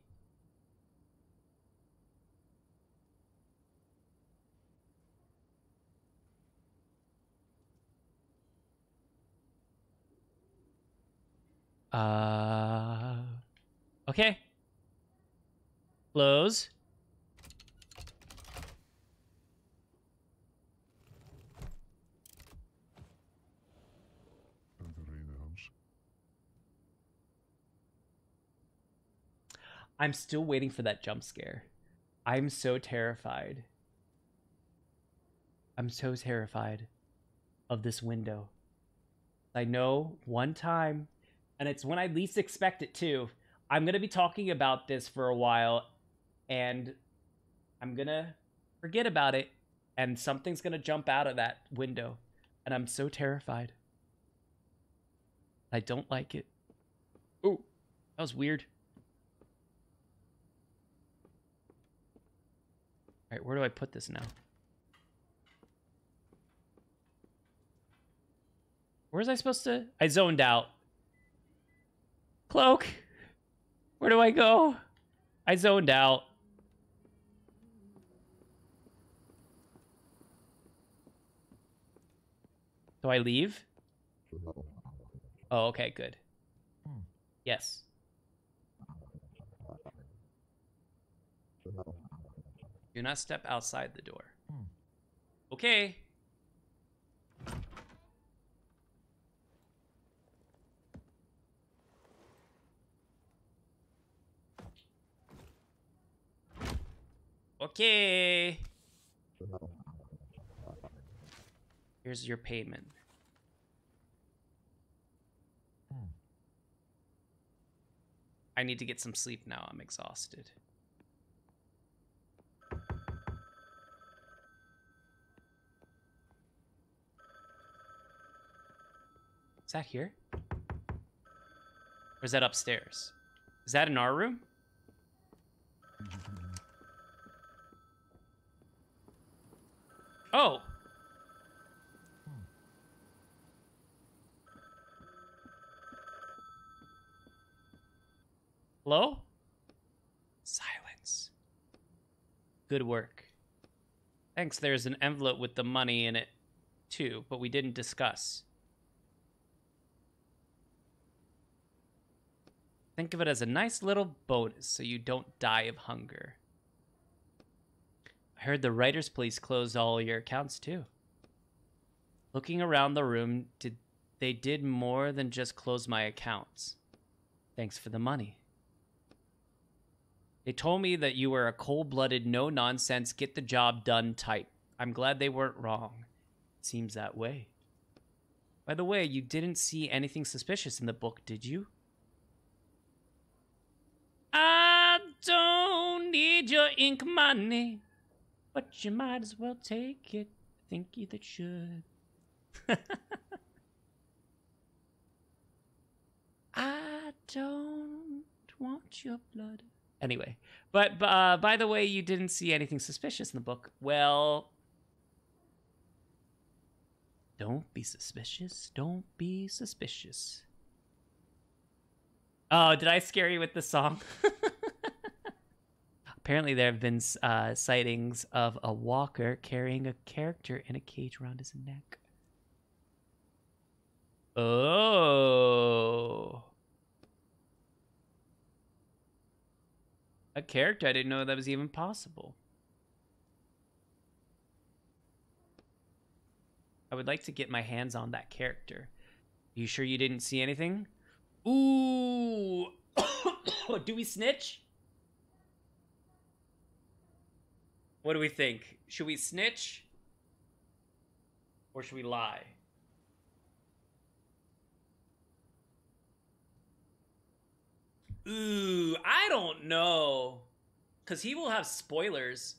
Okay. Close. I'm still waiting for that jump scare. I'm so terrified. I'm so terrified of this window. I know one time, and it's when I least expect it too. I'm going to be talking about this for a while, and I'm going to forget about it, and something's going to jump out of that window, and I'm so terrified. I don't like it. Ooh, that was weird. All right, where do I put this now? Where was I supposed to? I zoned out. Cloak! Where do I go? I zoned out. Do I leave? Oh, okay, good. Yes. Do not step outside the door. Okay. Okay. Here's your payment. I need to get some sleep now. I'm exhausted. Is that here? Or is that upstairs? Is that in our room? Oh! Hello? Silence. Good work. Thanks, there's an envelope with the money in it, too, but we didn't discuss. Think of it as a nice little bonus so you don't die of hunger. I heard the writers' police closed all your accounts, too. Looking around the room, they did more than just close my accounts. Thanks for the money. They told me that you were a cold-blooded, no-nonsense, get-the-job-done type. I'm glad they weren't wrong. Seems that way. By the way, you didn't see anything suspicious in the book, did you? I don't need your ink money, but you might as well take it. Think you that should. I don't want your blood. Anyway, but by the way, you didn't see anything suspicious in the book. Well, don't be suspicious. Don't be suspicious. Oh, did I scare you with the song? Apparently, there have been sightings of a walker carrying a character in a cage around his neck. Oh. A character? I didn't know that was even possible. I would like to get my hands on that character. You sure you didn't see anything? Ooh. Do we snitch? What do we think? Should we snitch? Or should we lie? Ooh, I don't know. Because he will have spoilers.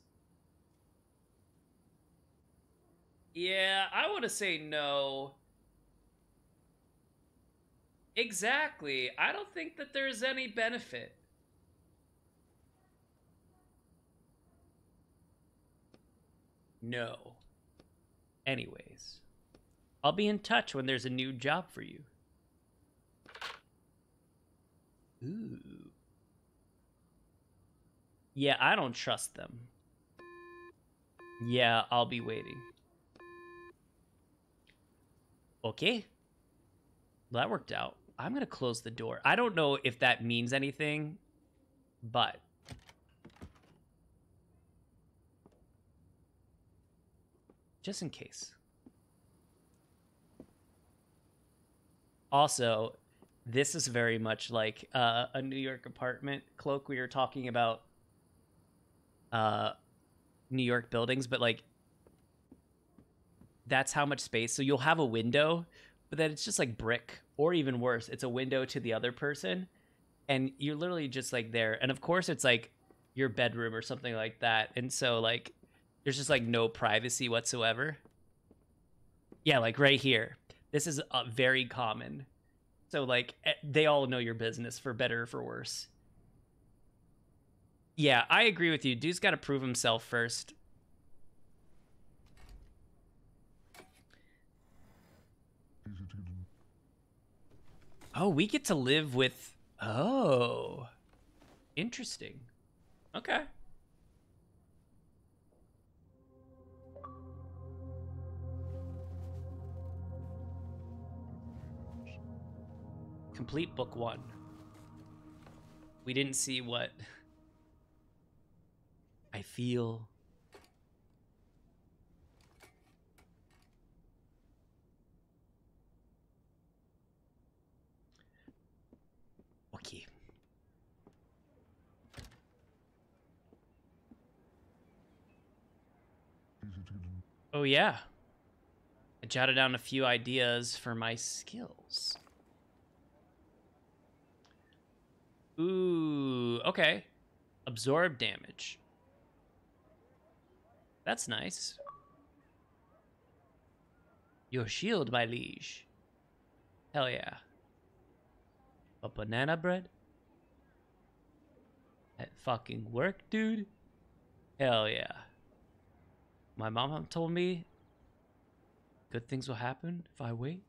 Yeah, I want to say no. Exactly. I don't think that there's any benefit. No. Anyways, I'll be in touch when there's a new job for you. Ooh. Yeah, I don't trust them. Yeah, I'll be waiting. Okay. Well, that worked out. I'm gonna close the door. I don't know if that means anything, but... just in case. Also, this is very much like a New York apartment. Cloak, we were talking about New York buildings, but like that's how much space. So you'll have a window, but then it's just like brick, or even worse, it's a window to the other person, and you're literally just like there. And of course, it's like your bedroom or something like that, and so like there's just like no privacy whatsoever. Yeah, like right here. This is very common. So like they all know your business for better or for worse. Yeah, I agree with you. Dude's got to prove himself first. Oh, we get to live with Oh, interesting. Okay. Complete book 1. We didn't see what I feel. Okay. Oh yeah. I jotted down a few ideas for my skills. Ooh, okay. Absorb damage. That's nice. Your shield, my liege. Hell yeah. A banana bread? That fucking work, dude? Hell yeah. My mom told me good things will happen if I wait.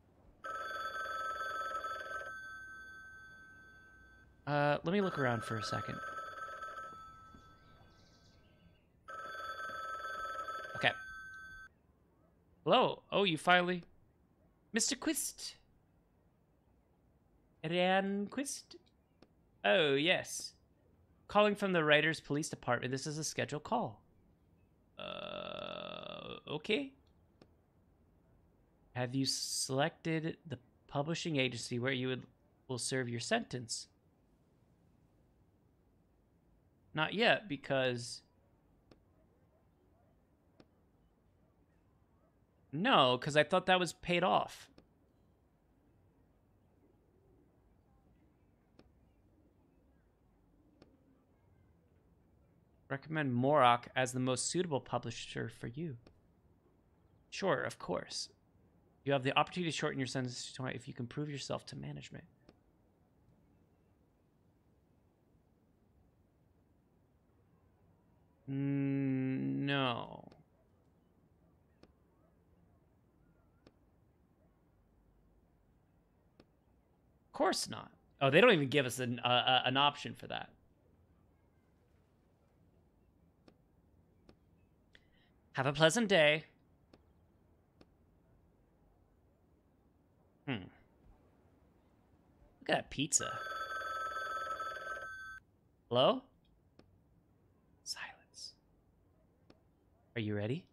Let me look around for a second. Okay. Hello. Oh, you finally... Mr. Quist. Quist? Oh, yes. Calling from the Writers Police Department. This is a scheduled call. Okay. Have you selected the publishing agency where you will serve your sentence? Not yet, because... No, because I thought that was paid off. Recommend Morok as the most suitable publisher for you. Sure, of course. You have the opportunity to shorten your sentence to 20 if you can prove yourself to management. No. Of course not. Oh, they don't even give us an option for that. Have a pleasant day. Look at that pizza. Hello? Silence. Are you ready?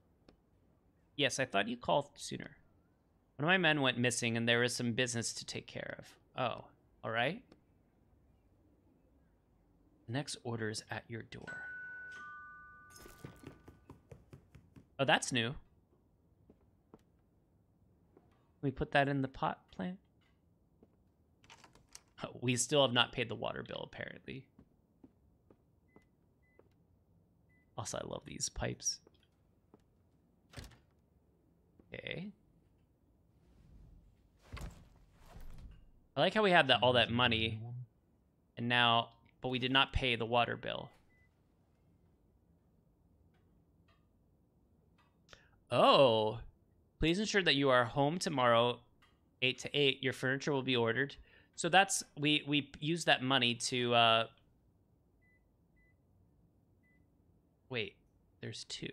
Yes, I thought you called sooner. One of my men went missing and there was some business to take care of. Oh, all right. Next order is at your door. Oh, that's new. Can we put that in the pot plant? Oh, we still have not paid the water bill, apparently. Also, I love these pipes. Okay. I like how we have all that money, and now, but we did not pay the water bill. Oh, please ensure that you are home tomorrow, 8 to 8. Your furniture will be ordered. So that's, we use that money to, wait, there's 2.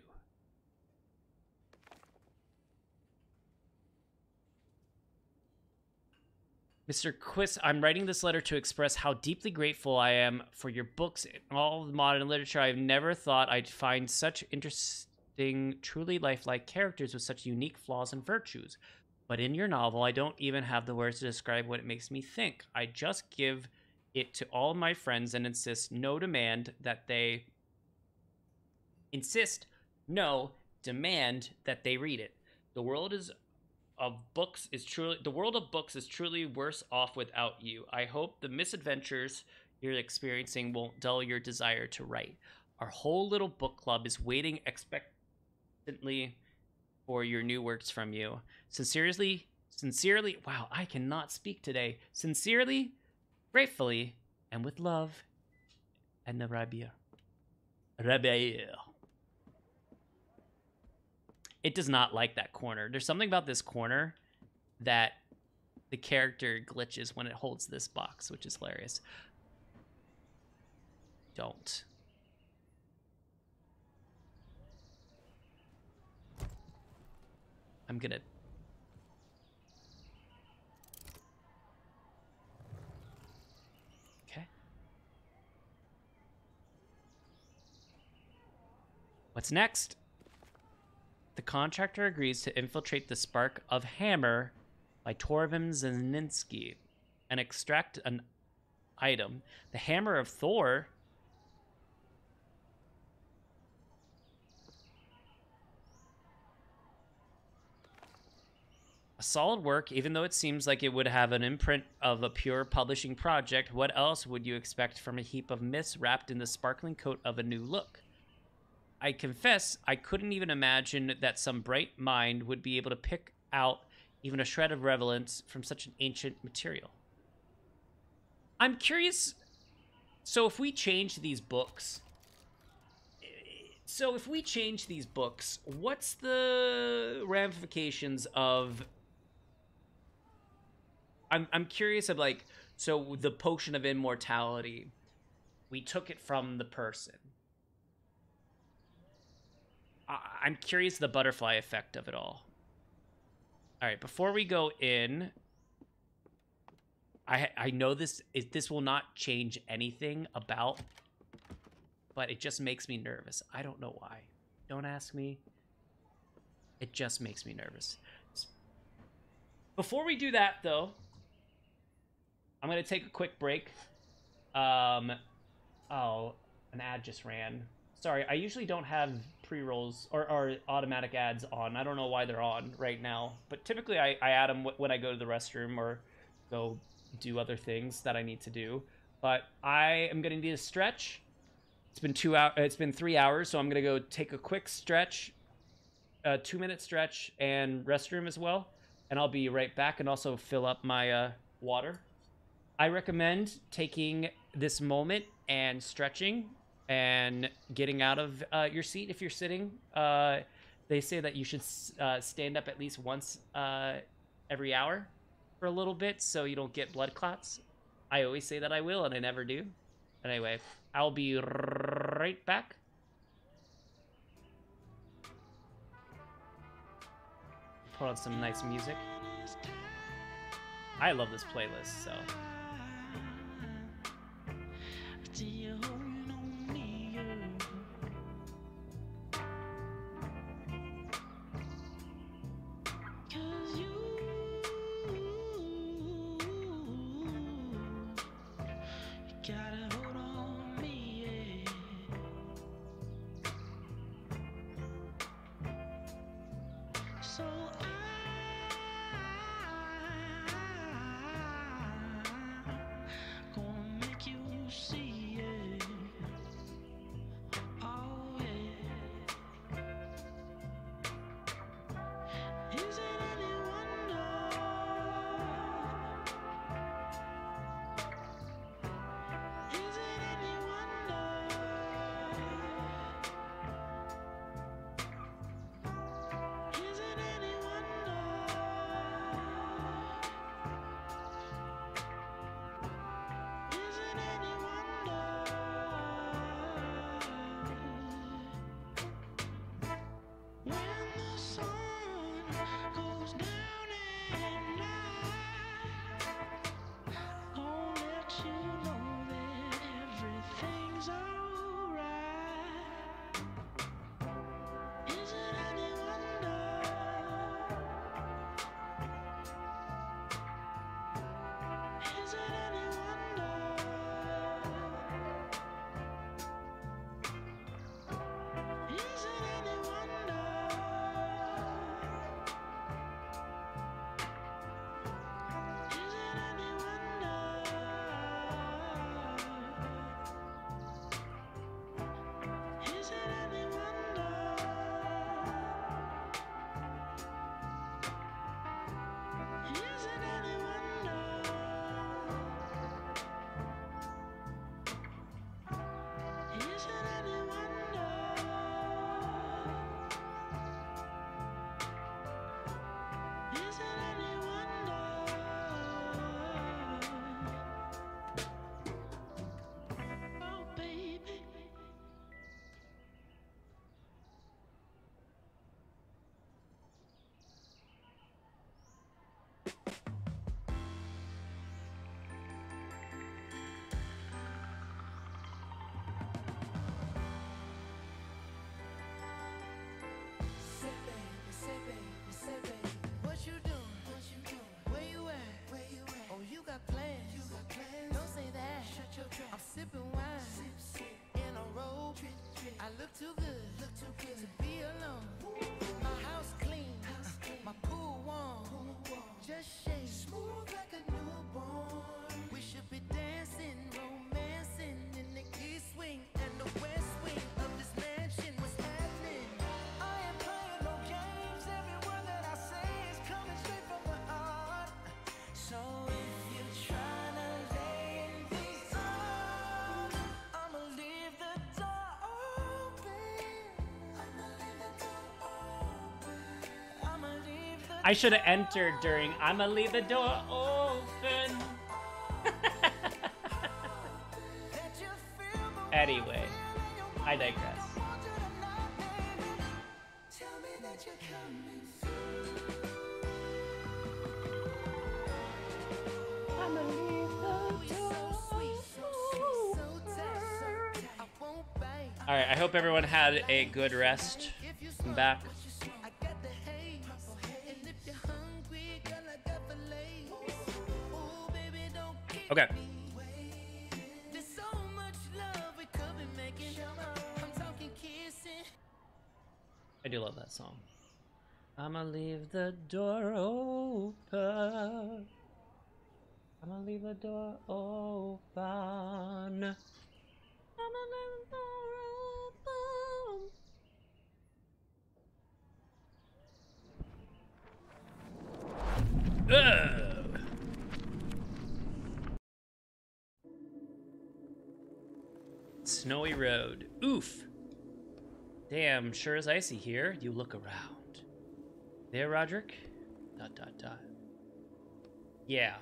Mr. Quist, I'm writing this letter to express how deeply grateful I am for your books and all the modern literature. I've never thought I'd find such interesting, truly lifelike characters with such unique flaws and virtues. But in your novel, I don't even have the words to describe what it makes me think. I just give it to all my friends and insist no demand that they read it. The world of books is truly worse off without you. I hope the misadventures you're experiencing won't dull your desire to write. Our whole little book club is waiting expectantly for your new works from you. Sincerely, wow, I cannot speak today. Sincerely, gratefully, and with love, Edna Rabia. It does not like that corner. There's something about this corner that the character glitches when it holds this box, which is hilarious. don't. I'm gonna... Okay. What's next? The contractor agrees to infiltrate the Spark of Hammer by Torvim Zelensky and extract an item. The Hammer of Thor? A solid work, even though it seems like it would have an imprint of a pure publishing project. What else would you expect from a heap of myths wrapped in the sparkling coat of a new look? I confess, I couldn't even imagine that some bright mind would be able to pick out even a shred of relevance from such an ancient material. I'm curious, so if we change these books, what's the ramifications of... I'm curious of, like, so the potion of immortality, we took it from the person. I'm curious the butterfly effect of it all. All right, before we go in, I know this will not change anything about, but it just makes me nervous. I don't know why. Don't ask me. It just makes me nervous. Before we do that, though, I'm gonna take a quick break. Oh, an ad just ran. Sorry, I usually don't have pre-rolls or automatic ads on. I don't know why they're on right now, but typically I add them when I go to the restroom or go do other things that I need to do. But I am gonna need a stretch. It's been 3 hours, so I'm gonna go take a quick stretch, a 2-minute stretch, and restroom as well. And I'll be right back and also fill up my water. I recommend taking this moment and stretching and getting out of your seat if you're sitting. They say that you should stand up at least once every hour for a little bit so you don't get blood clots. I always say that I will, and I never do. Anyway, I'll be right back. Put on some nice music. I love this playlist, so... I look too good to be alone. My house clean, my pool warm. Just shake smooth like a newborn. We should be dancing, romancing in the east wing and the west wing of this mansion. What's happening? I ain't playing no games. Every word that I say is coming straight from the heart. So if you're trying to lay in these arms, I'ma leave the door open. I'ma leave the door open. I'ma leave the I should have entered during I'ma leave the door open. that you feel the Anyway, I digress. Tell me that you're coming through. I'ma leave the So sweet, so tight. I won't bite. All right, I hope everyone had a good rest. If you I'm back. I got the haze. And if you're hungry, girl, I got the lace. Ooh, baby, don't keep Okay. me waiting. There's so much love we could be making. I'm talking kissing. I do love that song. I'ma leave the door open. I'ma leave the door open. I'ma leave the door open. Ugh. Snowy road. Oof. Damn, sure is icy here. You look around. There, Roderick? ... Yeah.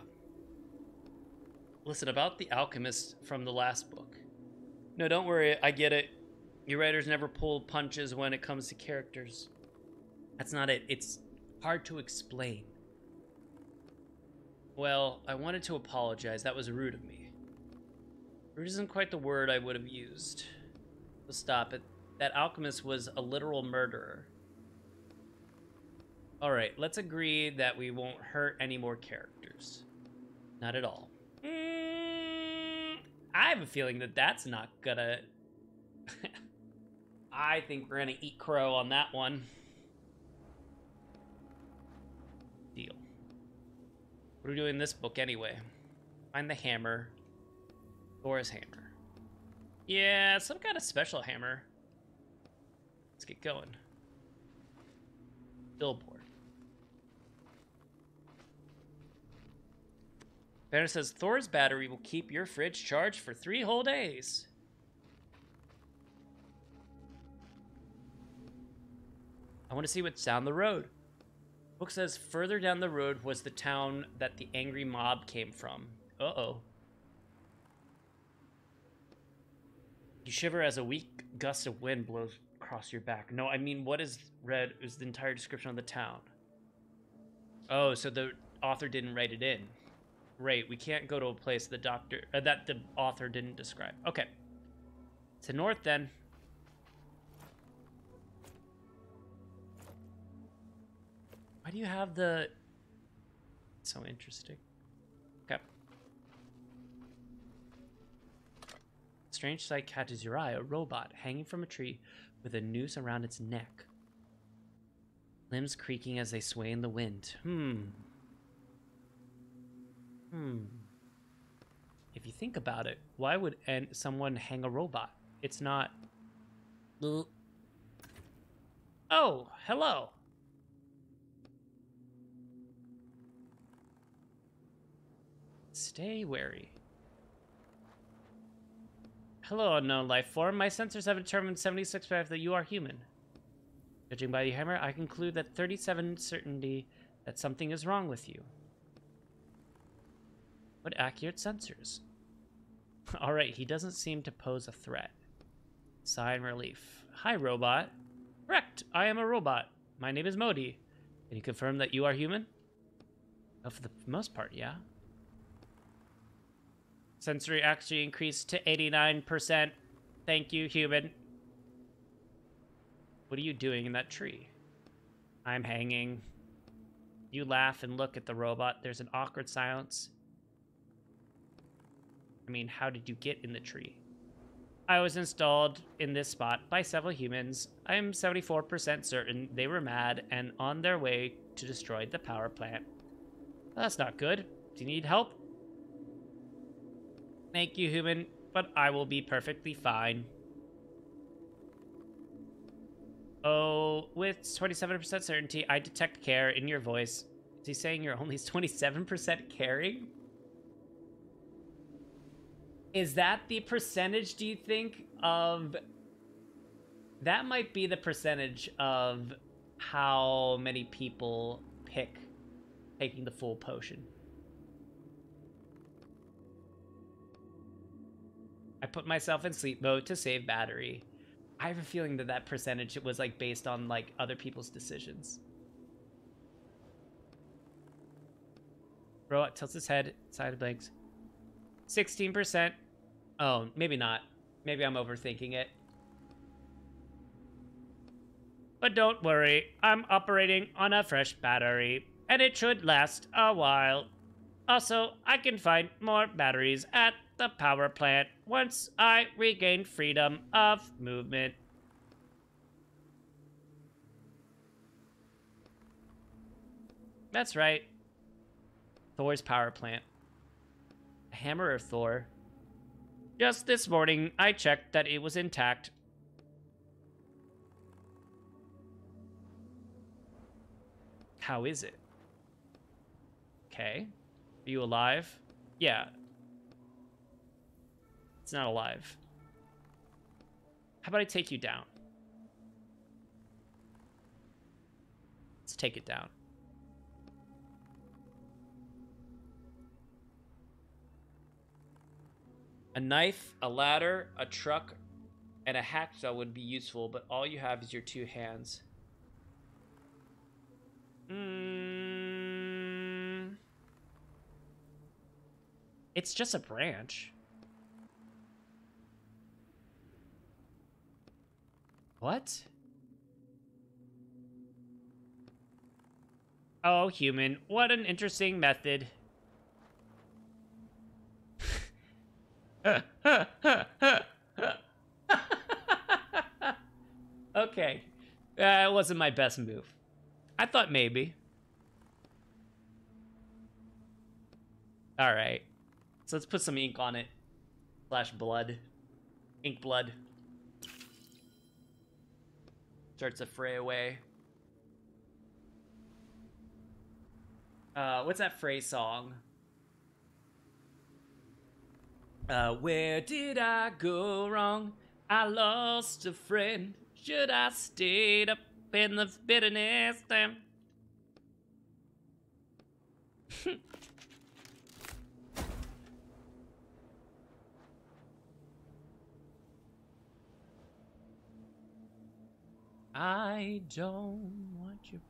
Listen, about the alchemist from the last book. No, don't worry, I get it. You writers never pull punches when it comes to characters. That's not it. It's hard to explain. Well, I wanted to apologize. That was rude of me. Rude isn't quite the word I would have used. So stop it. That alchemist was a literal murderer. Alright, let's agree that we won't hurt any more characters. Not at all. I have a feeling that that's not gonna... I think we're gonna eat crow on that one. Deal. What are we doing in this book anyway? Find the hammer. Thor's hammer. Yeah, some kind of special hammer. Let's get going. Billboard. Banner says, Thor's battery will keep your fridge charged for 3 whole days. I want to see what's down the road. Book says further down the road was the town that the angry mob came from. Uh-oh. You shiver as a weak gust of wind blows across your back. No, I mean, what is read is the entire description of the town. Oh, so the author didn't write it in. Right, we can't go to a place that the author didn't describe. Okay. To north then. Why do you have the... So interesting. Okay. Strange sight catches your eye. A robot hanging from a tree with a noose around its neck. Limbs creaking as they sway in the wind. If you think about it, why would someone hang a robot? It's not... Oh, hello. Stay wary. Hello, unknown life form. My sensors have determined 76% that you are human. Judging by the hammer, I conclude that 37% certainty that something is wrong with you. What accurate sensors? Alright, he doesn't seem to pose a threat. Sigh in relief. Hi, robot. Correct, I am a robot. My name is Modi. Can you confirm that you are human? Oh, for the most part, yeah. Sensory actually increased to 89%. Thank you, human. What are you doing in that tree? I'm hanging. You laugh and look at the robot. There's an awkward silence. I mean, how did you get in the tree? I was installed in this spot by several humans. I am 74% certain they were mad and on their way to destroy the power plant. That's not good. Do you need help? Thank you, human, but I will be perfectly fine. Oh, with 27% certainty, I detect care in your voice. Is he saying you're only 27% caring? Is that the percentage, do you think, of... That might be the percentage of how many people pick taking the full potion. I put myself in sleep mode to save battery. I have a feeling that that percentage was like based on like other people's decisions. Robot tilts his head, side blinks. 16%. Oh, maybe not. Maybe I'm overthinking it. But don't worry, I'm operating on a fresh battery, and it should last a while. Also, I can find more batteries at the power plant once I regain freedom of movement. That's right. Thor's power plant. A hammer or Thor? Just this morning, I checked that it was intact. How is it? Okay. Are you alive? Yeah. It's not alive. How about I take you down? Let's take it down. A knife, a ladder, a truck, and a hacksaw would be useful, but all you have is your two hands. It's just a branch. What? Oh, human, what an interesting method. Okay. It wasn't my best move. I thought maybe. Alright. So let's put some ink on it. Slash blood. Ink blood. Starts to fray away. What's that phrase song? Where did I go wrong? I lost a friend. Should I stayed up in the bitterness? Damn. I don't want you.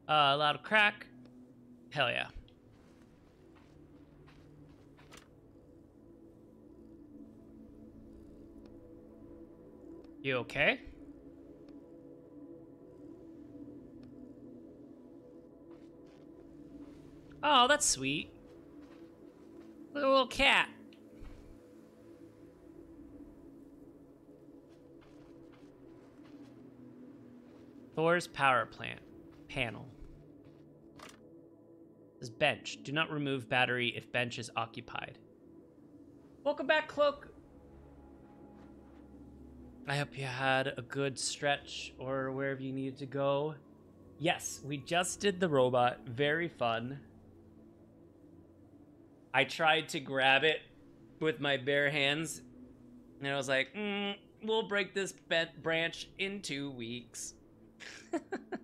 Loud crack. Hell yeah. You okay? Oh, that's sweet. Little cat. Thor's power plant. Panel. This bench. Do not remove battery if bench is occupied. Welcome back, Cloak. I hope you had a good stretch or wherever you needed to go. Yes, we just did the robot. Very fun. I tried to grab it with my bare hands, and I was like, we'll break this branch in 2 weeks.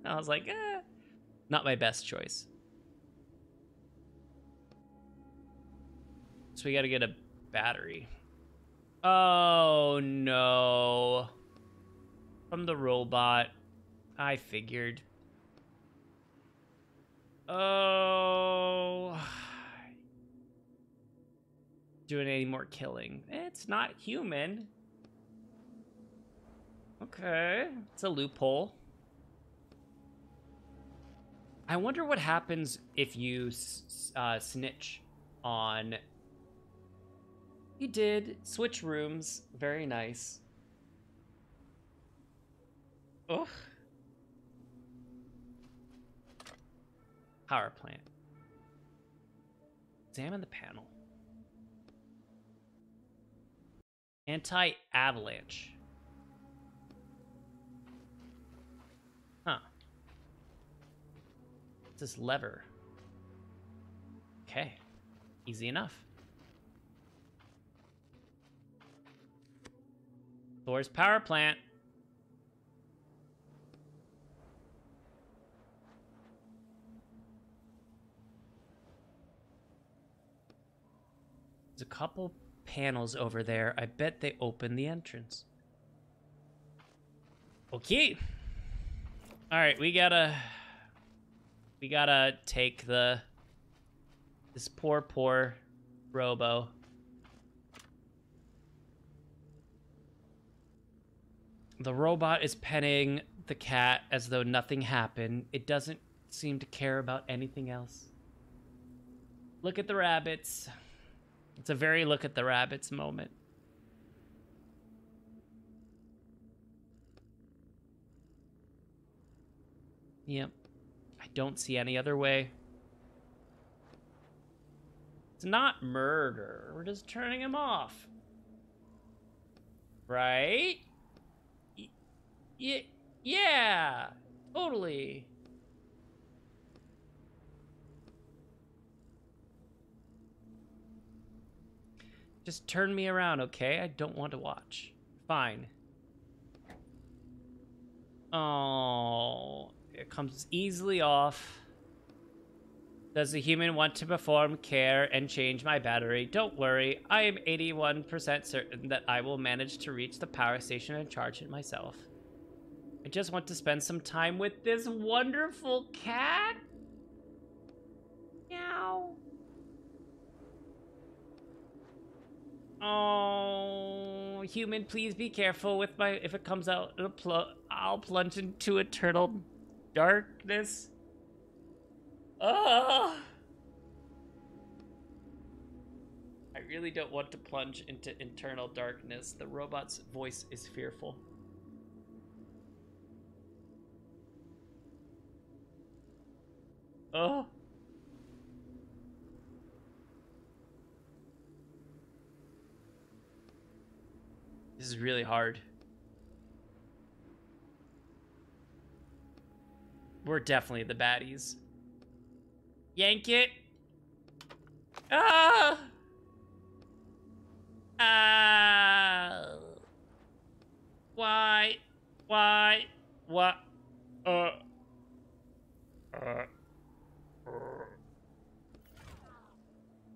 I was like, not my best choice. So we gotta get a battery. Oh no. From the robot. I figured. Oh. Doing any more killing. It's not human. Okay. It's a loophole. I wonder what happens if you snitch on You did. Switch rooms. Very nice. Ugh. Power plant. Examine the panel. Anti-avalanche. Huh. What's this lever? Okay. Easy enough. Thor's power plant. There's a couple panels over there. I bet they open the entrance. Okay. All right, we gotta take this poor Robo. The robot is petting the cat as though nothing happened. It doesn't seem to care about anything else. Look at the rabbits. It's a very look at the rabbits moment. Yep. I don't see any other way. It's not murder. We're just turning him off. Right? Yeah. Totally. Just turn me around, okay? I don't want to watch. Fine. Oh, it comes easily off. Does the human want to perform care and change my battery? Don't worry, I am 81% certain that I will manage to reach the power station and charge it myself. I just want to spend some time with this wonderful cat. Meow. Oh, human, please be careful with my... If it comes out, I'll plunge into eternal darkness. I really don't want to plunge into internal darkness. The robot's voice is fearful. Oh. This is really hard. We're definitely the baddies. Yank it. Ah! Ah! Why? Why? What?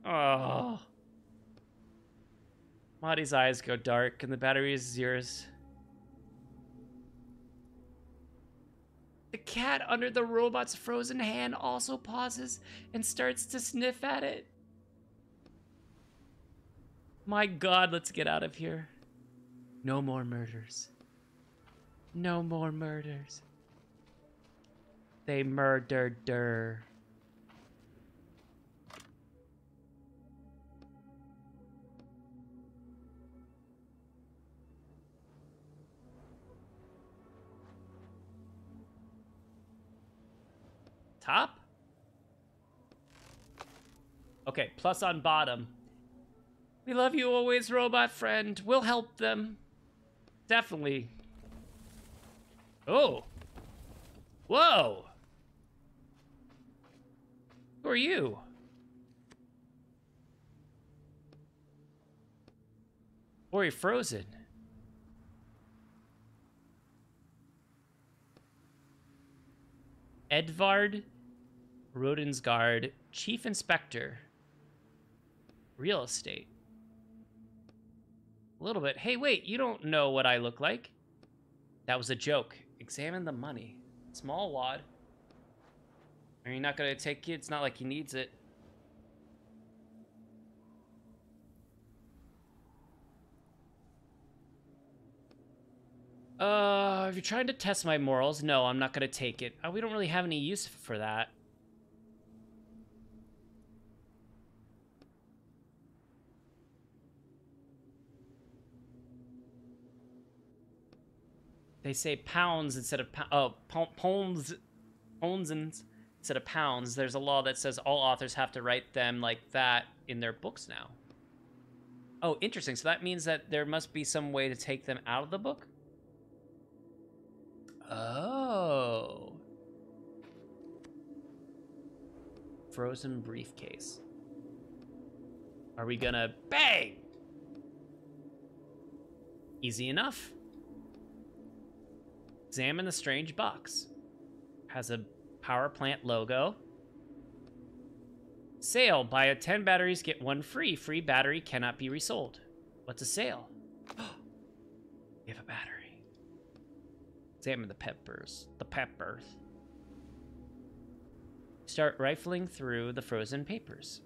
Oh. Marty's eyes go dark and the battery is yours. The cat under the robot's frozen hand also pauses and starts to sniff at it. My God, let's get out of here. No more murders. No more murders. They murdered her. Top? Okay, plus on bottom. We love you always, robot friend. We'll help them. Definitely. Oh. Whoa. Who are you? Or are you frozen? Edvard Rodensgaard, Chief Inspector. Real estate. A little bit. Hey, wait, you don't know what I look like. That was a joke. Examine the money. Small wad. Are you not gonna take it? It's not like he needs it. If you're trying to test my morals, no, I'm not gonna take it. We don't really have any use for that. they say pounds instead of pounds instead of pounds. There's a law that says all authors have to write them like that in their books now. Oh, interesting. So that means that there must be some way to take them out of the book? Oh. Frozen briefcase. Are we gonna bang? Easy enough. Examine the strange box. Has a power plant logo. Sale. Buy 10 batteries, get 1 free. Free battery cannot be resold. What's a sale? We have a battery. Examine the peppers. The peppers. Start rifling through the frozen papers.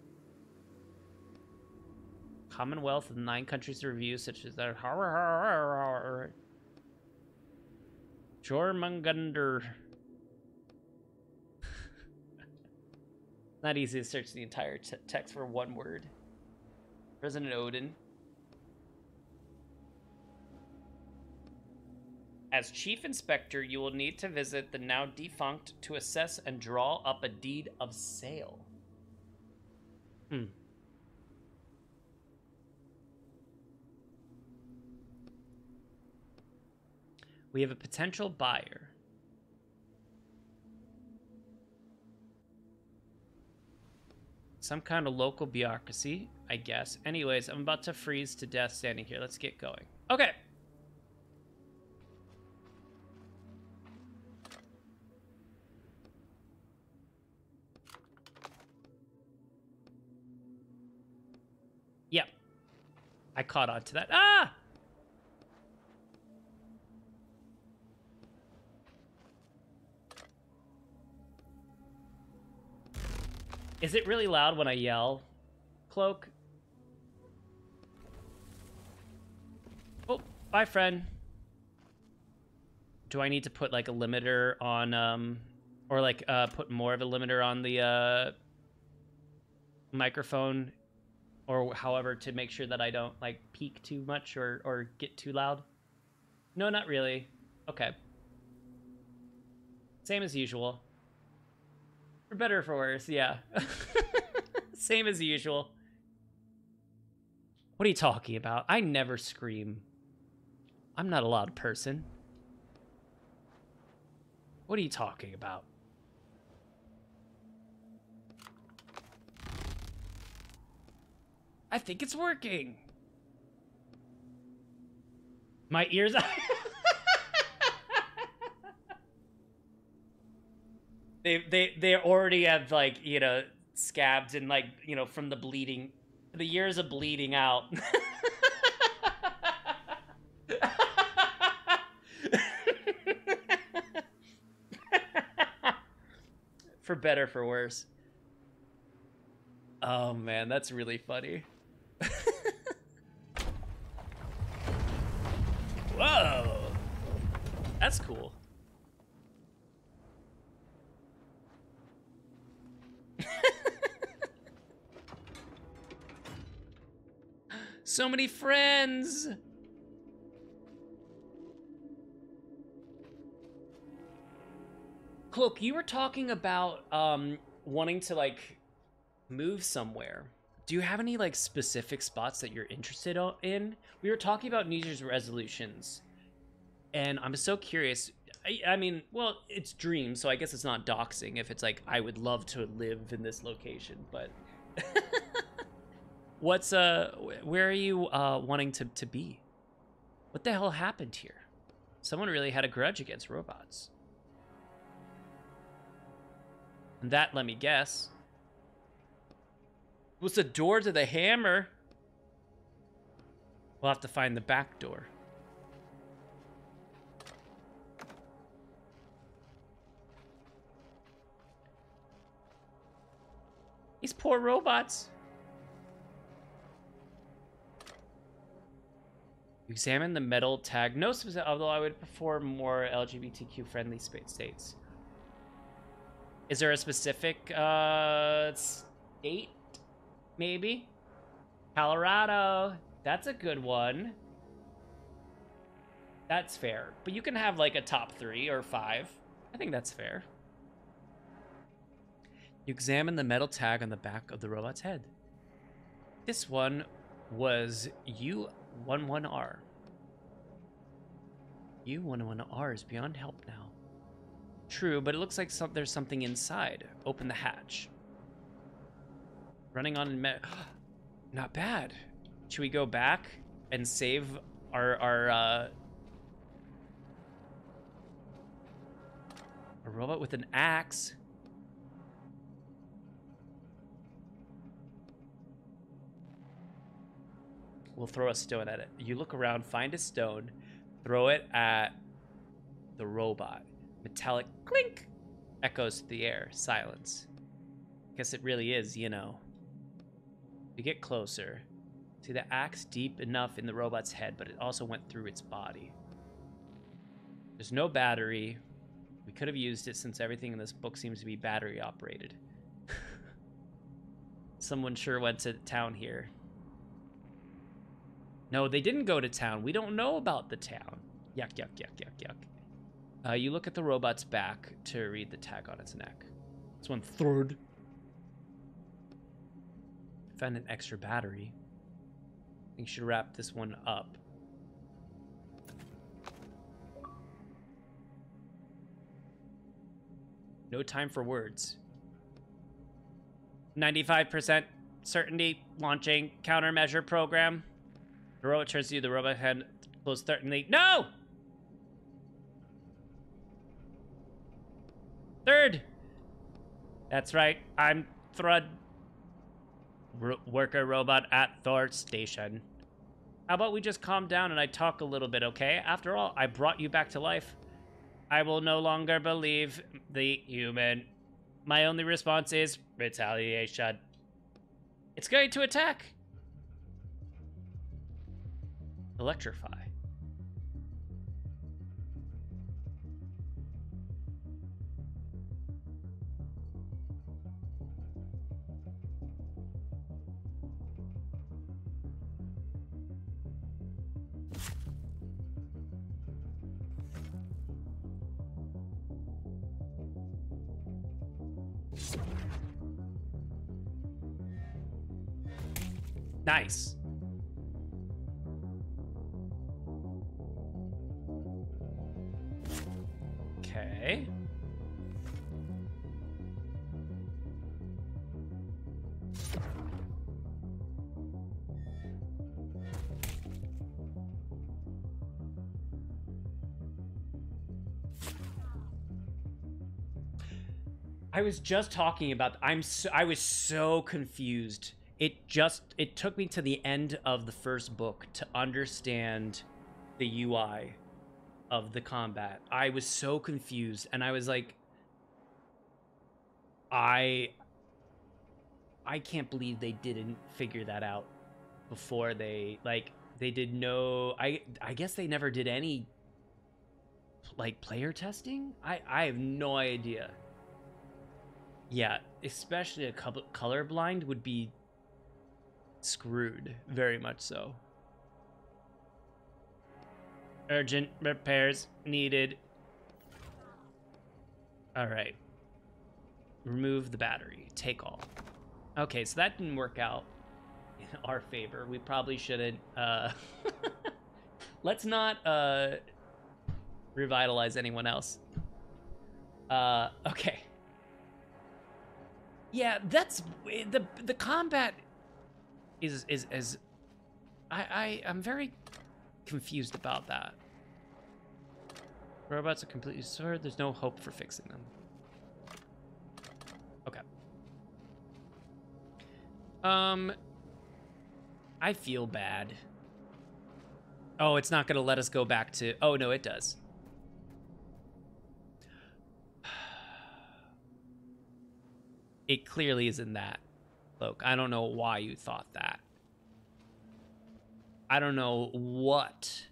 Commonwealth of 9 countries reviews such as that. Jormungandr. Not easy to search the entire text for one word. President Odin. As chief inspector, you will need to visit the now defunct to assess and draw up a deed of sale. We have a potential buyer. Some kind of local bureaucracy, I guess. Anyways, I'm about to freeze to death standing here. Let's get going. Okay. Yep. I caught on to that. Ah! Is it really loud when I yell, Cloak? Oh, bye, friend. Do I need to put, like, a limiter on, or, like, put more of a limiter on the, microphone? Or however, to make sure that I don't, like, peak too much or get too loud? No, not really. Okay. Same as usual. For better or for worse, yeah. Same as usual. What are you talking about? I never scream. I'm not a loud person. What are you talking about? I think it's working. My ears... They already have, like, you know, scabs and, like, you know, from the bleeding, the years of bleeding out. For better, for worse. Oh man, that's really funny. Whoa, that's cool. So many friends. Cloak, you were talking about wanting to, like, move somewhere. Do you have any, like, specific spots that you're interested in? We were talking about New Year's resolutions, and I'm so curious. I mean, well, it's dreams, so I guess it's not doxing if it's like, I would love to live in this location, but what's where are you wanting to be? What the hell happened here? Someone really had a grudge against robots. And that, let me guess, was the door to the hammer. We'll have to find the back door. These poor robots. Examine the metal tag. No specific, although I would prefer more LGBTQ friendly states. Is there a specific state? Maybe? Colorado. That's a good one. That's fair. But you can have like a top 3 or 5. I think that's fair. You examine the metal tag on the back of the robot's head. This one was U11R. U11R is beyond help now. True, but it looks like there's something inside. Open the hatch. Running on not bad. Should we go back and save our a robot with an axe? We'll throw a stone at it. You look around, find a stone, throw it at the robot. Metallic clink echoes through the air. Silence. Guess it really is, you know. You get closer. See the axe deep enough in the robot's head, but it also went through its body. There's no battery. We could have used it since everything in this book seems to be battery operated. Someone sure went to town here. No, they didn't go to town. We don't know about the town. Yuck, yuck, yuck, yuck, yuck. You look at the robot's back to read the tag on its neck. It's 1/3. Found an extra battery. I think you should wrap this one up. No time for words. 95% certainty launching countermeasure program. The robot turns to you. The robot head closed certainly. No! Third. That's right. I'm Thrud. Worker robot at Thor Station. How about we just calm down and I talk a little bit, okay? After all, I brought you back to life. I will no longer believe the human. My only response is retaliation. It's going to attack. Electrify. Nice. Okay. I was just talking about I was so confused. It took me to the end of the first book to understand the UI of the combat. I was so confused, and I was like, I can't believe they didn't figure that out before they did no. I guess they never did any like player testing. I have no idea. Yeah, especially a colorblind would be screwed, very much so. Urgent repairs needed. All right. Remove the battery. Take all. Okay, so that didn't work out in our favor. We probably shouldn't. Let's not revitalize anyone else. Okay. Yeah, that's the combat is I'm very confused about that. Robots are completely destroyed. There's no hope for fixing them. Okay. I feel bad. Oh, it's not gonna let us go back to. Oh no, it does. It clearly isn't that. Look, I don't know why you thought that. I don't know what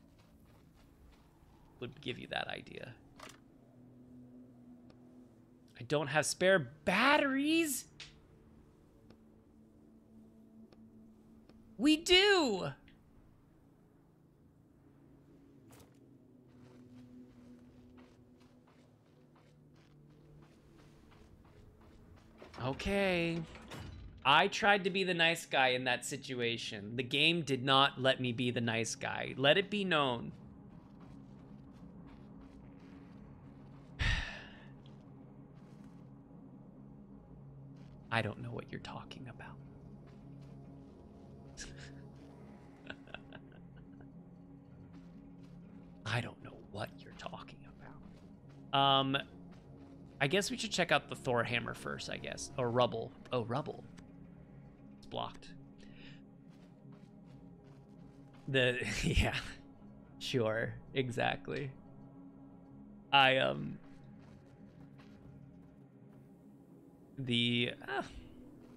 would give you that idea. I don't have spare batteries. We do. Okay. I tried to be the nice guy in that situation. The game did not let me be the nice guy. Let it be known. I don't know what you're talking about. I don't know what you're talking about. I guess we should check out the Thor hammer first, I guess. Or rubble. Oh, rubble. It's blocked. Yeah. Sure. Exactly.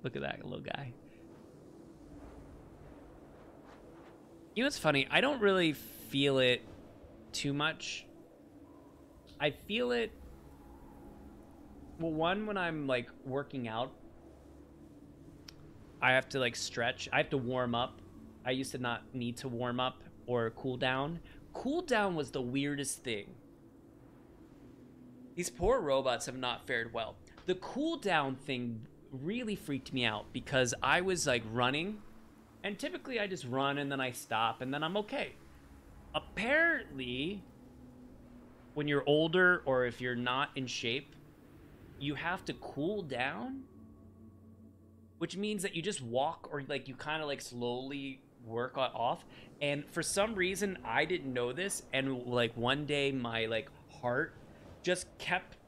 Look at that little guy. You know what's funny? I don't really feel it too much. I feel it, well, one, when I'm like working out, I have to like stretch. I have to warm up. I used to not need to warm up or cool down. Cool down was the weirdest thing. These poor robots have not fared well. The cooldown thing really freaked me out because I was like running, and typically I just run and then I stop and then I'm okay. Apparently, when you're older or if you're not in shape, you have to cool down, which means that you just walk or like you kind of like slowly work off. And for some reason, I didn't know this, and like one day my like heart just kept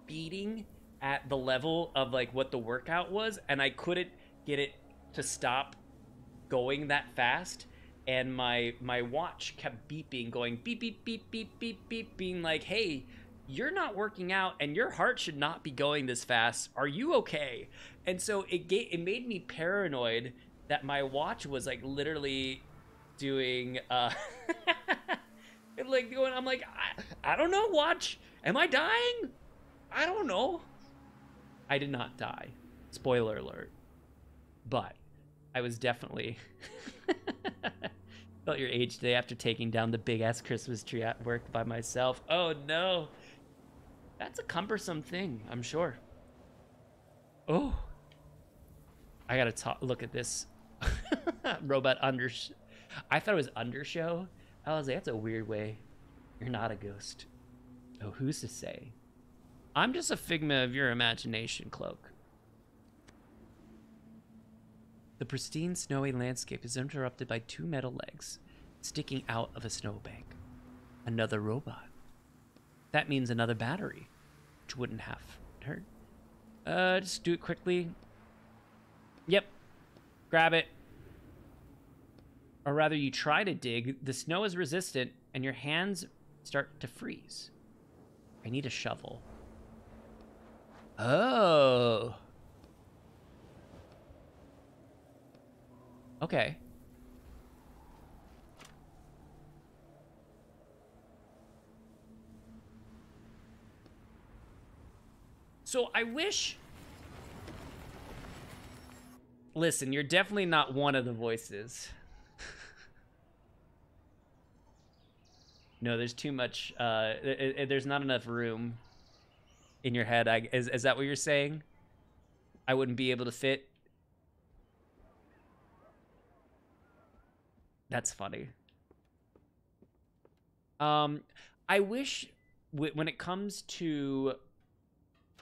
beating at the level of like what the workout was, and I couldn't get it to stop going that fast, and my watch kept beeping, going beep beep beep beep beep beep, being like, hey, you're not working out and your heart should not be going this fast, are you okay? And so it made me paranoid that my watch was like literally doing like going, I'm like, I don't know, watch, am I dying? I don't know. I did not die. Spoiler alert. But I was definitely felt your age today after taking down the big ass Christmas tree at work by myself. Oh no. That's a cumbersome thing, I'm sure. Oh. I gotta look at this. Robot I thought it was undershow. I was like, that's a weird way. You're not a ghost. Oh, who's to say? I'm just a figment of your imagination, Cloak. The pristine snowy landscape is interrupted by two metal legs sticking out of a snowbank. Another robot. That means another battery, which wouldn't have hurt. Just do it quickly. Yep. Grab it. Or rather, you try to dig. The snow is resistant, and your hands start to freeze. I need a shovel. Oh. Okay. So I wish... Listen, you're definitely not one of the voices. No, there's too much, there's not enough room in your head. Is that what you're saying? I wouldn't be able to fit? That's funny. I wish when it comes to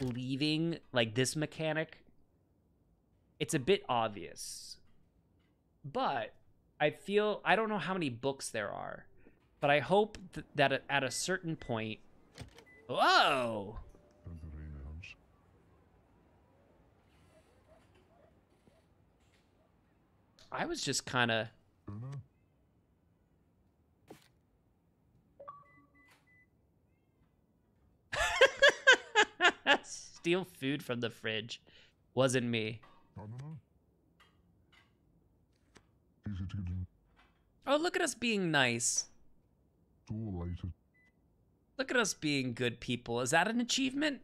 leaving, like this mechanic, it's a bit obvious. But I don't know how many books there are, but I hope that at a certain point... Whoa! I was just kind of... Steal food from the fridge. Wasn't me. Oh, look at us being nice. Look at us being good people. Is that an achievement?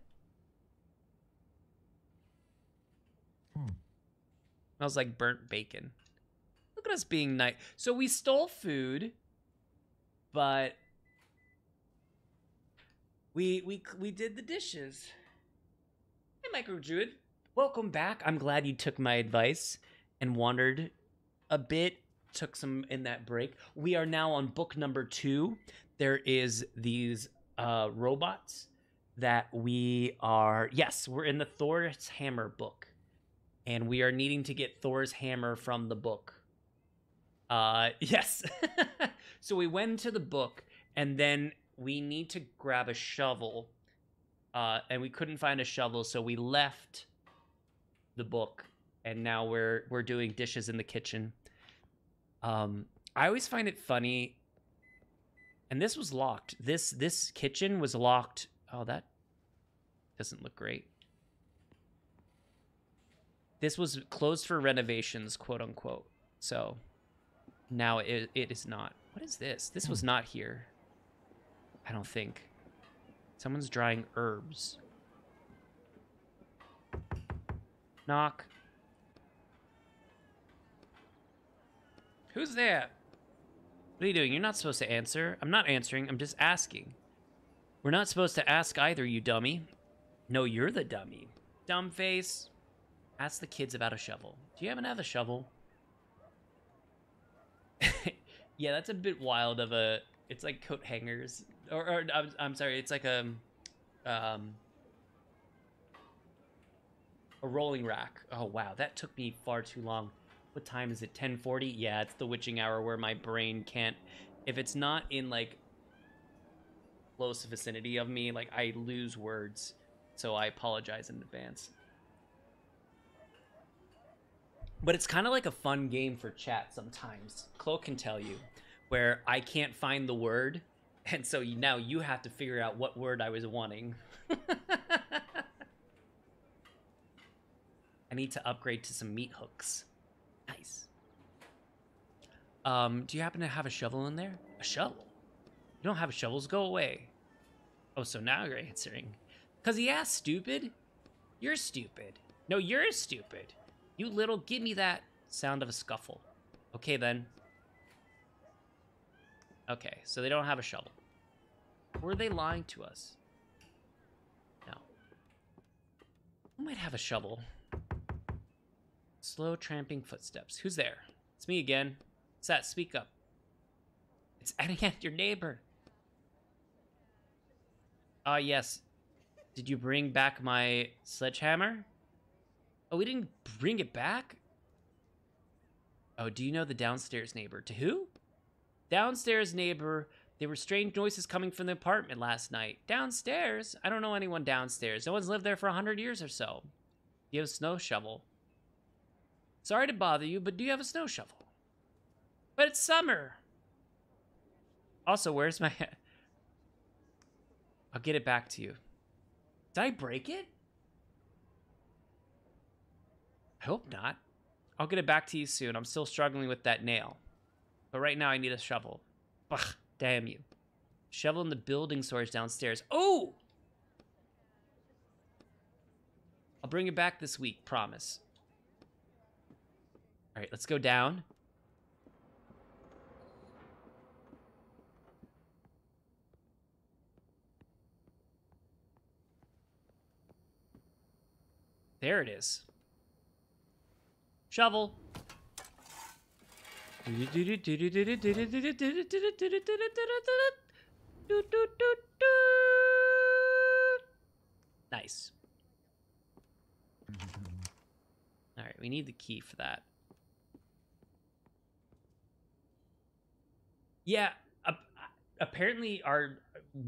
Smells like burnt bacon. Look at us being nice. So we stole food, but we did the dishes. I Micro Druid. Welcome back. I'm glad you took my advice and wandered a bit. Took some in that break. We are now on book number 2. There is these robots that we are... Yes, we're in the Thor's Hammer book. And we are needing to get Thor's hammer from the book. Yes. So we went to the book, and then we need to grab a shovel. And we couldn't find a shovel, so we left the book, and now we're doing dishes in the kitchen. I always find it funny, and this was locked. This kitchen was locked. Oh, that doesn't look great. This was closed for renovations, quote unquote. So now it is not. What is this? This was not here. I don't think. Someone's drying herbs. Knock. Who's there? What are you doing? You're not supposed to answer. I'm not answering. I'm just asking. We're not supposed to ask either, you dummy. No, you're the dummy. Dumb face. Ask the kids about a shovel. Do you happen to have a shovel? Yeah, that's a bit wild of a... It's like coat hangers. Or I'm sorry, it's like a rolling rack. Oh, wow, that took me far too long. What time is it? 10:40? Yeah, it's the witching hour where my brain can't... If it's not in, like, close vicinity of me, like, I lose words. So I apologize in advance. But it's kind of like a fun game for chat sometimes. Chloe can tell you, where I can't find the word, and so now you have to figure out what word I was wanting. I need to upgrade to some meat hooks. Nice. Do you happen to have a shovel in there? A shovel? You don't have shovels? Go away. Oh, so now you're answering. Because he asked, stupid. You're stupid. No, you're stupid. You little, give me that sound of a scuffle. Okay, then. Okay, so they don't have a shovel. Were they lying to us? No. Who might have a shovel? Slow tramping footsteps. Who's there? It's me again. What's that? Speak up. It's Etienne, your neighbor. Yes. Did you bring back my sledgehammer? Oh, we didn't bring it back? Oh, do you know the downstairs neighbor? To who? Downstairs neighbor. There were strange noises coming from the apartment last night. Downstairs? I don't know anyone downstairs. No one's lived there for 100 years or so. You have a snow shovel. Sorry to bother you, but do you have a snow shovel? But it's summer. Also, where's my... I'll get it back to you. Did I break it? I hope not. I'll get it back to you soon. I'm still struggling with that nail. But right now I need a shovel. Ugh, damn you. Shovel in the building storage downstairs. Oh! I'll bring it back this week, promise. All right, let's go down. There it is. Shovel. Nice. All right, we need the key for that. Yeah, apparently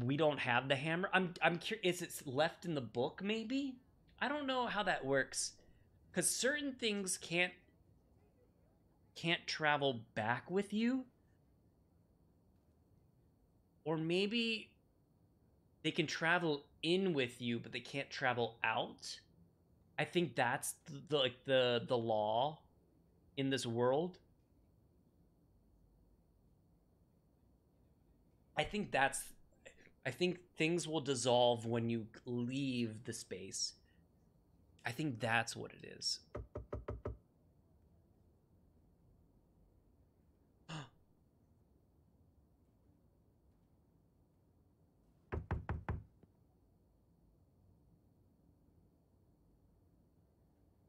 we don't have the hammer. I'm curious. Is it left in the book? Maybe. I don't know how that works, because certain things can't travel back with you, or maybe they can travel in with you, but they can't travel out. I think that's the law in this world. I think things will dissolve when you leave the space. I think that's what it is.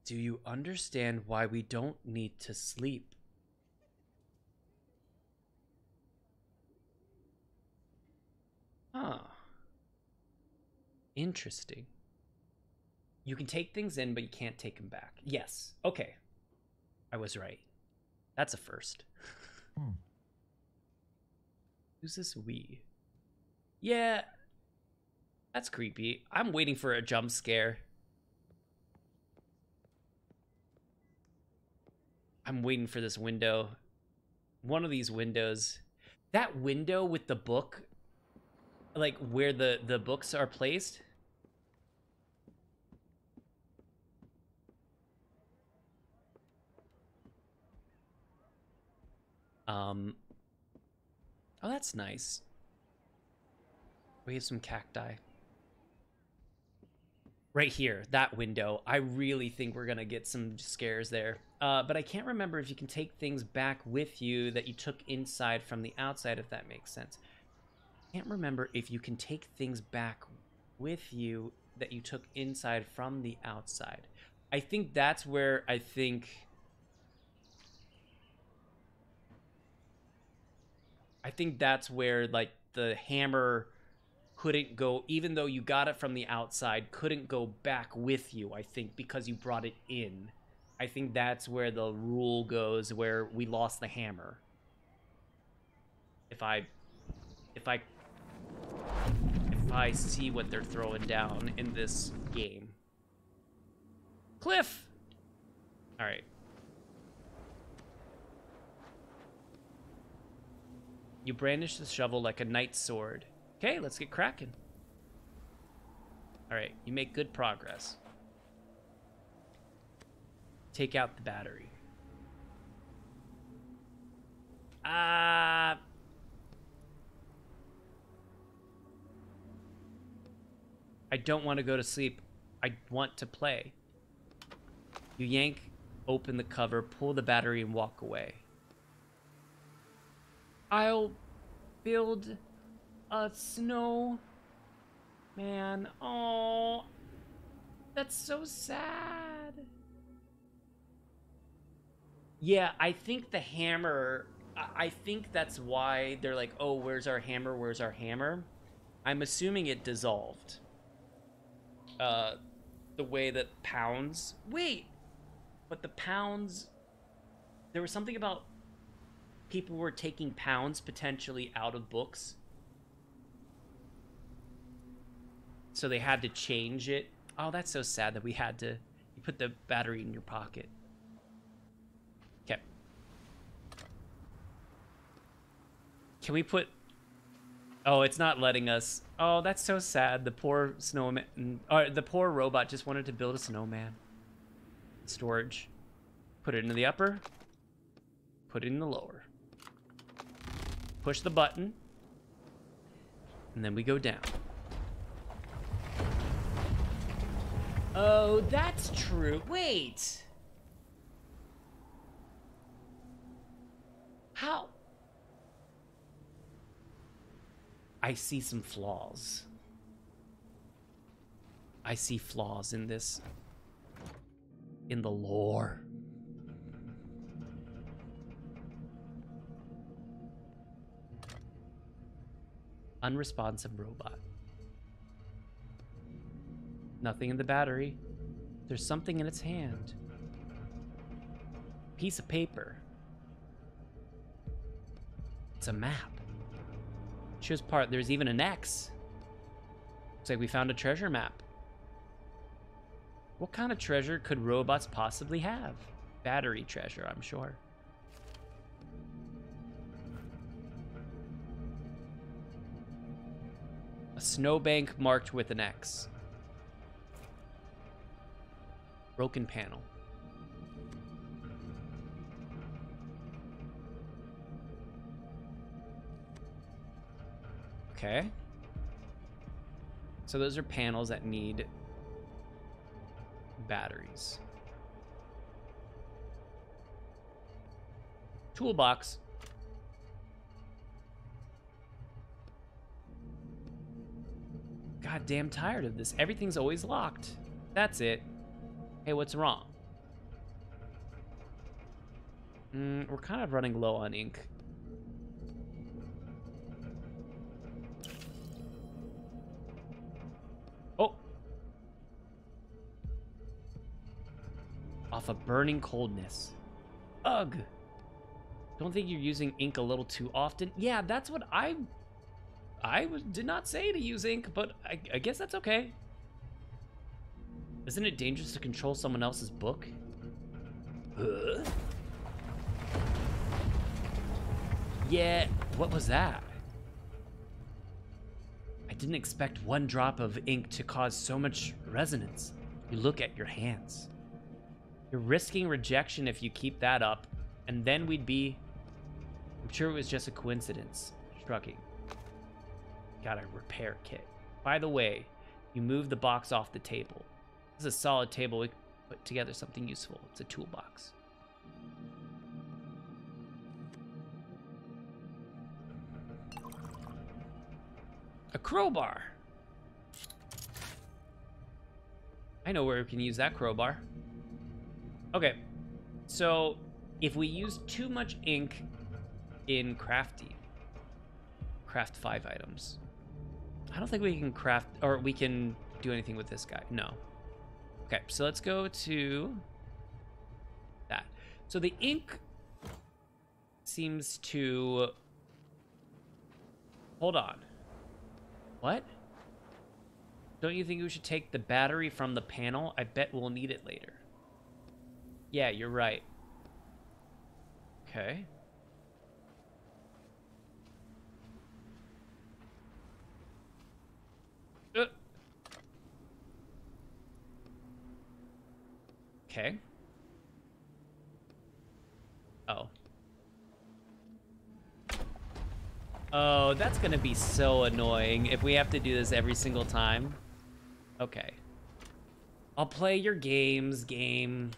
Do you understand why we don't need to sleep? Huh. Interesting. You can take things in, but you can't take them back. Yes. Okay. I was right. That's a first. Who's this we? Yeah. That's creepy. I'm waiting for a jump scare. I'm waiting for this window. One of these windows. That window with the book, like where the books are placed. Oh, that's nice. We have some cacti. Right here, that window. I really think we're gonna get some scares there. But I can't remember if you can take things back with you that you took inside from the outside, if that makes sense. Can't remember if you can take things back with you that you took inside from the outside. I think that's where I think that's where, like, the hammer couldn't go, even though you got it from the outside, couldn't go back with you, I think, because you brought it in. I think that's where the rule goes, where we lost the hammer. If I see what they're throwing down in this game. Cliff! All right. You brandish the shovel like a knight's sword. Okay, let's get cracking. All right, you make good progress. Take out the battery. I don't want to go to sleep. I want to play. You yank open the cover, pull the battery, and walk away. I'll build a snowman. Oh, that's so sad. Yeah, I think the hammer, I think that's why they're like, oh, where's our hammer? Where's our hammer? I'm assuming it dissolved. The way that pounds... Wait! But the pounds... There was something about people were taking pounds potentially out of books. So they had to change it. Oh, that's so sad that we had to... You put the battery in your pocket. Okay. Can we put... Oh, it's not letting us. Oh, that's so sad. The poor snowman, or the poor robot just wanted to build a snowman. Storage. Put it into the upper. Put it in the lower. Push the button. And then we go down. Oh, that's true. Wait. How? I see some flaws. I see flaws in this, in the lore. Unresponsive robot. Nothing in the battery. There's something in its hand. Piece of paper. It's a map. Shows part. There's even an X. Looks like we found a treasure map. What kind of treasure could robots possibly have? Battery treasure, I'm sure. A snowbank marked with an X. Broken panel. Okay. So those are panels that need batteries. Toolbox. God damn tired of this. Everything's always locked. That's it. Hey, what's wrong? We're kind of running low on ink. Oh! Off a burning coldness. Ugh! Don't think you're using ink a little too often? Yeah, that's what I did not say to use ink, but I guess that's okay. Isn't it dangerous to control someone else's book? Yeah, what was that? I didn't expect one drop of ink to cause so much resonance. You look at your hands. You're risking rejection if you keep that up, and then we'd be... I'm sure it was just a coincidence. Shrugging. Got a repair kit. By the way, you move the box off the table. This is a solid table. We can put together something useful. It's a toolbox. A crowbar. I know where we can use that crowbar. Okay, so if we use too much ink in craft 5 items. I don't think we can craft, or we can do anything with this guy. No. Okay, so let's go to that. So the ink seems to... Hold on. What? Don't you think we should take the battery from the panel? I bet we'll need it later. Yeah, you're right. Okay. Okay. Oh. Oh, that's gonna be so annoying if we have to do this every single time. Okay. I'll play your games, game.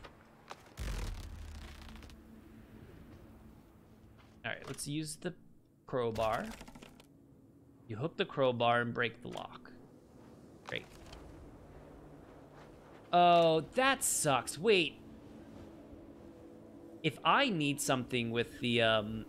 Alright, let's use the crowbar. You hook the crowbar and break the lock. Great. Oh, that sucks. Wait. If I need something with the,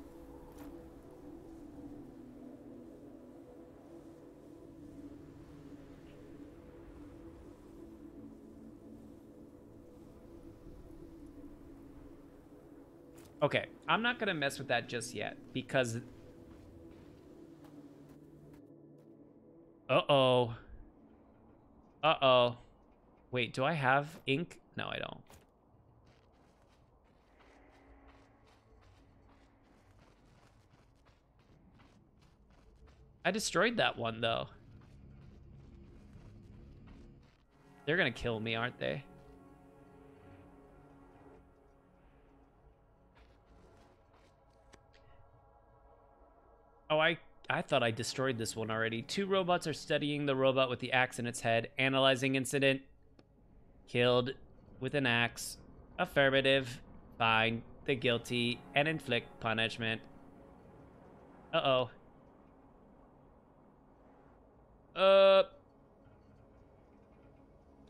Okay, I'm not gonna mess with that just yet, because... Uh-oh. Uh-oh. Wait, do I have ink? No, I don't. I destroyed that one, though. They're gonna kill me, aren't they? Oh, I thought I destroyed this one already. 2 robots are studying the robot with the axe in its head. Analyzing incident. Killed with an axe. Affirmative. Find the guilty and inflict punishment. Uh-oh.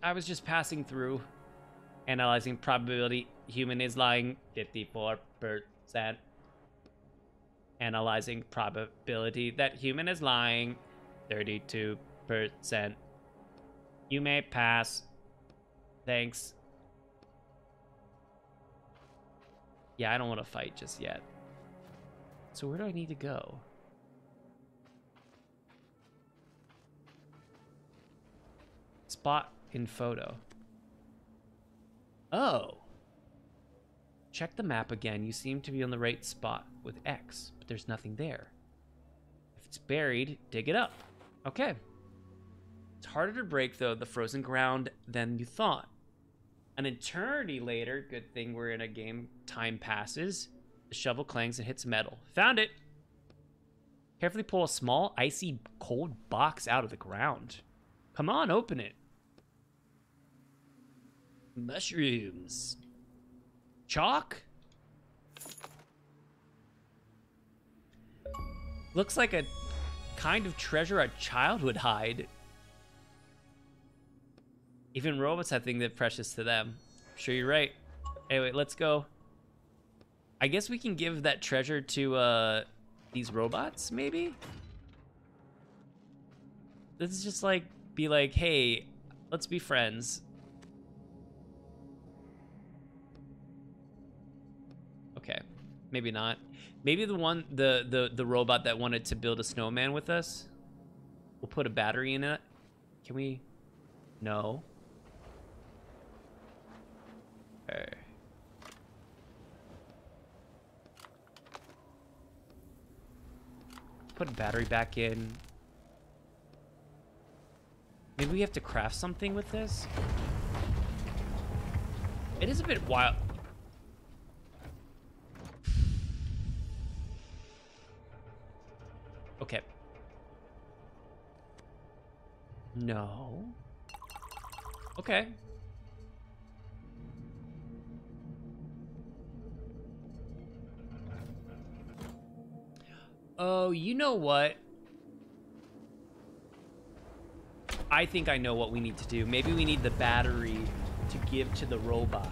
I was just passing through. Analyzing probability. Human is lying. 54%. Analyzing probability that human is lying. 32%. You may pass. Thanks. Yeah, I don't want to fight just yet. So where do I need to go? Spot in photo. Oh. Check the map again. You seem to be on the right spot with X, but there's nothing there. If it's buried, dig it up. Okay. It's harder to break, though, the frozen ground than you thought. An eternity later, good thing we're in a game, time passes. The shovel clangs and hits metal. Found it! Carefully pull a small, icy, cold box out of the ground. Come on, open it. Mushrooms. Chalk? Looks like a kind of treasure a child would hide. Even robots have things that are precious to them. I'm sure you're right. Anyway, let's go. I guess we can give that treasure to these robots, maybe? This is just like, be like, hey, let's be friends. Okay, maybe not. Maybe the robot that wanted to build a snowman with us. We'll put a battery in it. Can we? No. Okay. Put a battery back in. Maybe we have to craft something with this. It is a bit wild. Okay. No. Okay. Oh, you know what? I think I know what we need to do. Maybe we need the battery to give to the robot.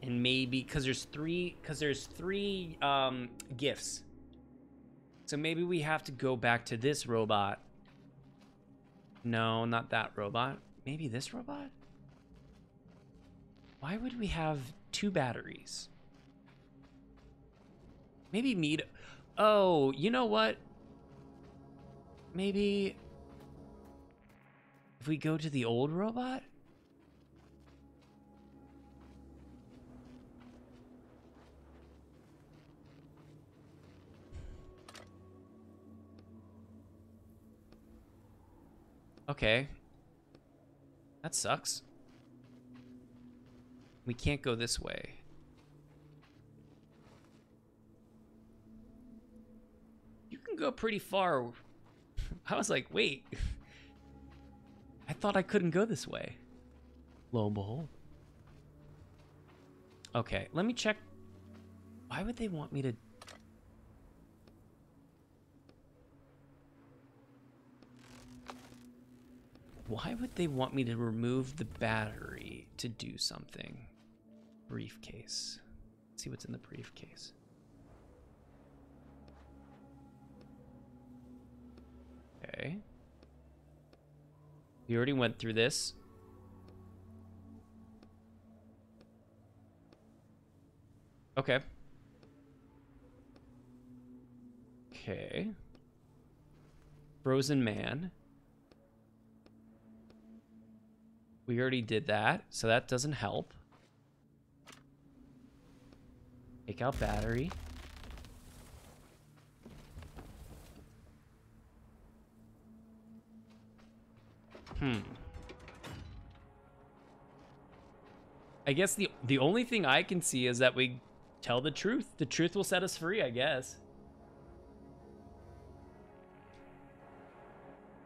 And maybe because there's three gifts. So maybe we have to go back to this robot. No, not that robot. Maybe this robot? Why would we have 2 batteries? Maybe meet. Oh, you know what? Maybe if we go to the old robot? Okay. That sucks. We can't go this way. You can go pretty far. I was like, wait. I thought I couldn't go this way. Lo and behold. Okay, let me check. Why would they want me to... Why would they want me to remove the battery to do something? Briefcase. Let's see what's in the briefcase. Okay. We already went through this. Okay. Okay. Frozen Man. We already did that, so that doesn't help. Take out battery. I guess the only thing I can see is that we tell the truth. The truth will set us free, I guess.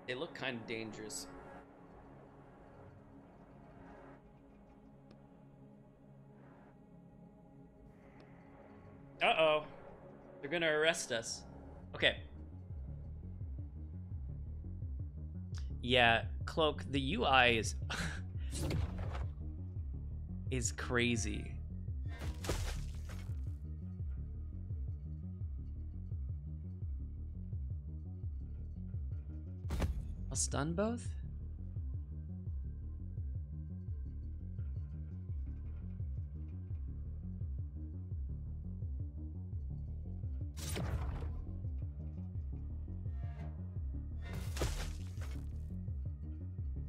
They look kind of dangerous. Uh-oh. They're gonna arrest us. Okay. Yeah, Cloak, the UI is... is crazy. I'll stun both?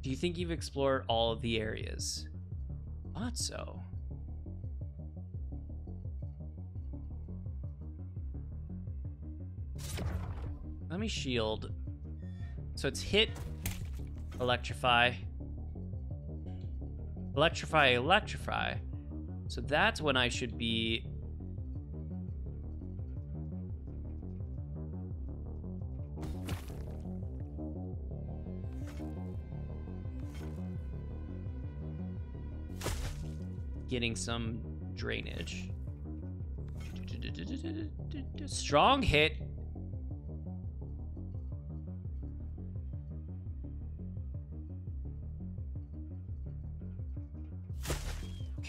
Do you think you've explored all of the areas? Thought so. Let me shield. So it's hit, electrify, electrify, electrify. So that's when I should be... getting some drainage. Strong hit. I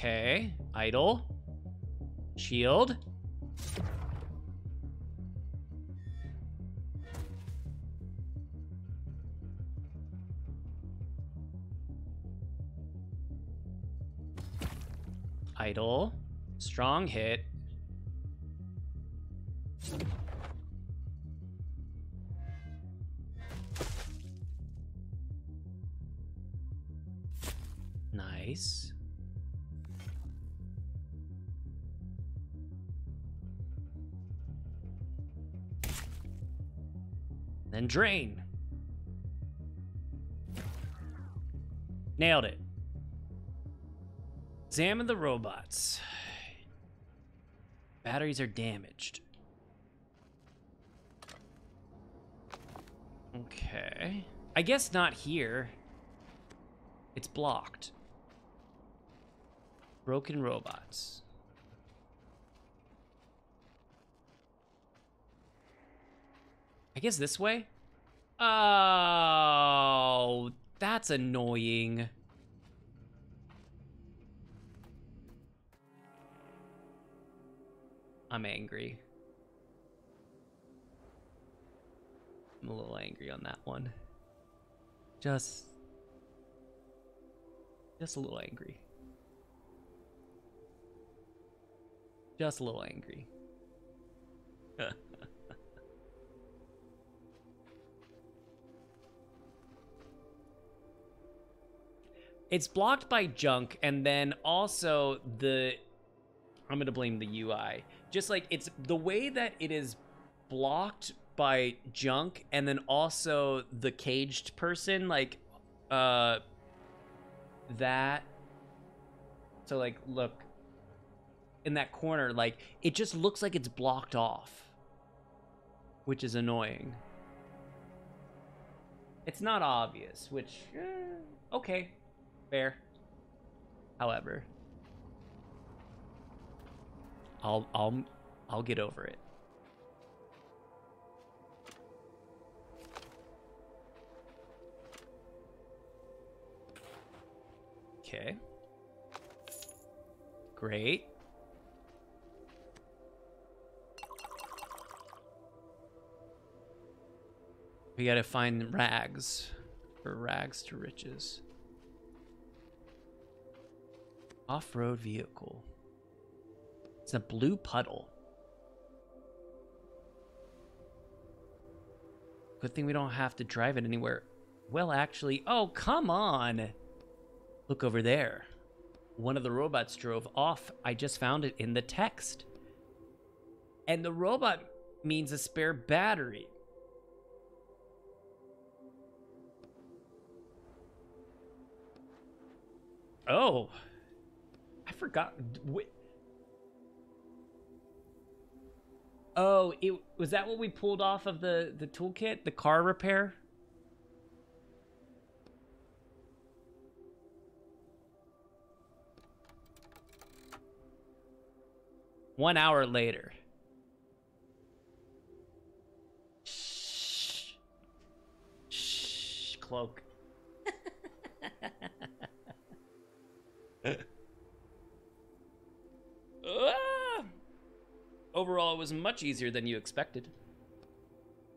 Okay, idle. Shield. Idle. Strong hit. Nice. Then drain. Nailed it. Examine the robots. Batteries are damaged. Okay. I guess not here. It's blocked. Broken robots. I guess this way? Oh, that's annoying. I'm angry. I'm a little angry on that one. Just a little angry. Just a little angry. It's blocked by junk, and then also I'm gonna blame the UI. Just like it's the way that it is blocked by junk, and then also the caged person, like that. So like, look in that corner, like it just looks like it's blocked off, which is annoying. It's not obvious, which okay, fair. However, I'll get over it. Okay. Great. We gotta find rags. For rags to riches. Off-road vehicle. It's a blue puddle. Good thing we don't have to drive it anywhere. Well, actually, oh, come on. Look over there. One of the robots drove off. I just found it in the text. And the robot means a spare battery. Oh, I forgot. Oh, was that what we pulled off of the toolkit? The car repair? One hour later. Shh. Shh, cloak. Overall, it was much easier than you expected.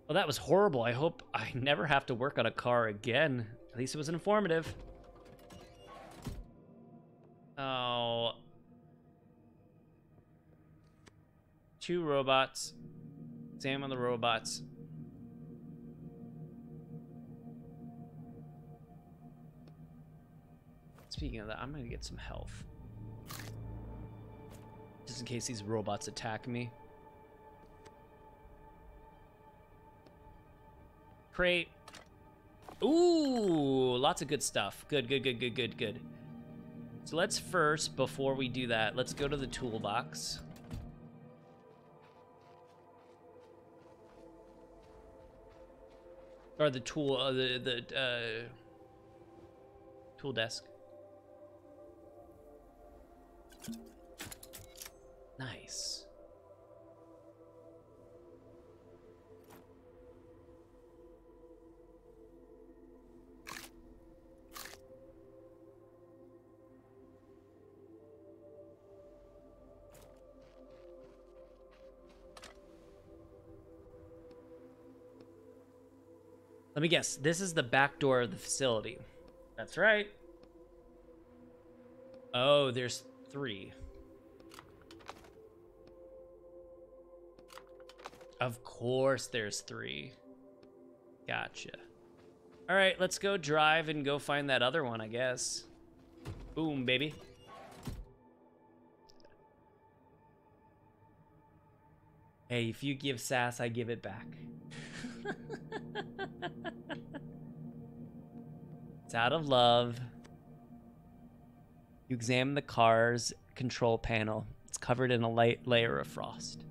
Well, that was horrible. I hope I never have to work on a car again. At least it was informative. Oh. 2 robots. Examine the robots. Speaking of that, I'm gonna get some health. Just in case these robots attack me. Crate. Ooh, lots of good stuff. Good, good, good, good, good, good. So let's first, before we do that, let's go to the toolbox. Or the tool, tool desk. Nice. Let me guess. This is the back door of the facility. That's right. Oh, there's 3. Of course there's 3. Gotcha. All right, let's go drive and go find that other one, I guess. Boom, baby. Hey, if you give sass, I give it back. It's out of love. You examine the car's control panel. It's covered in a light layer of frost.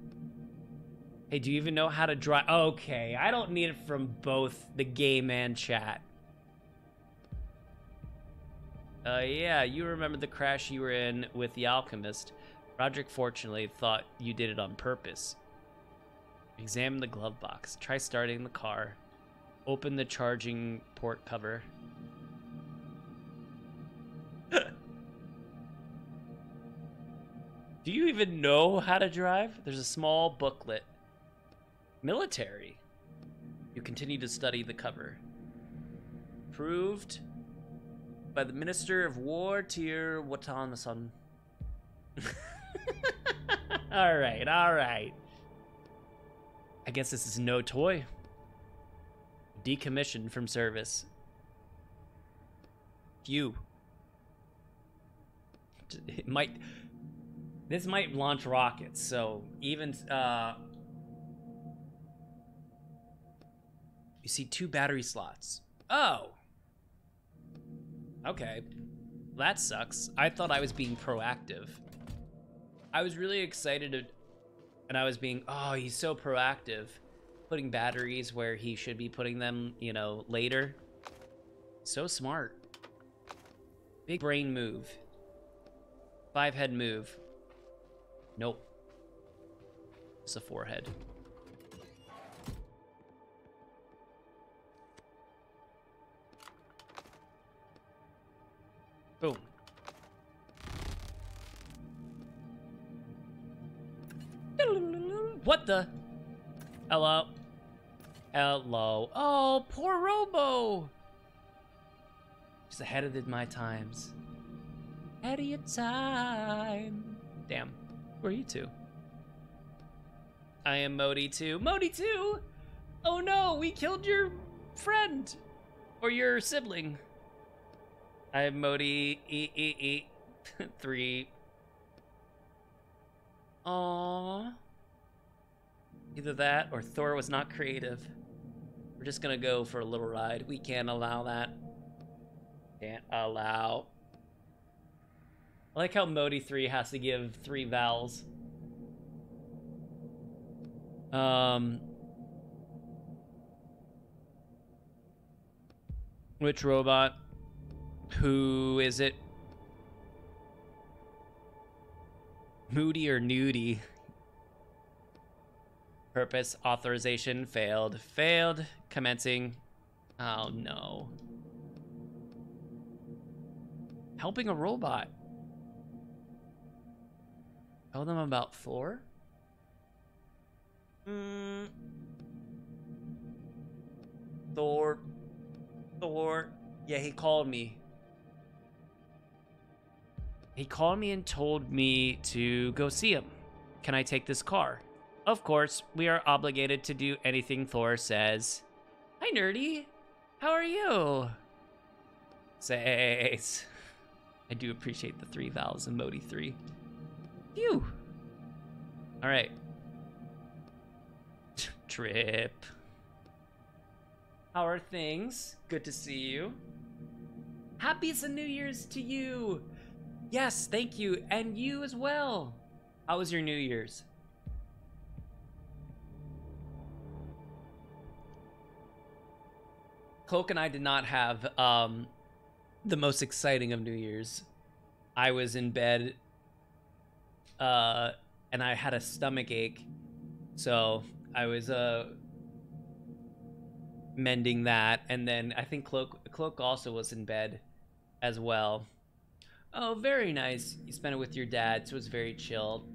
Hey, do you even know how to drive? Okay, I don't need it from both the game and chat. Yeah, you remember the crash you were in with the alchemist. Roderick fortunately thought you did it on purpose. Examine the glove box. Try starting the car. Open the charging port cover. Do you even know how to drive? There's a small booklet. Military. You continue to study the cover. Approved by the Minister of War, Tyr Watanason. All right, all right. I guess this is no toy. Decommissioned from service. Phew. It might... This might launch rockets, so even... You see 2 battery slots. Oh! Okay. That sucks. I thought I was being proactive. I was really excited and I was being, oh, he's so proactive. Putting batteries where he should be putting them, you know, later. So smart. Big brain move. 5-head move. Nope. It's a 4-head. Boom. What the? Hello? Hello. Oh, poor Robo. Just ahead of my times. Ahead of your time. Damn. Who are you two? I am Modi 2. Modi 2? Oh no, we killed your friend. Or your sibling. I am Modi 3. Aww. Either that or Thor was not creative. We're just gonna go for a little ride. We can't allow that. Can't allow. I like how Modi 3 has to give 3 vowels. Which robot? Who is it? Moody or Nudie? Purpose, authorization, failed. Failed, commencing. Oh no. Helping a robot. Tell them about Thor? Thor. Yeah, he called me. He called me and told me to go see him. Can I take this car? Of course, we are obligated to do anything Thor says. Hi, Nerdy. How are you? Says. I do appreciate the 3 vowels in Modi 3. Phew. All right. Trip. How are things? Good to see you. Happy New Year's to you. Yes, thank you. And you as well. How was your New Year's? Cloak and I did not have the most exciting of New Year's. I was in bed and I had a stomach ache. So I was mending that, and then I think Cloak also was in bed as well. Oh, very nice. You spent it with your dad, so it was very chill.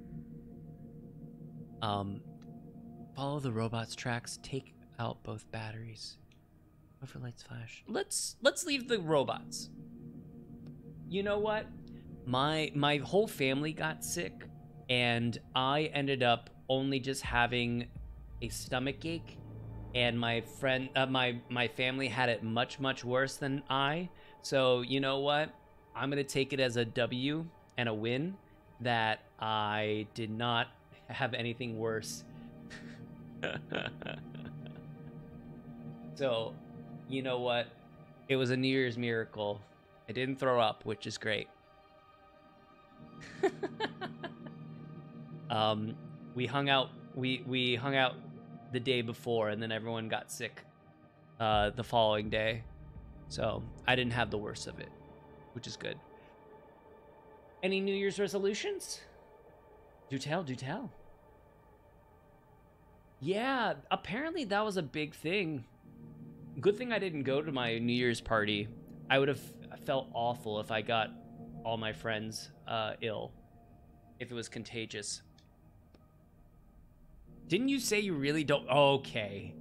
Follow the robot's tracks, take out both batteries. Buffer lights flash. Let's leave the robots. You know what? My whole family got sick, and I ended up only just having a stomach ache, and my friend, my family had it much worse than I. So you know what? I'm gonna take it as a W and a win that I did not have anything worse. So, you know what? It was a New Year's miracle. I didn't throw up, which is great. We hung out. We hung out the day before, and then everyone got sick the following day. So I didn't have the worst of it, which is good. Any New Year's resolutions? Do tell, do tell. Yeah, apparently that was a big thing. Good thing I didn't go to my New Year's party. I would have felt awful if I got all my friends ill, if it was contagious. Didn't you say you really don't? Okay.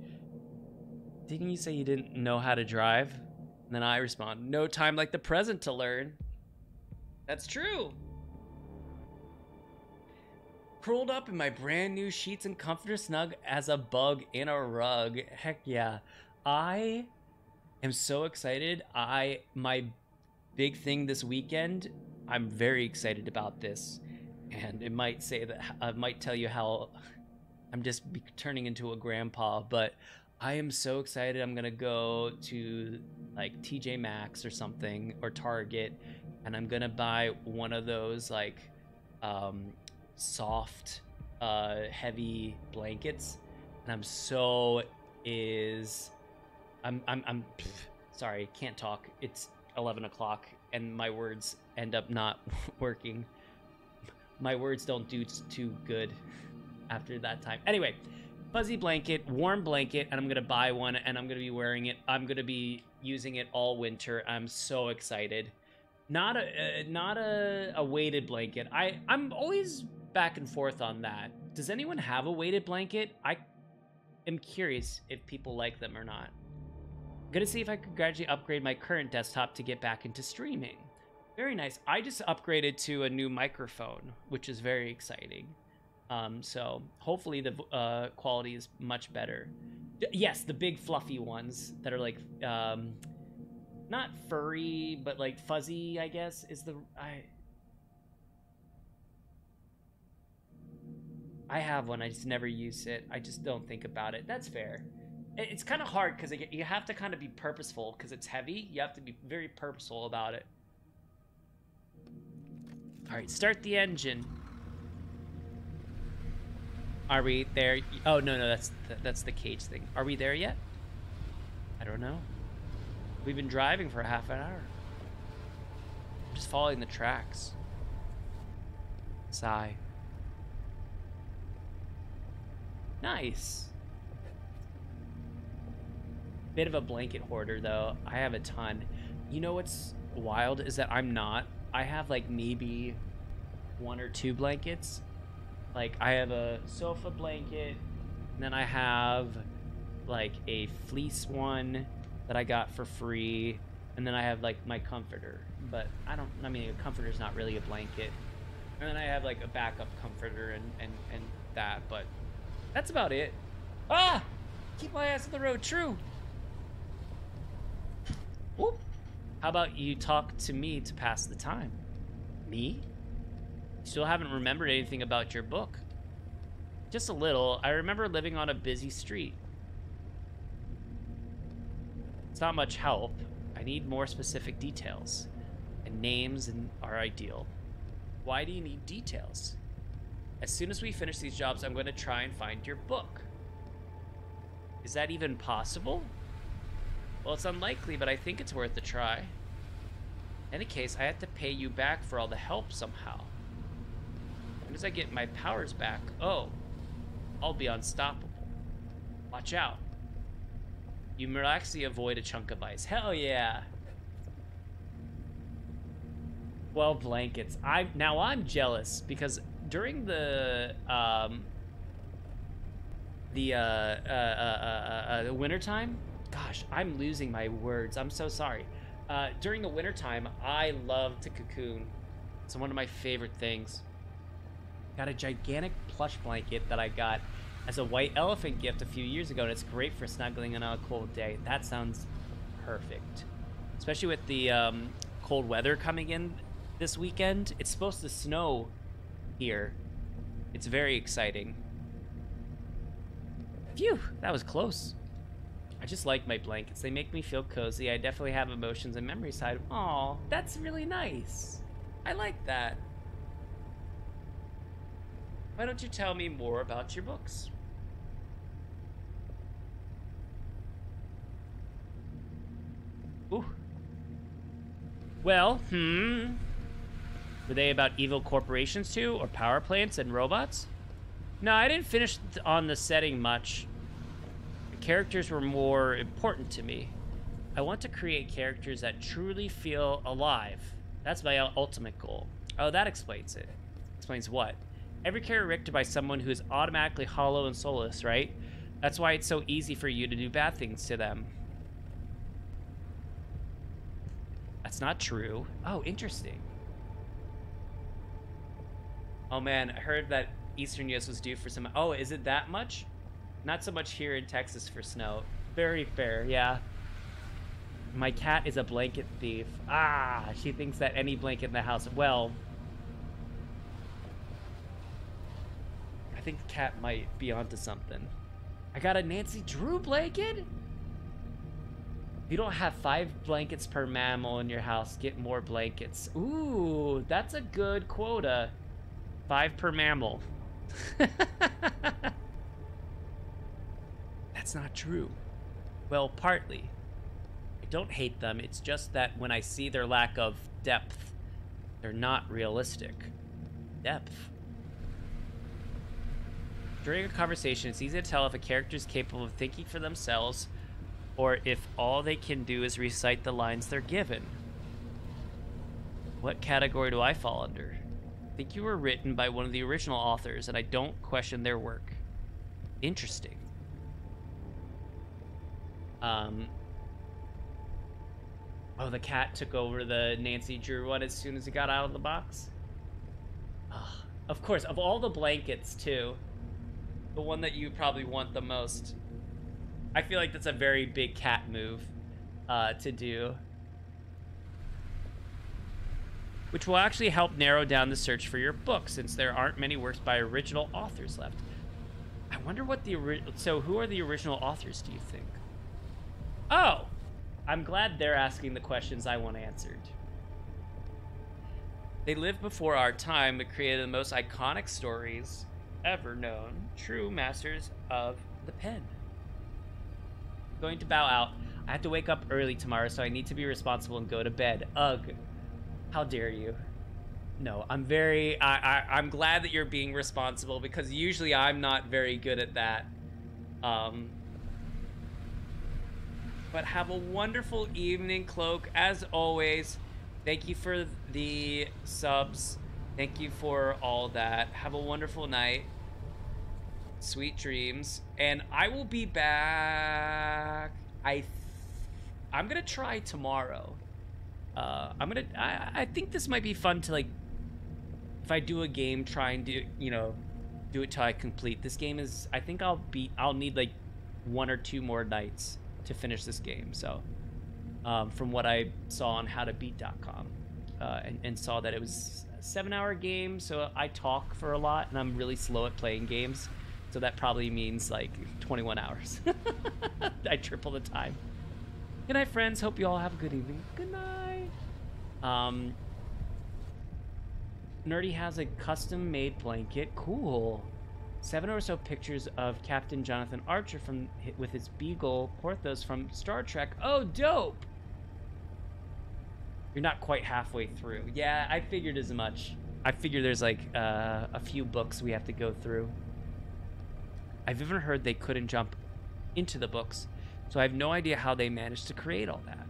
Didn't you say you didn't know how to drive? And then I respond, no time like the present to learn. That's true. Curled up in my brand new sheets and comforter snug as a bug in a rug. Heck yeah. I am so excited. My big thing this weekend, I'm very excited about this. And it might say that, I might tell you how I'm just turning into a grandpa, but I am so excited. I'm gonna go to like TJ Maxx or something, or Target, and I'm gonna buy one of those like soft heavy blankets. And I'm sorry, can't talk. It's 11 o'clock and my words end up not working. My words don't do too good after that time. Anyway, fuzzy blanket, warm blanket, and I'm gonna buy one, and I'm gonna be wearing it. I'm gonna be using it all winter. I'm so excited. Not a weighted blanket. I'm always back and forth on that. Does anyone have a weighted blanket? I am curious if people like them or not. I'm gonna see if I could gradually upgrade my current desktop to get back into streaming. Very nice. I just upgraded to a new microphone, which is very exciting. So hopefully the quality is much better. Yes, the big fluffy ones that are like not furry but like fuzzy, I guess is the I have one. I just never use it. I just don't think about it. That's fair. It's kind of hard because you have to kind of be purposeful because it's heavy. You have to be very purposeful about it. All right, start the engine. Are we there? Oh, no, that's the cage thing. Are we there yet? I don't know. We've been driving for half an hour. I'm just following the tracks. Sigh. Nice. Bit of a blanket hoarder, though. I have a ton. You know what's wild is that I'm not. I have like maybe 1 or 2 blankets. Like I have a sofa blanket, and then I have like a fleece one that I got for free, and then I have like my comforter. But I mean a comforter's not really a blanket. And then I have like a backup comforter and that, but that's about it. Ah! Keep my ass on the road, true. Whoop. How about you talk to me to pass the time? Me? Still haven't remembered anything about your book. Just a little. I remember living on a busy street. It's not much help. I need more specific details. And names are ideal. Why do you need details? As soon as we finish these jobs, I'm going to try and find your book. Is that even possible? Well, it's unlikely, but I think it's worth a try. In any case, I have to pay you back for all the help somehow. As soon as I get my powers back, oh, I'll be unstoppable. Watch out. You miraculously avoid a chunk of ice. Hell yeah. 12 blankets. Now I'm jealous because during the wintertime, God, Gosh, I'm losing my words. I'm so sorry. During the wintertime, I love to cocoon. It's one of my favorite things. Got a gigantic plush blanket that I got as a white elephant gift a few years ago, and it's great for snuggling on a cold day. That sounds perfect. Especially with the cold weather coming in this weekend. It's supposed to snow here. It's very exciting. Phew, that was close. I just like my blankets. They make me feel cozy. I definitely have emotions and memories side. Aw, that's really nice. I like that. Why don't you tell me more about your books? Ooh. Well, were they about evil corporations too, or power plants and robots? No, I didn't finish on the setting much. The characters were more important to me. I want to create characters that truly feel alive. That's my ultimate goal. Oh, that explains it. Explains what? Every character written by someone who is automatically hollow and soulless, right? That's why it's so easy for you to do bad things to them. That's not true. Oh, interesting. Oh man, I heard that Eastern US was due for some... Oh, is it that much? Not so much here in Texas for snow. Very fair, yeah. My cat is a blanket thief. Ah, she thinks that any blanket in the house... Well... I think the cat might be onto something. I got a Nancy Drew blanket? If you don't have 5 blankets per mammal in your house, get more blankets. Ooh, that's a good quota. 5 per mammal. That's not true. Well, partly. I don't hate them. It's just that when I see their lack of depth, they're not realistic. Depth. During a conversation, it's easy to tell if a character is capable of thinking for themselves or if all they can do is recite the lines they're given. What category do I fall under? I think you were written by one of the original authors, and I don't question their work. Interesting. Oh, the cat took over the Nancy Drew one as soon as it got out of the box? Oh, of course, of all the blankets, too. The one that you probably want the most. I feel like that's a very big cat move to do. Which will actually help narrow down the search for your book, since there aren't many works by original authors left. I wonder what the so who are the original authors, do you think? Oh! I'm glad they're asking the questions I want answered. They lived before our time, but created the most iconic stories ever known. True masters of the pen. Going to bow out. I have to wake up early tomorrow, so I need to be responsible and go to bed. Ugh. How dare you? No, I'm I'm glad that you're being responsible, because usually I'm not very good at that. But have a wonderful evening, Cloak. As always, thank you for the subs. Thank you for all that. Have a wonderful night. Sweet dreams. And I will be back. I'm gonna try tomorrow. I think this might be fun to, like, if I do a game, try and do, you know, do it till I complete. This game is, I think I'll need like 1 or 2 more nights to finish this game. So, from what I saw on howtobeat.com, and saw that it was a 7-hour game. So I talk for a lot, and I'm really slow at playing games. So that probably means like 21 hours. I triple the time. Good night, friends. Hope you all have a good evening. Good night. Nerdy has a custom-made blanket. Cool. 7 or so pictures of Captain Jonathan Archer with his beagle Porthos from Star Trek. Oh, dope. You're not quite halfway through. Yeah, I figured as much. I figure there's like a few books we have to go through. I've even heard they couldn't jump into the books, so I have no idea how they managed to create all that.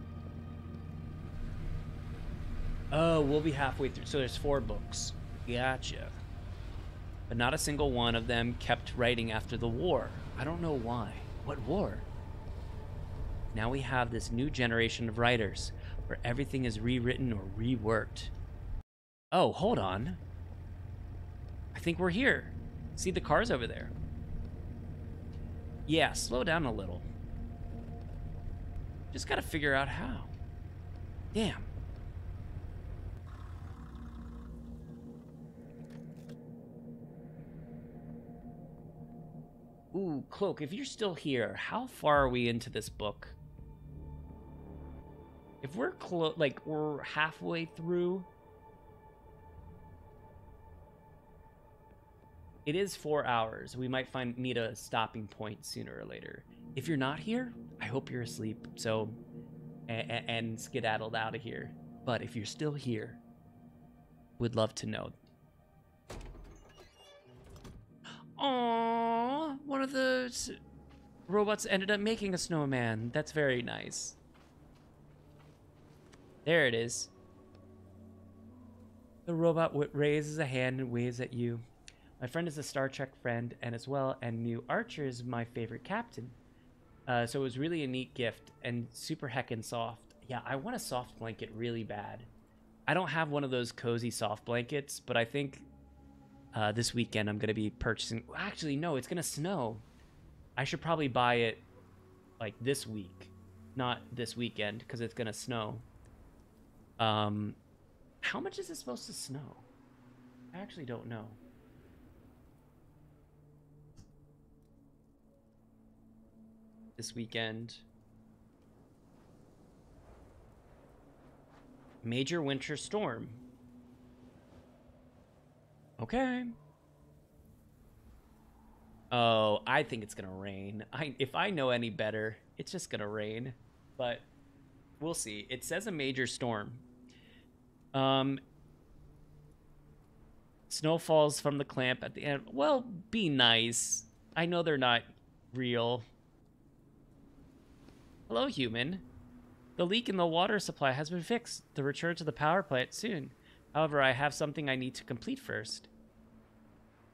Oh, we'll be halfway through. So there's 4 books. Gotcha. But not a single one of them kept writing after the war. I don't know why. What war? Now we have this new generation of writers where everything is rewritten or reworked. Oh, hold on. I think we're here. See the cars over there? Yeah, slow down a little. Just gotta figure out how. Damn. Ooh, Cloak, if you're still here, how far are we into this book? If we're we're halfway through. It is 4 hours. We might need a stopping point sooner or later. If you're not here, I hope you're asleep. So, and skedaddled out of here. But if you're still here, would love to know. Aww, one of the robots ended up making a snowman. That's very nice. There it is. The robot raises a hand and waves at you. My friend is a Star Trek friend, and as well, and knew Archer is my favorite captain. So it was really a neat gift, and super heckin' soft. Yeah, I want a soft blanket really bad. I don't have one of those cozy soft blankets, but I think this weekend I'm going to be purchasing... Actually, no, it's going to snow. I should probably buy it, like, this week. Not this weekend, because it's going to snow. How much is it supposed to snow? I actually don't know. This weekend. Major winter storm. Okay. Oh, I think it's gonna rain. If I know any better, it's just gonna rain. But we'll see. It says a major storm. Snow falls from the clamp at the end. Well, be nice. I know they're not real. Hello, human. The leak in the water supply has been fixed. The return to the power plant soon. However, I have something I need to complete first.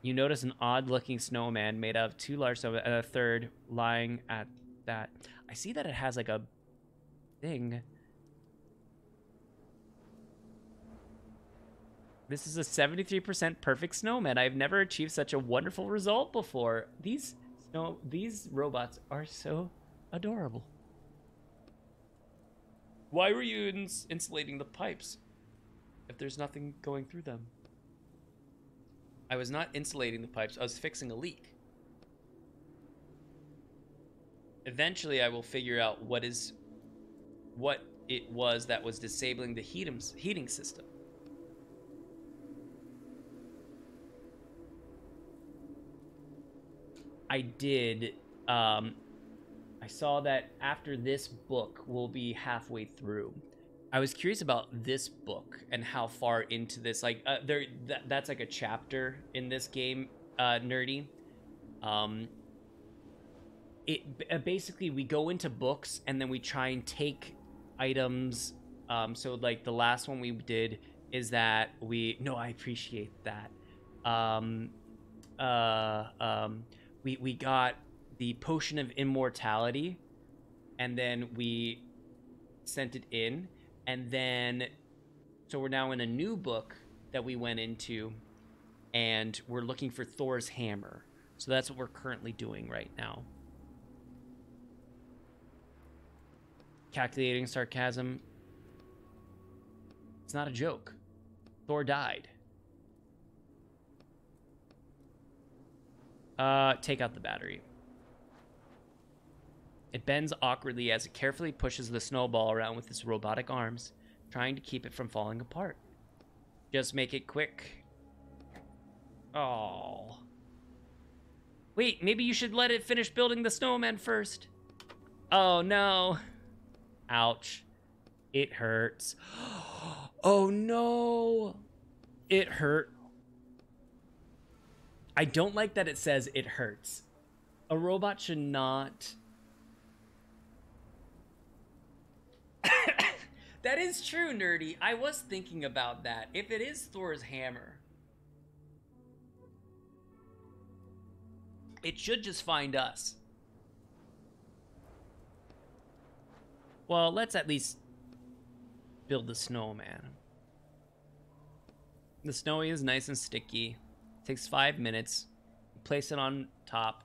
You notice an odd-looking snowman made of 2 large snowmen and a third lying at that. I see that it has like a thing. This is a 73% perfect snowman. I've never achieved such a wonderful result before. These robots are so adorable. Why were you insulating the pipes if there's nothing going through them? I was not insulating the pipes. I was fixing a leak. Eventually, I will figure out what it was that was disabling the heating system. I did. I saw that after this book, we'll be halfway through. I was curious about this book and how far into this, like, that's like a chapter in this game, nerdy. Basically, we go into books and then we try and take items. So, like, the last one we did is that I appreciate that. We got the potion of immortality, and then we sent it in, and then so we're now in a new book that we went into, and we're looking for Thor's hammer. So that's what we're currently doing right now. Calculating sarcasm. It's not a joke. Thor died. Take out the battery. It bends awkwardly as it carefully pushes the snowball around with its robotic arms, trying to keep it from falling apart. Just make it quick. Oh. Wait, maybe you should let it finish building the snowman first. Oh, no. Ouch. It hurts. Oh, no. It hurt. I don't like that it says it hurts. A robot should not... That is true, Nerdy. I was thinking about that. If it is Thor's hammer, it should just find us. Well, let's at least build the snowman. The snowy is nice and sticky. Takes 5 minutes. Place it on top.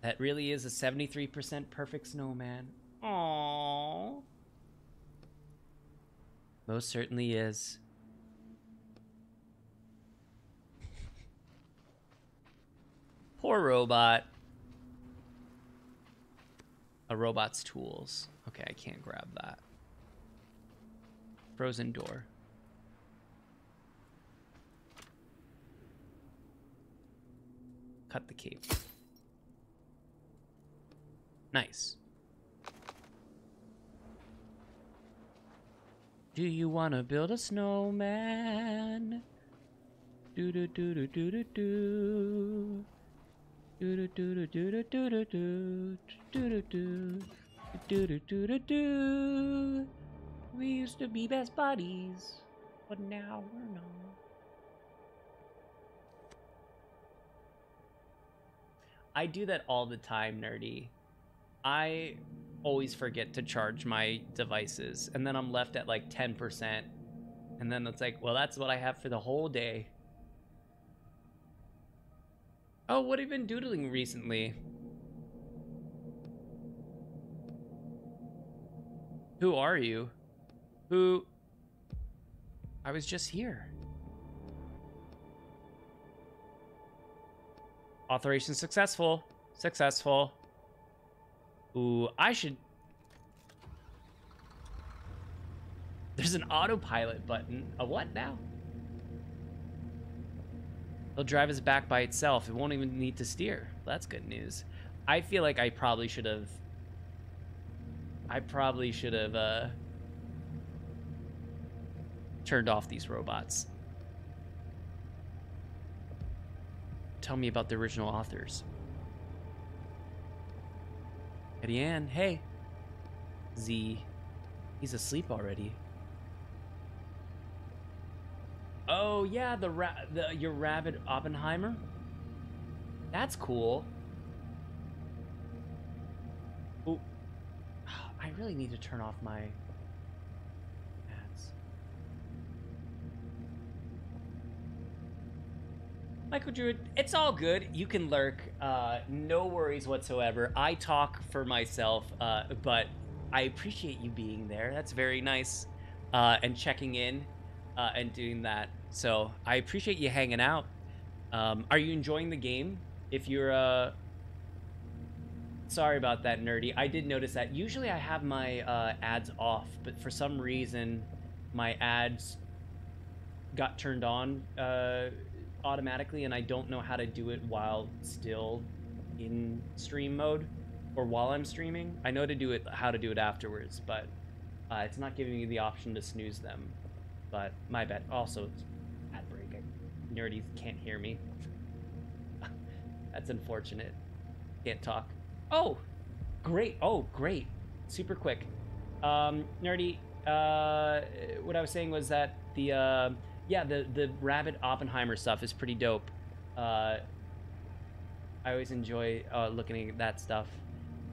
That really is a 73% perfect snowman. Aww. Most certainly is. Poor robot. A robot's tools. Okay, I can't grab that. Frozen door. Cut the cable. Nice. Do you want to build a snowman? Do do do do do do do. Do do do do do do do do do do do do do do do. We used to be best buddies, but now we're not. I do that all the time, nerdy. I always forget to charge my devices, and then I'm left at like 10%, and then it's like, well, that's what I have for the whole day. Oh, what have you been doodling recently? Who are you? Who? I was just here. Authorization successful. Successful. Ooh, I should... There's an autopilot button. A what now? It'll drive us back by itself. It won't even need to steer. That's good news. I feel like I probably should have... turned off these robots. Tell me about the original authors. Eddie Ann, hey. Z. He's asleep already. Oh yeah, your rabbit Oppenheimer. That's cool. Ooh. I really need to turn off my ads. Michael Druid, it's all good. You can lurk. No worries whatsoever. I talk for myself, but I appreciate you being there. That's very nice. And checking in and doing that. So I appreciate you hanging out. Are you enjoying the game? If you're... Sorry about that, nerdy. I did notice that. Usually I have my ads off, but for some reason my ads got turned on automatically, and I don't know how to do it while still in stream mode or while I'm streaming. I know how to do it afterwards, but it's not giving me the option to snooze them. But my bad. Also, it's ad break. Nerdy can't hear me. That's unfortunate. Can't talk. Oh, great. Oh, great. Super quick. Nerdy, what I was saying was that the Rabbit Oppenheimer stuff is pretty dope. I always enjoy looking at that stuff.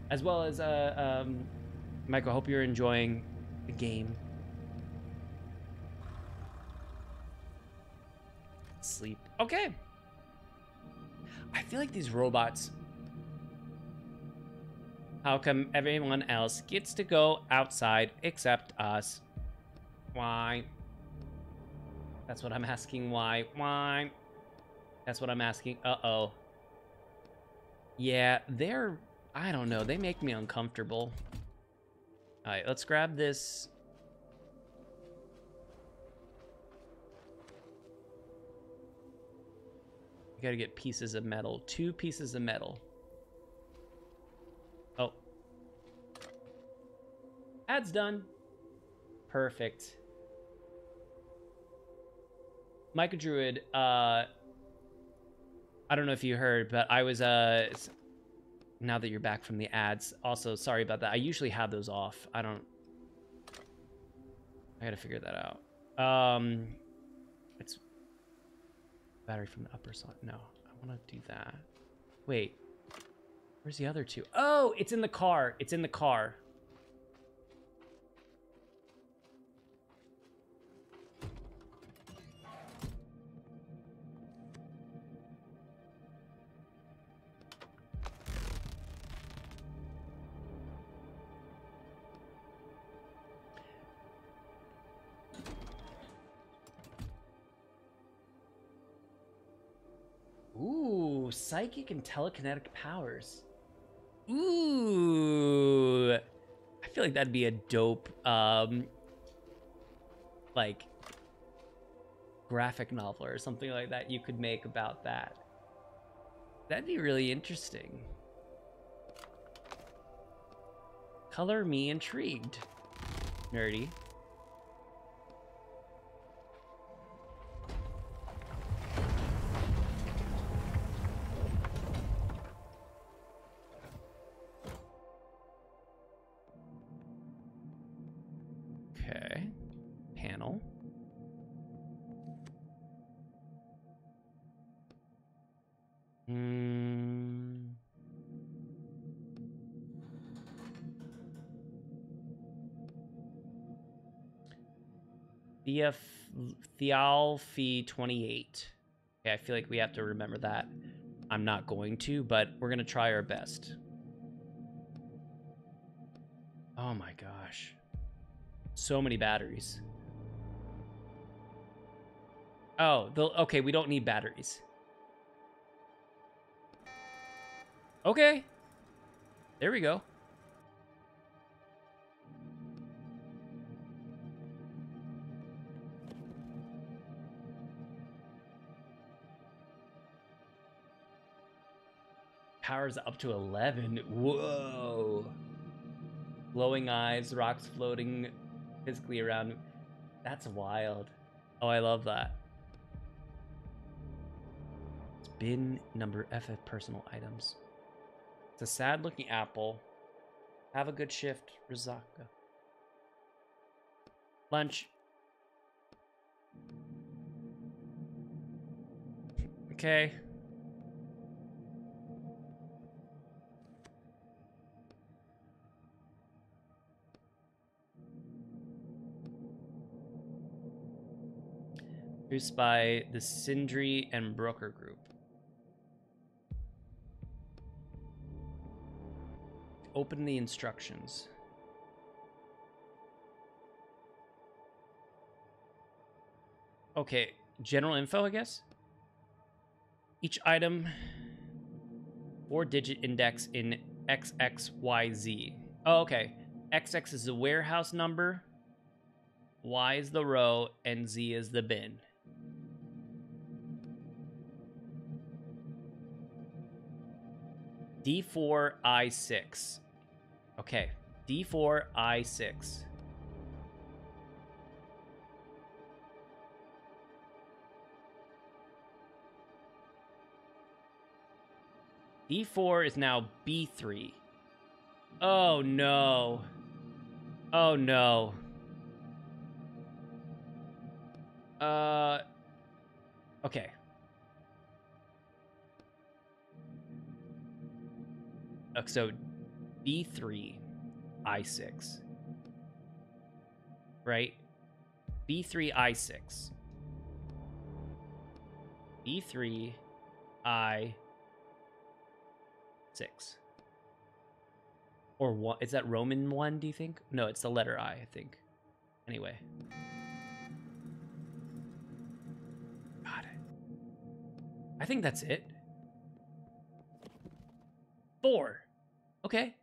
As well as, Michael, I hope you're enjoying the game. Sleep. Okay. I feel like these robots... How come everyone else gets to go outside except us? Why? That's what I'm asking. Why? Why? That's what I'm asking. Uh-oh. Yeah, they're... I don't know. They make me uncomfortable. All right, let's grab this. We gotta get pieces of metal. 2 pieces of metal. Oh. Ad's done. Perfect. Micah Druid, I don't know if you heard, but I was, now that you're back from the ads, also, sorry about that. I usually have those off. I gotta figure that out. It's battery from the upper side. No, I want to do that. Wait. Where's the other 2? Oh, it's in the car. It's in the car. psychic and telekinetic powers. Ooh. I feel like that'd be a dope, like, graphic novel or something like that you could make about that. That'd be really interesting. Color me intrigued. Nerdy. Okay. Panel. Thealfie 28. Okay, I feel like we have to remember that. I'm not going to, but we're gonna try our best. Oh my gosh. So many batteries. Oh, okay, we don't need batteries. Okay. There we go. Powers up to 11. Whoa. Glowing eyes, rocks floating physically around. That's wild. Oh, I love that. It's bin number F of personal items. It's a sad looking apple. Have a good shift, Rizaka. Lunch. Okay. Produced by the Sindri and Brooker Group. Open the instructions. Okay, general info, I guess. Each item or digit index in XXYZ. Oh, okay. XX is the warehouse number, Y is the row, and Z is the bin. D4, I6. Okay, D4, I6. D4 is now B3. Oh no. Oh no. Okay. So B3, I6. Right? B3, I6. B3, I6. Or what? Is that Roman 1, do you think? No, it's the letter I think. Anyway. Got it. I think that's it. 4. Okay.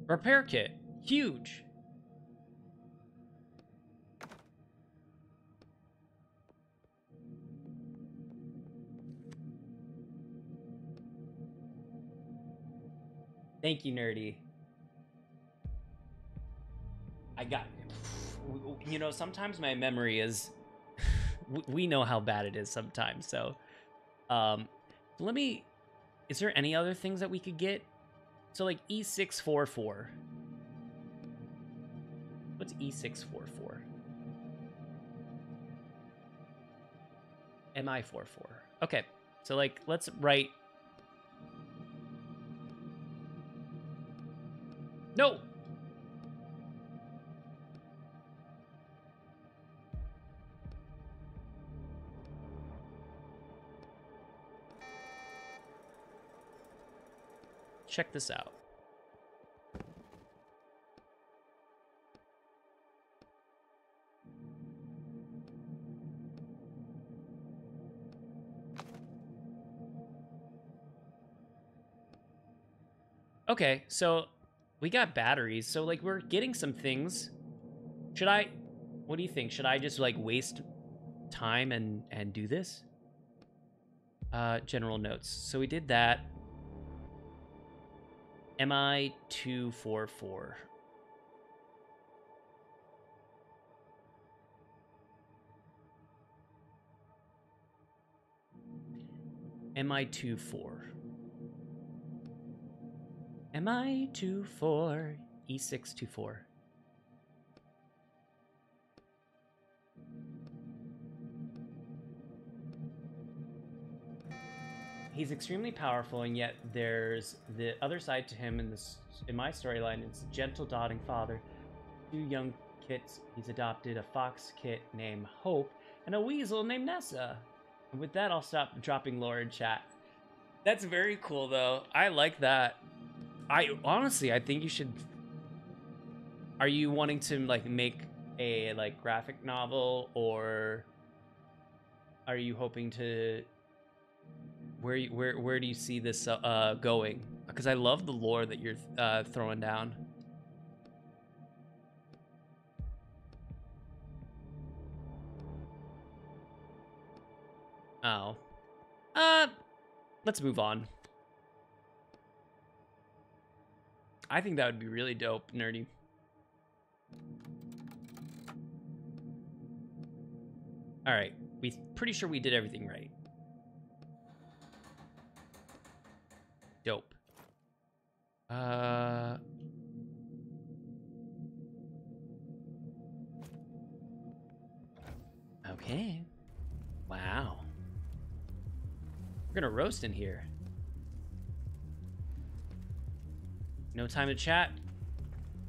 Repair kit. Huge. Thank you, Nerdy. I got it. You know, sometimes my memory is... we know how bad it is sometimes, so... let me... Is there any other things that we could get? So, like, E644. What's E644? MI44. Okay, so, like, let's write... No! Check this out. Okay, so we got batteries. So, like, we're getting some things. Should I... What do you think? Should I just, like, waste time and do this? General notes. So we did that. MI 244. MI 24. MI 24 E624. He's extremely powerful, and yet there's the other side to him in my storyline. It's gentle, doting father, 2 young kits he's adopted, a fox kit named Hope, and a weasel named Nessa. And with that, I'll stop dropping lore in chat. That's very cool, though. I like that. I think you should... Are you wanting to, like, make a, like, graphic novel, or are you hoping to... Where do you see this going? Because I love the lore that you're throwing down. Oh. Let's move on. I think that would be really dope, nerdy. All right, pretty sure we did everything right. Dope. Okay. Wow. We're gonna roast in here. No time to chat.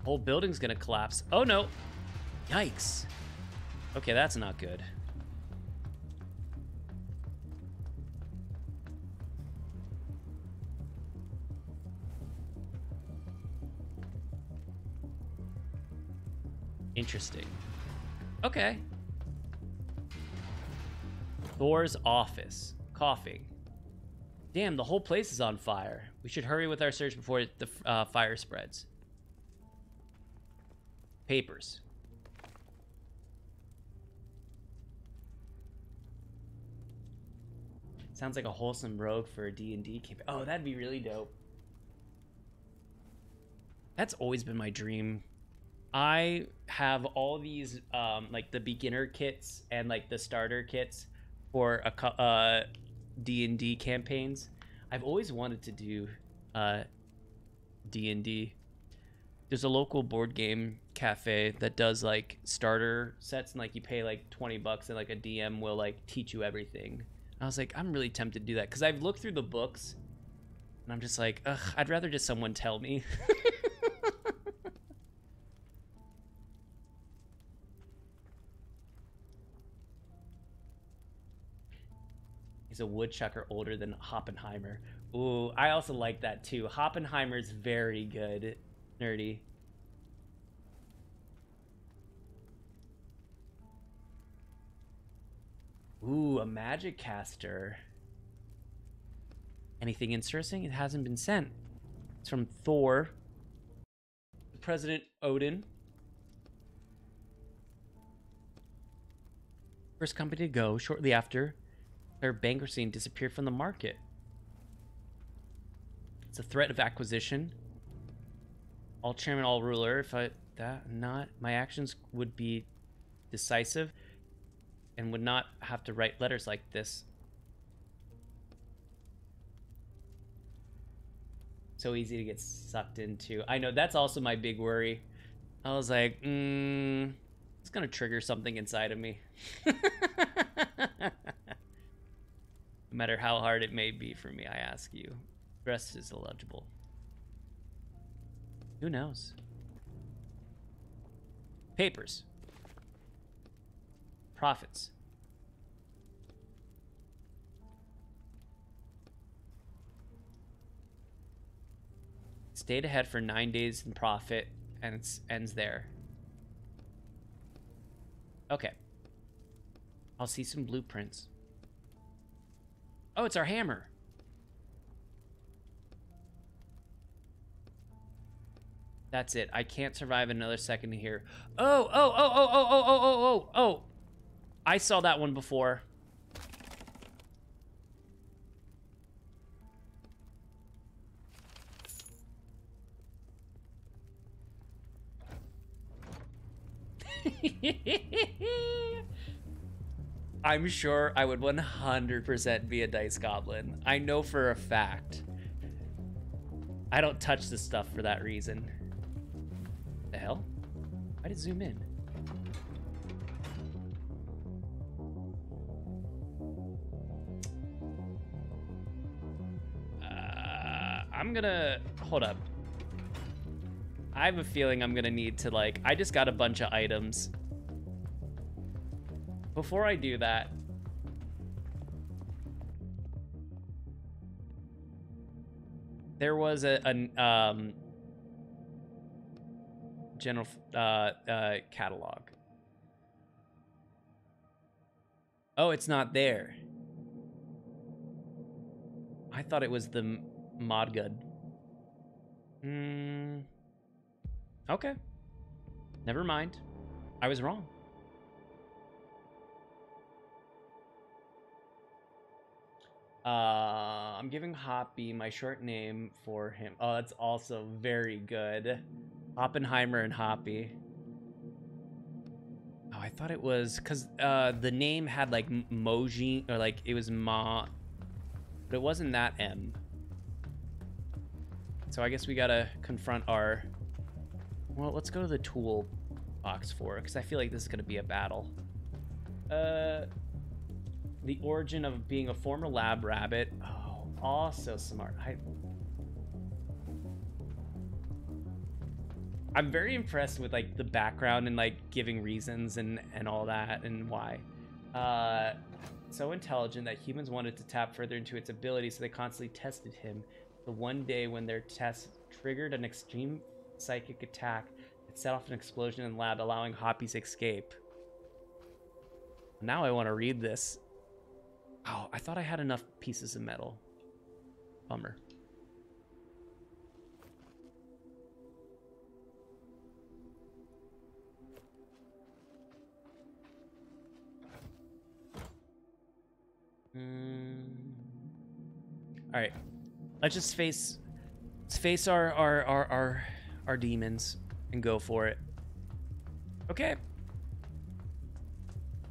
Whole building's gonna collapse. Oh no. Yikes. Okay, that's not good. Interesting. Okay. Thor's office. Coughing. Damn, the whole place is on fire. We should hurry with our search before the fire spreads. Papers. Sounds like a wholesome rogue for a D&D campaign. Oh, that'd be really dope. That's always been my dream. I have all these like the beginner kits and like the starter kits for a D&D campaigns. I've always wanted to do D&D. There's a local board game cafe that does like starter sets, and like you pay like $20 and like a DM will like teach you everything. I was like, I'm really tempted to do that because I've looked through the books and I'm just like, ugh, I'd rather just someone tell me. He's a woodchucker older than Oppenheimer. Ooh, I also like that too. Oppenheimer's very good, nerdy. Ooh, a magic caster. Anything interesting? It hasn't been sent. It's from Thor. President Odin. First company to go shortly after their bankruptcy and disappeared from the market. It's a threat of acquisition. All chairman, all ruler. If my actions would be decisive and would not have to write letters like this. So easy to get sucked into. I know, that's also my big worry. I was like, it's gonna trigger something inside of me. No matter how hard it may be for me, I ask you. The rest is illegible. Who knows? Papers. Profits. Stayed ahead for 9 days in profit, and it ends there. Okay. I'll see some blueprints. Oh, it's our hammer. That's it. I can't survive another second here. Oh. I saw that one before. I'm sure I would 100% be a dice goblin. I know for a fact. I don't touch this stuff for that reason. The hell? Why did it zoom in? I'm gonna hold up. I have a feeling I'm gonna need to like, I just got a bunch of items. Before I do that, there was a general catalog. Oh, it's not there. I thought it was the mod good. Okay. Never mind. I was wrong. I'm giving Hoppy my short name for him. Oh, that's also very good. Oppenheimer and Hoppy. Oh, I thought it was because the name had like Moji or like it was Ma, but it wasn't that M. So I guess we gotta confront our. Well, let's go to the tool box for it because I feel like this is gonna be a battle. The origin of being a former lab rabbit. Oh, also smart. I'm very impressed with like the background and like giving reasons and all that and why. So intelligent that humans wanted to tap further into its ability, so they constantly tested him. The one day when their tests triggered an extreme psychic attack, it set off an explosion in the lab, allowing Hoppy's escape. Now I want to read this. Oh, I thought I had enough pieces of metal. Bummer. All right, let's just face our demons and go for it. Okay,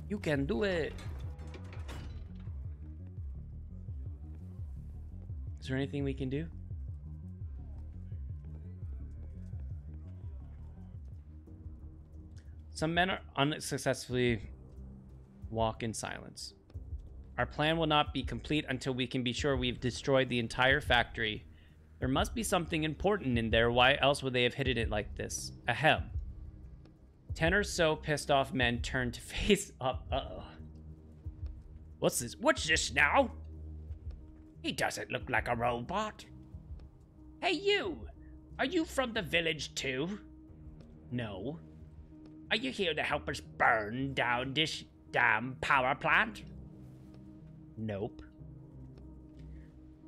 you can do it. Is there anything we can do? Some men are unsuccessfully walk in silence. Our plan will not be complete until we can be sure we've destroyed the entire factory. There must be something important in there. Why else would they have hidden it like this? Ahem. 10 or so pissed off men turn to face up. Uh-oh. What's this? What's this now? He doesn't look like a robot. Hey, you! Are you from the village, too? No. Are you here to help us burn down this damn power plant? Nope.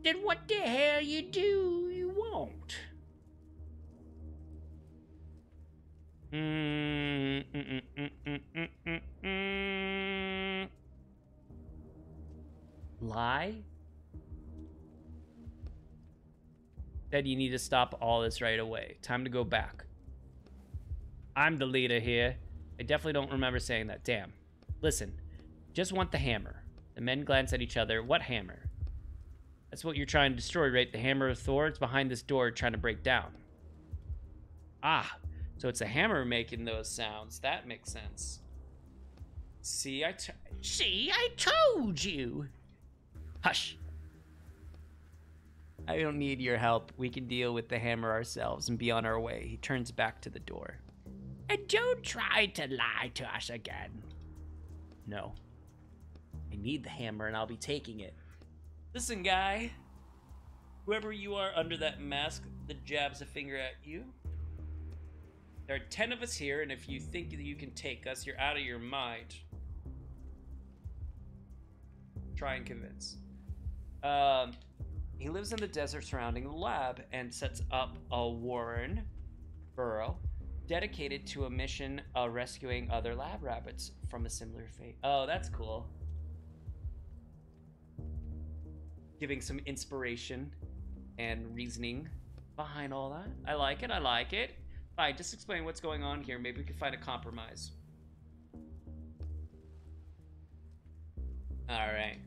Then what the hell you want? Lie? Said you need to stop all this right away. Time to go back. I'm the leader here. I definitely don't remember saying that. Damn. Listen, just want the hammer. The men glance at each other. What hammer? That's what you're trying to destroy, right? The hammer of Thor? It's behind this door trying to break down. Ah, so it's a hammer making those sounds. That makes sense. See, I told you. Hush. I don't need your help. We can deal with the hammer ourselves and be on our way. He turns back to the door. And don't try to lie to us again. No. I need the hammer and I'll be taking it. Listen, guy. Whoever you are under that mask that jabs a finger at you. There are 10 of us here, and if you think that you can take us, you're out of your mind. Try and convince. He lives in the desert surrounding the lab and sets up a warren burrow dedicated to a mission of rescuing other lab rabbits from a similar fate. Oh, that's cool. Giving some inspiration and reasoning behind all that. I like it, I like it. All right, just explain what's going on here. Maybe we can find a compromise. All right.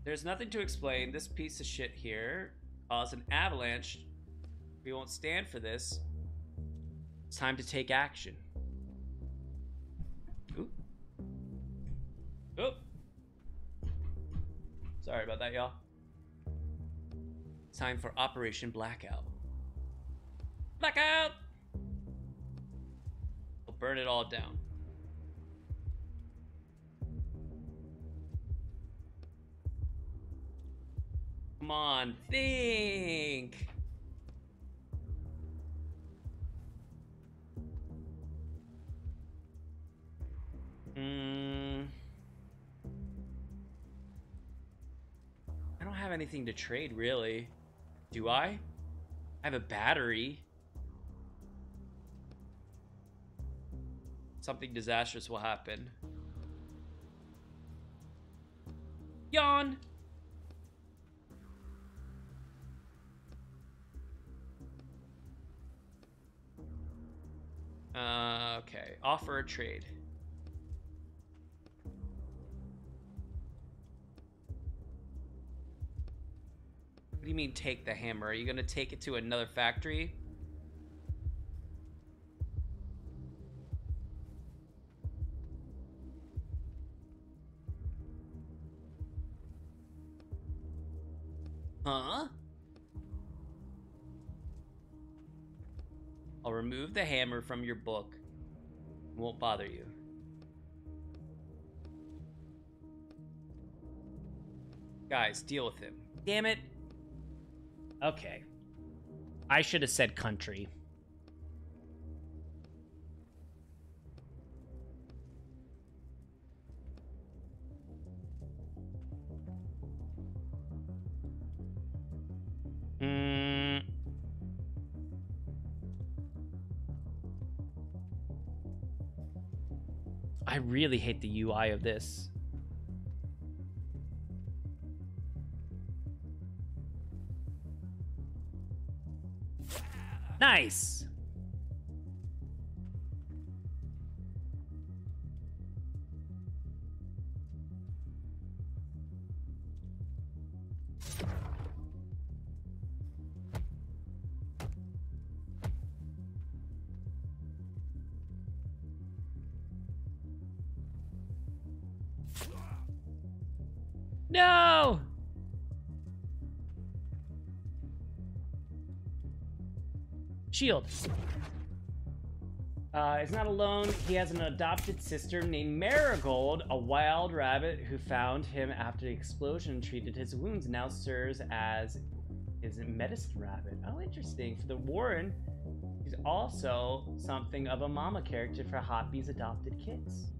There's nothing to explain. This piece of shit here caused an avalanche. We won't stand for this. It's time to take action. Oop. Oop. Sorry about that, y'all. Time for Operation Blackout. Blackout! We'll burn it all down. Come on, think! I don't have anything to trade, really. Do I? I have a battery. Something disastrous will happen. Yawn! Okay. Offer a trade. What do you mean take the hammer? Are you gonna take it to another factory? Huh? I'll remove the hammer from your book. Won't bother you. Guys, deal with him. Damn it. Okay. I should have said country. I really hate the UI of this. Nice. No! Shield. Is not alone. He has an adopted sister named Marigold, a wild rabbit who found him after the explosion and treated his wounds. Now serves as his medicine rabbit. Oh, interesting. For the Warren, he's also something of a mama character for Hoppy's adopted kids.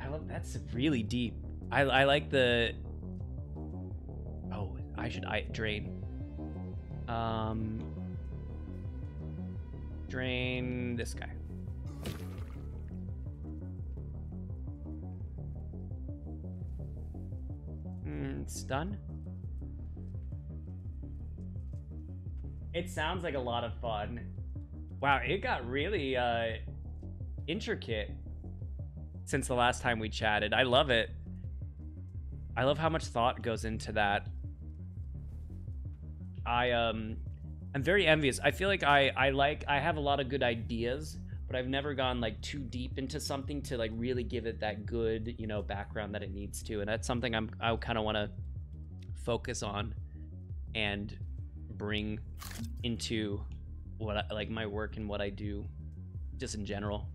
I love that's really deep. I like the. Oh, I drain. Drain this guy. Stun. It sounds like a lot of fun. Wow, it got really intricate since the last time we chatted. I love it. I love how much thought goes into that. I'm very envious. I feel like I have a lot of good ideas, but I've never gone like too deep into something to like really give it that good, you know, background that it needs to. And that's something I kind of want to focus on and bring into what I, like my work and what I do just in general.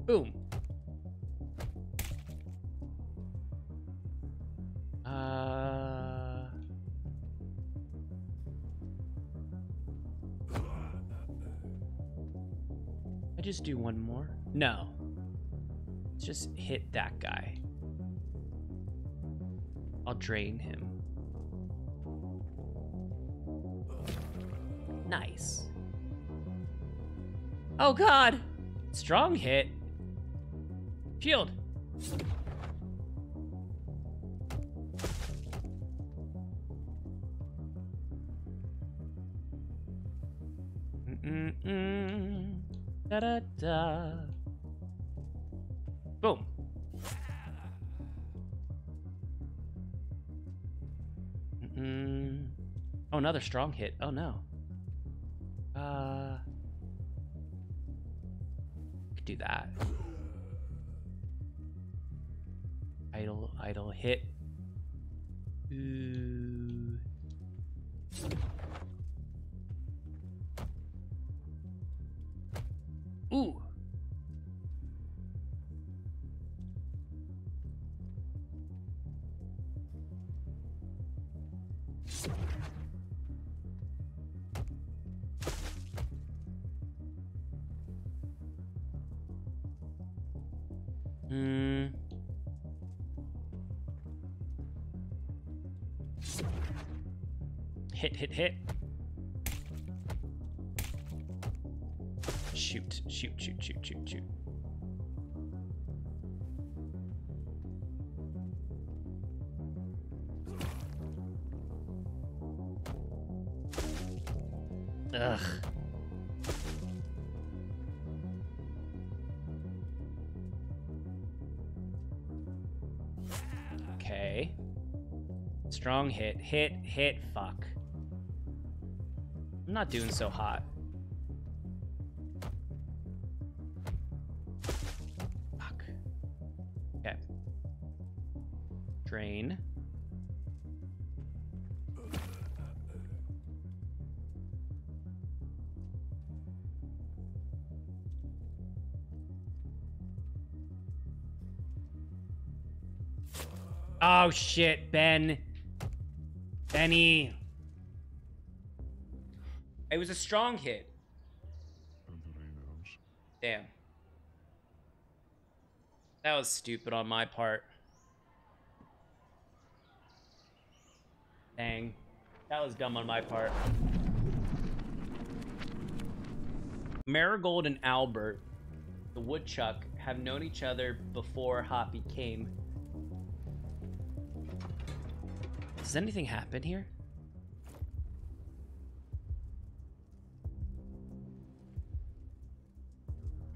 Boom. I just do one more? No. Let's just hit that guy. I'll drain him. Nice. Oh god! Strong hit. Shield. Da da da. Boom. Oh, another strong hit. Oh no. Could do that. Idle hit. Ooh. Ooh. Hit. Shoot. Ugh. Okay. Strong hit. Hit. Fuck. I'm not doing so hot. Fuck. Okay. Drain. Oh shit, Benny. It was a strong hit. Damn. That was stupid on my part. Dang. That was dumb on my part. Marigold and Albert, the woodchuck, have known each other before Hoppy came. Does anything happen here?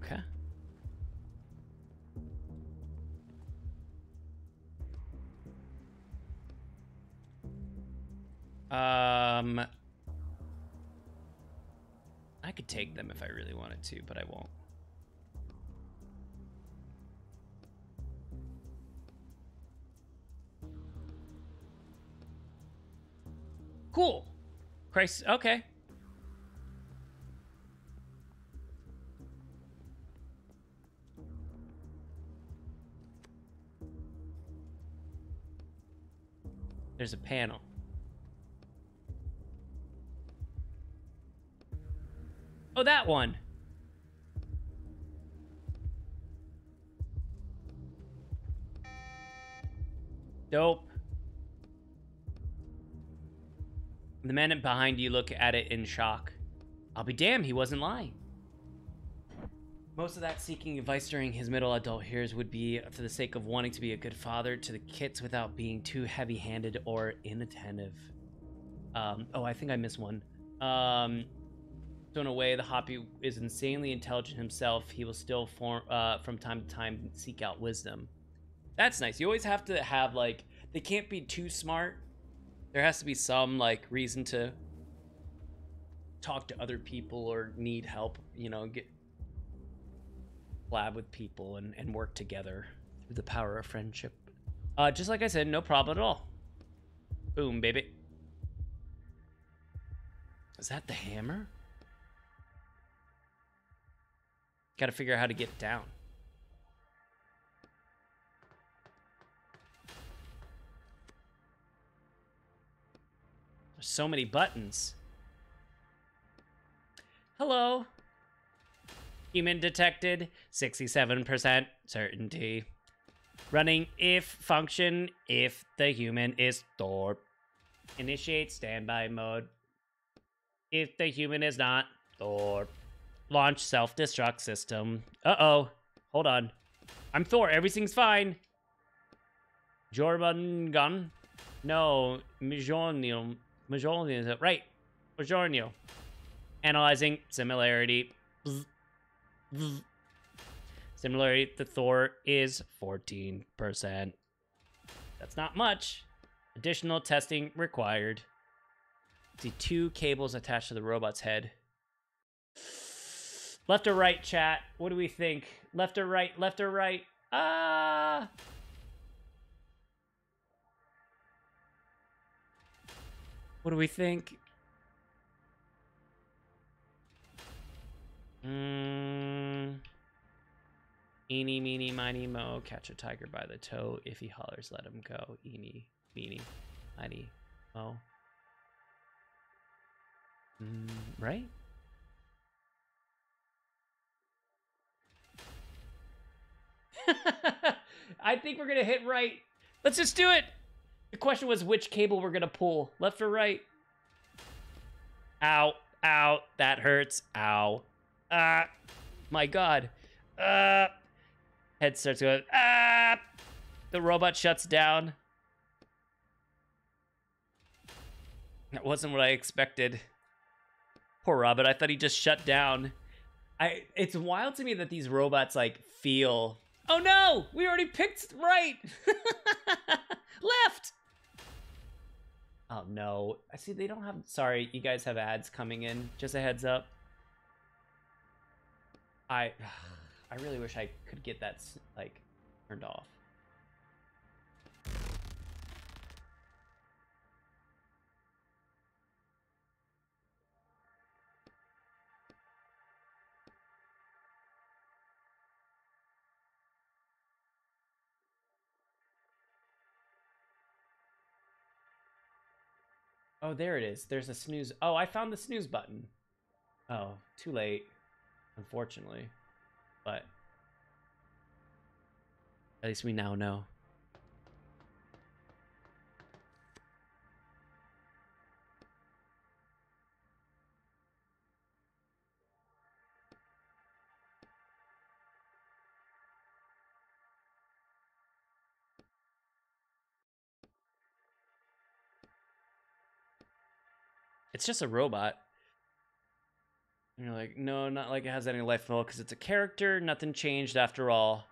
Okay. I could take them if I really wanted to, but I won't. Cool. Christ, okay. There's a panel. Oh, that one. Dope. The man behind you look at it in shock. I'll be damned, he wasn't lying. Most of that seeking advice during his middle adult years would be for the sake of wanting to be a good father to the kids without being too heavy-handed or inattentive. Oh, I think I missed one. So in a way, the Hoppy is insanely intelligent himself. He will still from time to time seek out wisdom. That's nice. You always have to have, like, they can't be too smart. There has to be some, like, reason to talk to other people or need help, you know, collab with people and work together through the power of friendship. Just like I said, no problem at all. Boom, baby. Is that the hammer? Gotta figure out how to get down. There's so many buttons. Hello. Human detected, 67% certainty. Running if function if the human is Thorpe. Initiate standby mode. If the human is not Thorpe. Launch self-destruct system. Uh-oh. Hold on. I'm Thor. Everything's fine. Jormungan? No. Majornium. Majornium. Right. Majornium. Analyzing similarity. Bzz. Bzz. Similarity to Thor is 14%. That's not much. Additional testing required. See 2 cables attached to the robot's head. Left or right, chat? What do we think? Left or right? Left or right? Ah! What do we think? Eeny, meeny, miny, mo. Catch a tiger by the toe. If he hollers, let him go. Eeny, meeny, miny, mo. Right? I think we're gonna hit right. Let's just do it. The question was which cable we're gonna pull, left or right. Ow, ow, that hurts. Ow. My God. Head starts going. The robot shuts down. That wasn't what I expected. Poor Robert. I thought he just shut down. It's wild to me that these robots like feel. Oh no! We already picked right! Left! Oh no. I see they don't have... Sorry, you guys have ads coming in. Just a heads up. I really wish I could get that, like, turned off. Oh, there it is. There's a snooze. Oh, I found the snooze button. Oh, too late, unfortunately. But at least we now know. It's just a robot. And you're like, no, not like it has any life at all, because it's a character. Nothing changed after all.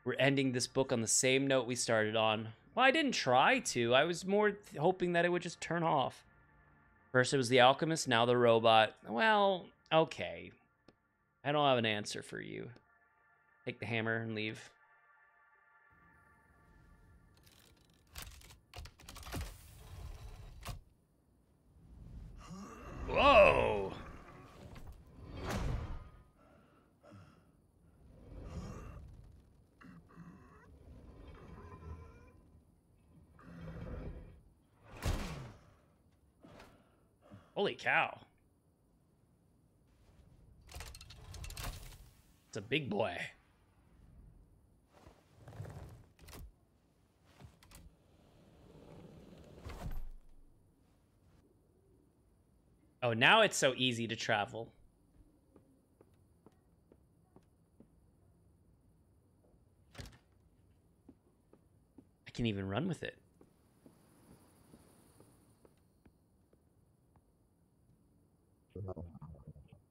We're ending this book on the same note we started on. Well, I didn't try to. I was more hoping that it would just turn off. First it was the alchemist, now the robot. Well, okay. I don't have an answer for you. Take the hammer and leave. Whoa! Holy cow. It's a big boy. Oh, now it's so easy to travel. I can even run with it.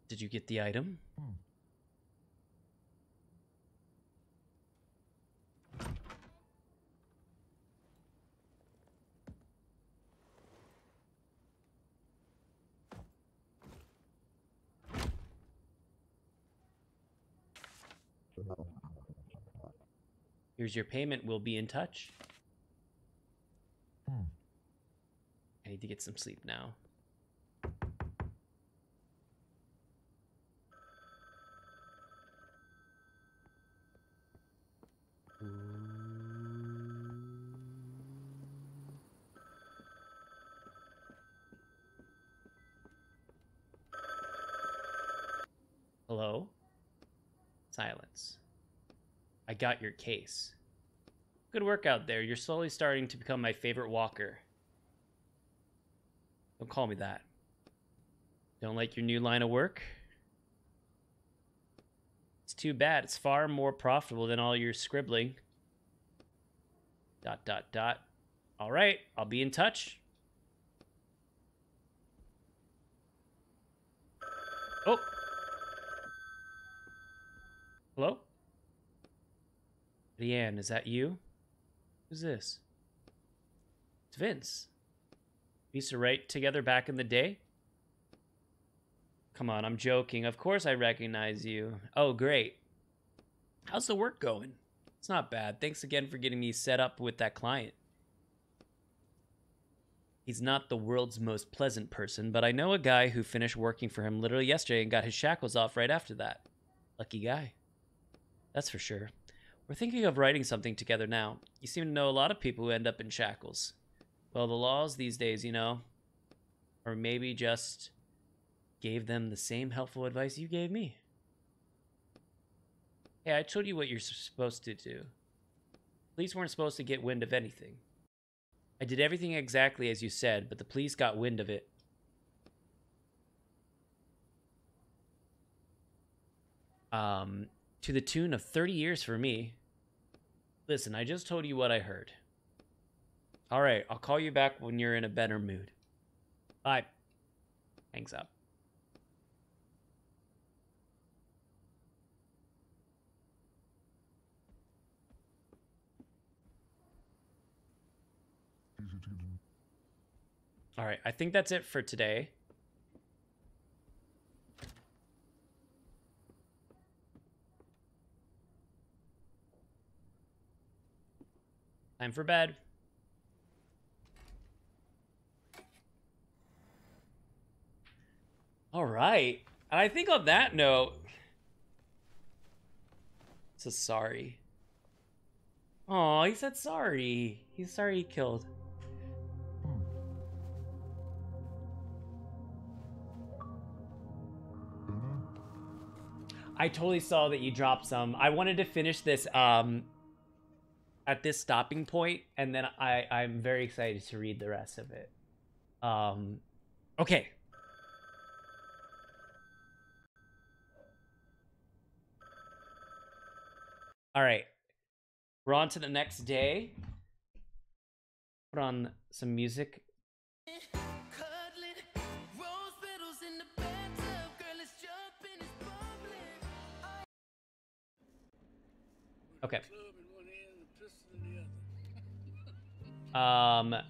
Did you get the item? Here's your payment. We'll be in touch. I need to get some sleep now. Hello? Silence. I got your case. Good work out there. You're slowly starting to become my favorite walker. Don't call me that. Don't like your new line of work? It's too bad. It's far more profitable than all your scribbling. ... All right, I'll be in touch. Oh. Hello? Leanne, is that you? Who's this? It's Vince. We used to write together back in the day? Come on, I'm joking. Of course I recognize you. Oh, great. How's the work going? It's not bad. Thanks again for getting me set up with that client. He's not the world's most pleasant person, but I know a guy who finished working for him literally yesterday and got his shackles off right after that. Lucky guy. That's for sure. We're thinking of writing something together now. You seem to know a lot of people who end up in shackles. Well, the laws these days, you know. Or maybe just gave them the same helpful advice you gave me. Hey, I told you what you're supposed to do. Police weren't supposed to get wind of anything. I did everything exactly as you said, but the police got wind of it. To the tune of 30 years for me. Listen, I just told you what I heard. All right, I'll call you back when you're in a better mood. Bye. Hangs up. Easy to get in. All right, I think that's it for today. Time for bed. All right. And I think on that note, so sorry. Oh, he said sorry. He's sorry he killed. I totally saw that you dropped some. I wanted to finish this at this stopping point, and then I'm very excited to read the rest of it. Okay. All right. We're on to the next day. Put on some music. Cuddling, rose petals in the bathtub, girl, it's jumping, it's bubbling. Okay. Club in one hand and a pistol in the other.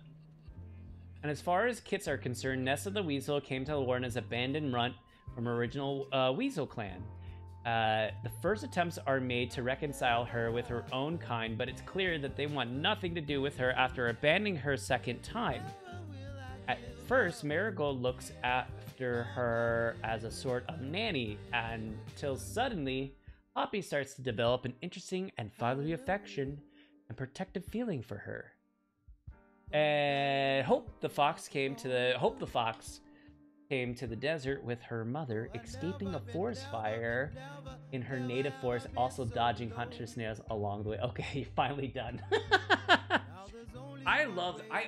And as far as kits are concerned, Nessa the Weasel came to Lauren as abandoned runt from her original Weasel clan. The first attempts are made to reconcile her with her own kind, but it's clear that they want nothing to do with her after abandoning her second time. At first, Marigold looks after her as a sort of nanny, until suddenly, Poppy starts to develop an interesting and fatherly affection and protective feeling for her. And Hope the Fox came to the desert with her mother, escaping a forest fire in her native forest, also dodging hunter snails along the way. Okay, you're finally done. I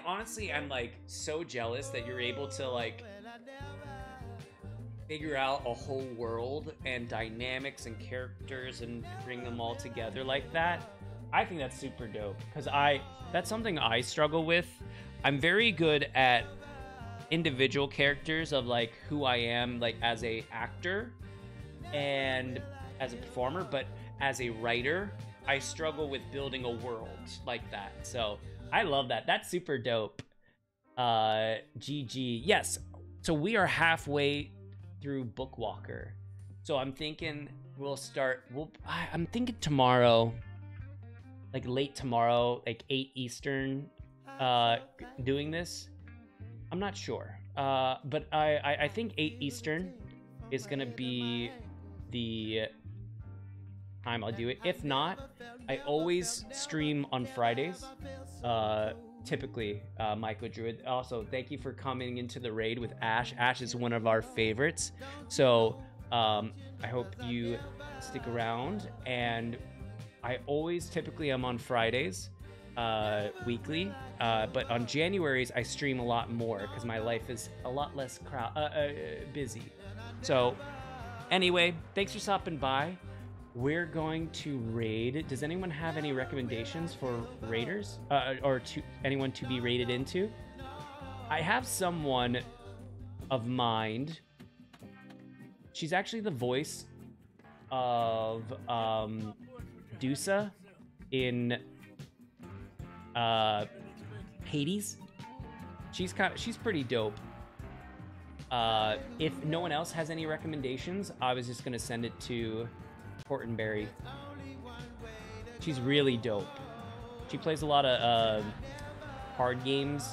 honestly am like so jealous that you're able to like figure out a whole world and dynamics and characters and bring them all together like that. I think that's super dope because that's something I struggle with. I'm very good at individual characters of like who I am like as a actor and as a performer, but as a writer I struggle with building a world like that. So I love that. That's super dope. GG. Yes, so we are halfway through Bookwalker, so I'm thinking I'm thinking tomorrow, like late tomorrow, like 8 Eastern, doing this. I'm not sure, but I think 8 Eastern is gonna be the time I'll do it. If not, I always stream on Fridays, typically, Michael Druid. Also, thank you for coming into the raid with Ash. Ash is one of our favorites, so I hope you stick around. And I always typically I'm on Fridays, weekly, but on Januaries I stream a lot more because my life is a lot less busy. So anyway, thanks for stopping by. We're going to raid. Does anyone have any recommendations for raiders, or to anyone to be raided into? I have someone of mind. She's actually the voice of Dusa in Hades. She's pretty dope. If no one else has any recommendations, I was just gonna send it to Portenberry. She's really dope. She plays a lot of card games,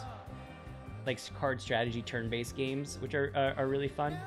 like card strategy turn-based games, which are really fun.